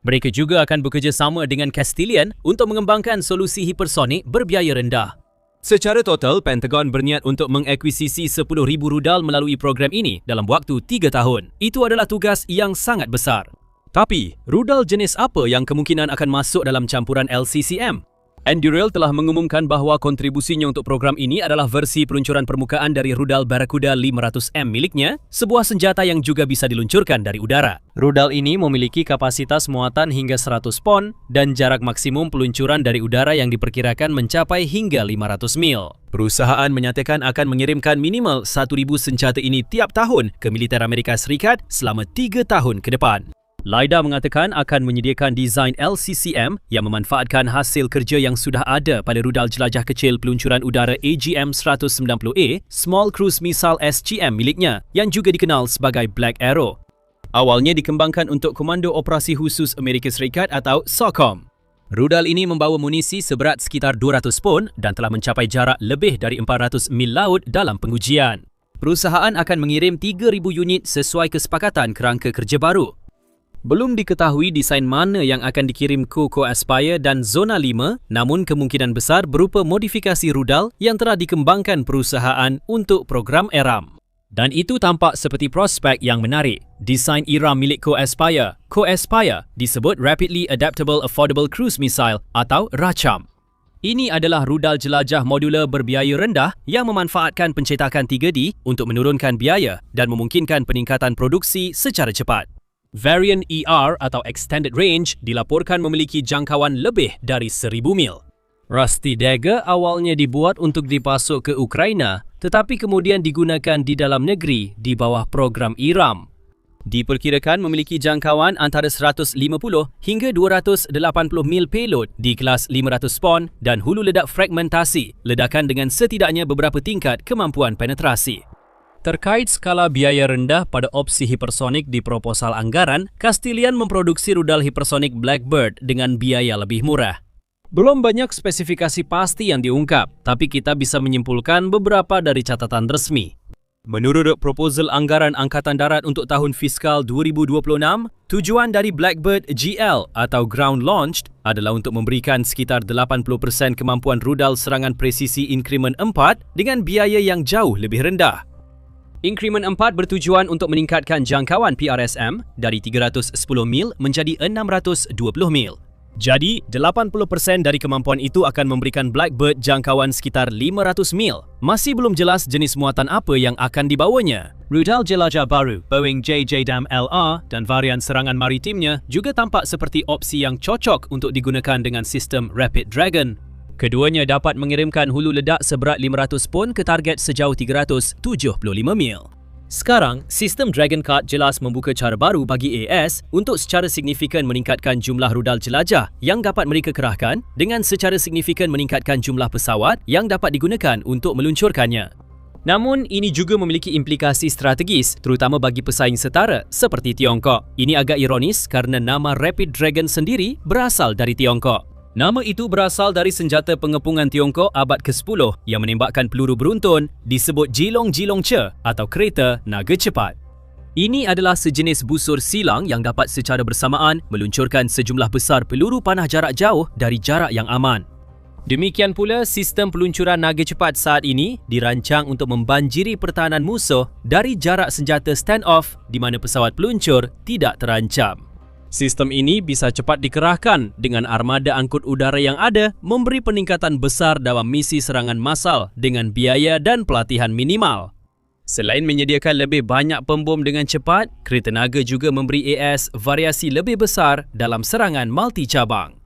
Mereka juga akan bekerjasama dengan Castilian untuk mengembangkan solusi hipersonik berbiaya rendah. Secara total, Pentagon berniat untuk mengakuisisi 10,000 rudal melalui program ini dalam waktu 3 tahun. Itu adalah tugas yang sangat besar. Tapi, rudal jenis apa yang kemungkinan akan masuk dalam campuran LCCM? Anduril telah mengumumkan bahawa kontribusinya untuk program ini adalah versi peluncuran permukaan dari rudal Barracuda 500M miliknya, sebuah senjata yang juga bisa diluncurkan dari udara. Rudal ini memiliki kapasitas muatan hingga 100 pon dan jarak maksimum peluncuran dari udara yang diperkirakan mencapai hingga 500 mil. Perusahaan menyatakan akan mengirimkan minimal 1,000 senjata ini tiap tahun ke militer Amerika Serikat selama 3 tahun ke depan. Laida mengatakan akan menyediakan desain LCCM yang memanfaatkan hasil kerja yang sudah ada pada rudal jelajah kecil peluncuran udara AGM-190A Small Cruise Missile SCM miliknya yang juga dikenal sebagai Black Arrow. Awalnya dikembangkan untuk Komando Operasi Khusus Amerika Serikat atau SOCOM. Rudal ini membawa munisi seberat sekitar 200 pon dan telah mencapai jarak lebih dari 400 mil laut dalam pengujian. Perusahaan akan mengirim 3,000 unit sesuai kesepakatan kerangka kerja baru. Belum diketahui desain mana yang akan dikirim Co-Aspire dan Zona 5, namun kemungkinan besar berupa modifikasi rudal yang telah dikembangkan perusahaan untuk program ERAM. Dan itu tampak seperti prospek yang menarik. Desain ERAM milik Co-Aspire disebut Rapidly Adaptable Affordable Cruise Missile atau RACAM. Ini adalah rudal jelajah modular berbiaya rendah yang memanfaatkan pencetakan 3D untuk menurunkan biaya dan memungkinkan peningkatan produksi secara cepat. Variant ER atau Extended Range dilaporkan memiliki jangkauan lebih dari 1,000 mil. Rusty Dagger awalnya dibuat untuk dipasok ke Ukraina, tetapi kemudian digunakan di dalam negeri di bawah program ERAM. Diperkirakan memiliki jangkauan antara 150 hingga 280 mil payload di kelas 500 pon dan hulu ledak fragmentasi, ledakan dengan setidaknya beberapa tingkat kemampuan penetrasi. Terkait skala biaya rendah pada opsi hipersonik di proposal anggaran, Castilian memproduksi rudal hipersonik Blackbird dengan biaya lebih murah. Belum banyak spesifikasi pasti yang diungkap, tapi kita bisa menyimpulkan beberapa dari catatan resmi. Menurut proposal anggaran Angkatan Darat untuk tahun fiskal 2026, tujuan dari Blackbird GL atau Ground Launched adalah untuk memberikan sekitar 80% kemampuan rudal serangan presisi Increment 4 dengan biaya yang jauh lebih rendah. Increment 4 bertujuan untuk meningkatkan jangkauan PRSM dari 310 mil menjadi 620 mil. Jadi, 80% dari kemampuan itu akan memberikan Blackbird jangkauan sekitar 500 mil. Masih belum jelas jenis muatan apa yang akan dibawanya. Rudal jelajah baru, Boeing JJDAM-LR dan varian serangan maritimnya juga tampak seperti opsi yang cocok untuk digunakan dengan sistem Rapid Dragon. Keduanya dapat mengirimkan hulu ledak seberat 500 pon ke target sejauh 375 mil. Sekarang, sistem Dragon Card jelas membuka cara baru bagi AS untuk secara signifikan meningkatkan jumlah rudal jelajah yang dapat mereka kerahkan dengan secara signifikan meningkatkan jumlah pesawat yang dapat digunakan untuk meluncurkannya. Namun, ini juga memiliki implikasi strategis terutama bagi pesaing setara seperti Tiongkok. Ini agak ironis kerana nama Rapid Dragon sendiri berasal dari Tiongkok. Nama itu berasal dari senjata pengepungan Tiongkok abad ke-10 yang menembakkan peluru beruntun disebut Jilong Che atau kereta naga cepat. Ini adalah sejenis busur silang yang dapat secara bersamaan meluncurkan sejumlah besar peluru panah jarak jauh dari jarak yang aman. Demikian pula, sistem peluncuran naga cepat saat ini dirancang untuk membanjiri pertahanan musuh dari jarak senjata stand-off di mana pesawat peluncur tidak terancam. Sistem ini bisa cepat dikerahkan dengan armada angkut udara yang ada, memberi peningkatan besar dalam misi serangan massal dengan biaya dan pelatihan minimal. Selain menyediakan lebih banyak pembom dengan cepat, kereta naga juga memberi AS variasi lebih besar dalam serangan multi-cabang.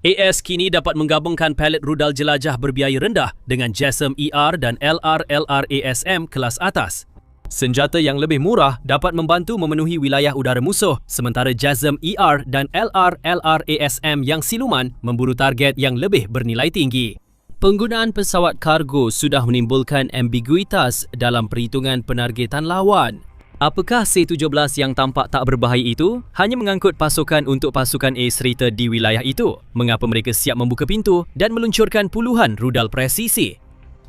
AS kini dapat menggabungkan palet rudal jelajah berbiaya rendah dengan JASSM ER dan LR-LR-ASM kelas atas. Senjata yang lebih murah dapat membantu memenuhi wilayah udara musuh, sementara JASSM ER dan LR-LR-ASM yang siluman memburu target yang lebih bernilai tinggi. Penggunaan pesawat kargo sudah menimbulkan ambiguitas dalam perhitungan penargetan lawan. Apakah C-17 yang tampak tak berbahaya itu hanya mengangkut pasukan untuk pasukan A serta di wilayah itu? Mengapa mereka siap membuka pintu dan meluncurkan puluhan rudal presisi?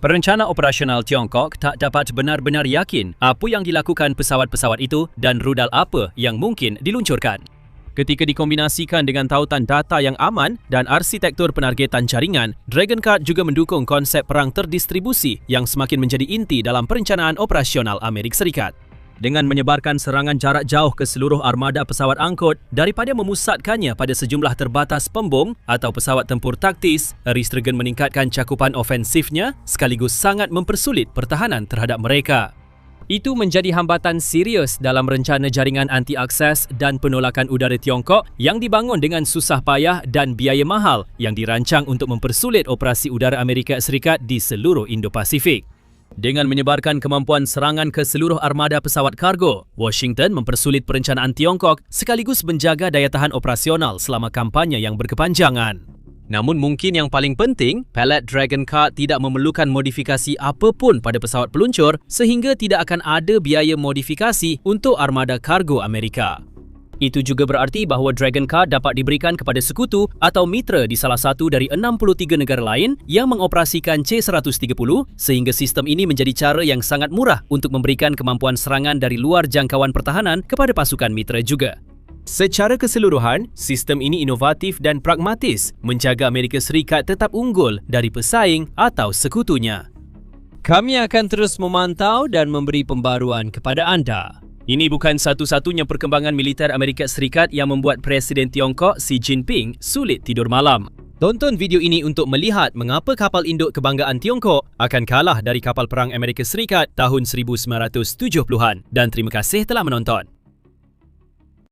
Perencana operasional Tiongkok tak dapat benar-benar yakin apa yang dilakukan pesawat-pesawat itu dan rudal apa yang mungkin diluncurkan. Ketika dikombinasikan dengan tautan data yang aman dan arsitektur penargetan jaringan, DragonCard juga mendukung konsep perang terdistribusi yang semakin menjadi inti dalam perencanaan operasional Amerika Serikat. Dengan menyebarkan serangan jarak jauh ke seluruh armada pesawat angkut daripada memusatkannya pada sejumlah terbatas pembom atau pesawat tempur taktis, Aris-Dragon meningkatkan cakupan ofensifnya sekaligus sangat mempersulit pertahanan terhadap mereka. Itu menjadi hambatan serius dalam rencana jaringan anti-akses dan penolakan udara Tiongkok yang dibangun dengan susah payah dan biaya mahal yang dirancang untuk mempersulit operasi udara Amerika Serikat di seluruh Indo-Pasifik. Dengan menyebarkan kemampuan serangan ke seluruh armada pesawat kargo, Washington mempersulit perencanaan Tiongkok sekaligus menjaga daya tahan operasional selama kampanye yang berkepanjangan. Namun mungkin yang paling penting, pelet DragonCard tidak memerlukan modifikasi apapun pada pesawat peluncur sehingga tidak akan ada biaya modifikasi untuk armada kargo Amerika. Itu juga berarti bahawa DragonCard dapat diberikan kepada sekutu atau mitra di salah satu dari 63 negara lain yang mengoperasikan C-130 sehingga sistem ini menjadi cara yang sangat murah untuk memberikan kemampuan serangan dari luar jangkauan pertahanan kepada pasukan mitra juga. Secara keseluruhan, sistem ini inovatif dan pragmatis, menjaga Amerika Serikat tetap unggul dari pesaing atau sekutunya. Kami akan terus memantau dan memberi pembaruan kepada anda. Ini bukan satu-satunya perkembangan militer Amerika Serikat yang membuat Presiden Tiongkok Xi Jinping sulit tidur malam. Tonton video ini untuk melihat mengapa kapal induk kebanggaan Tiongkok akan kalah dari kapal perang Amerika Serikat tahun 1970-an. Dan terima kasih telah menonton.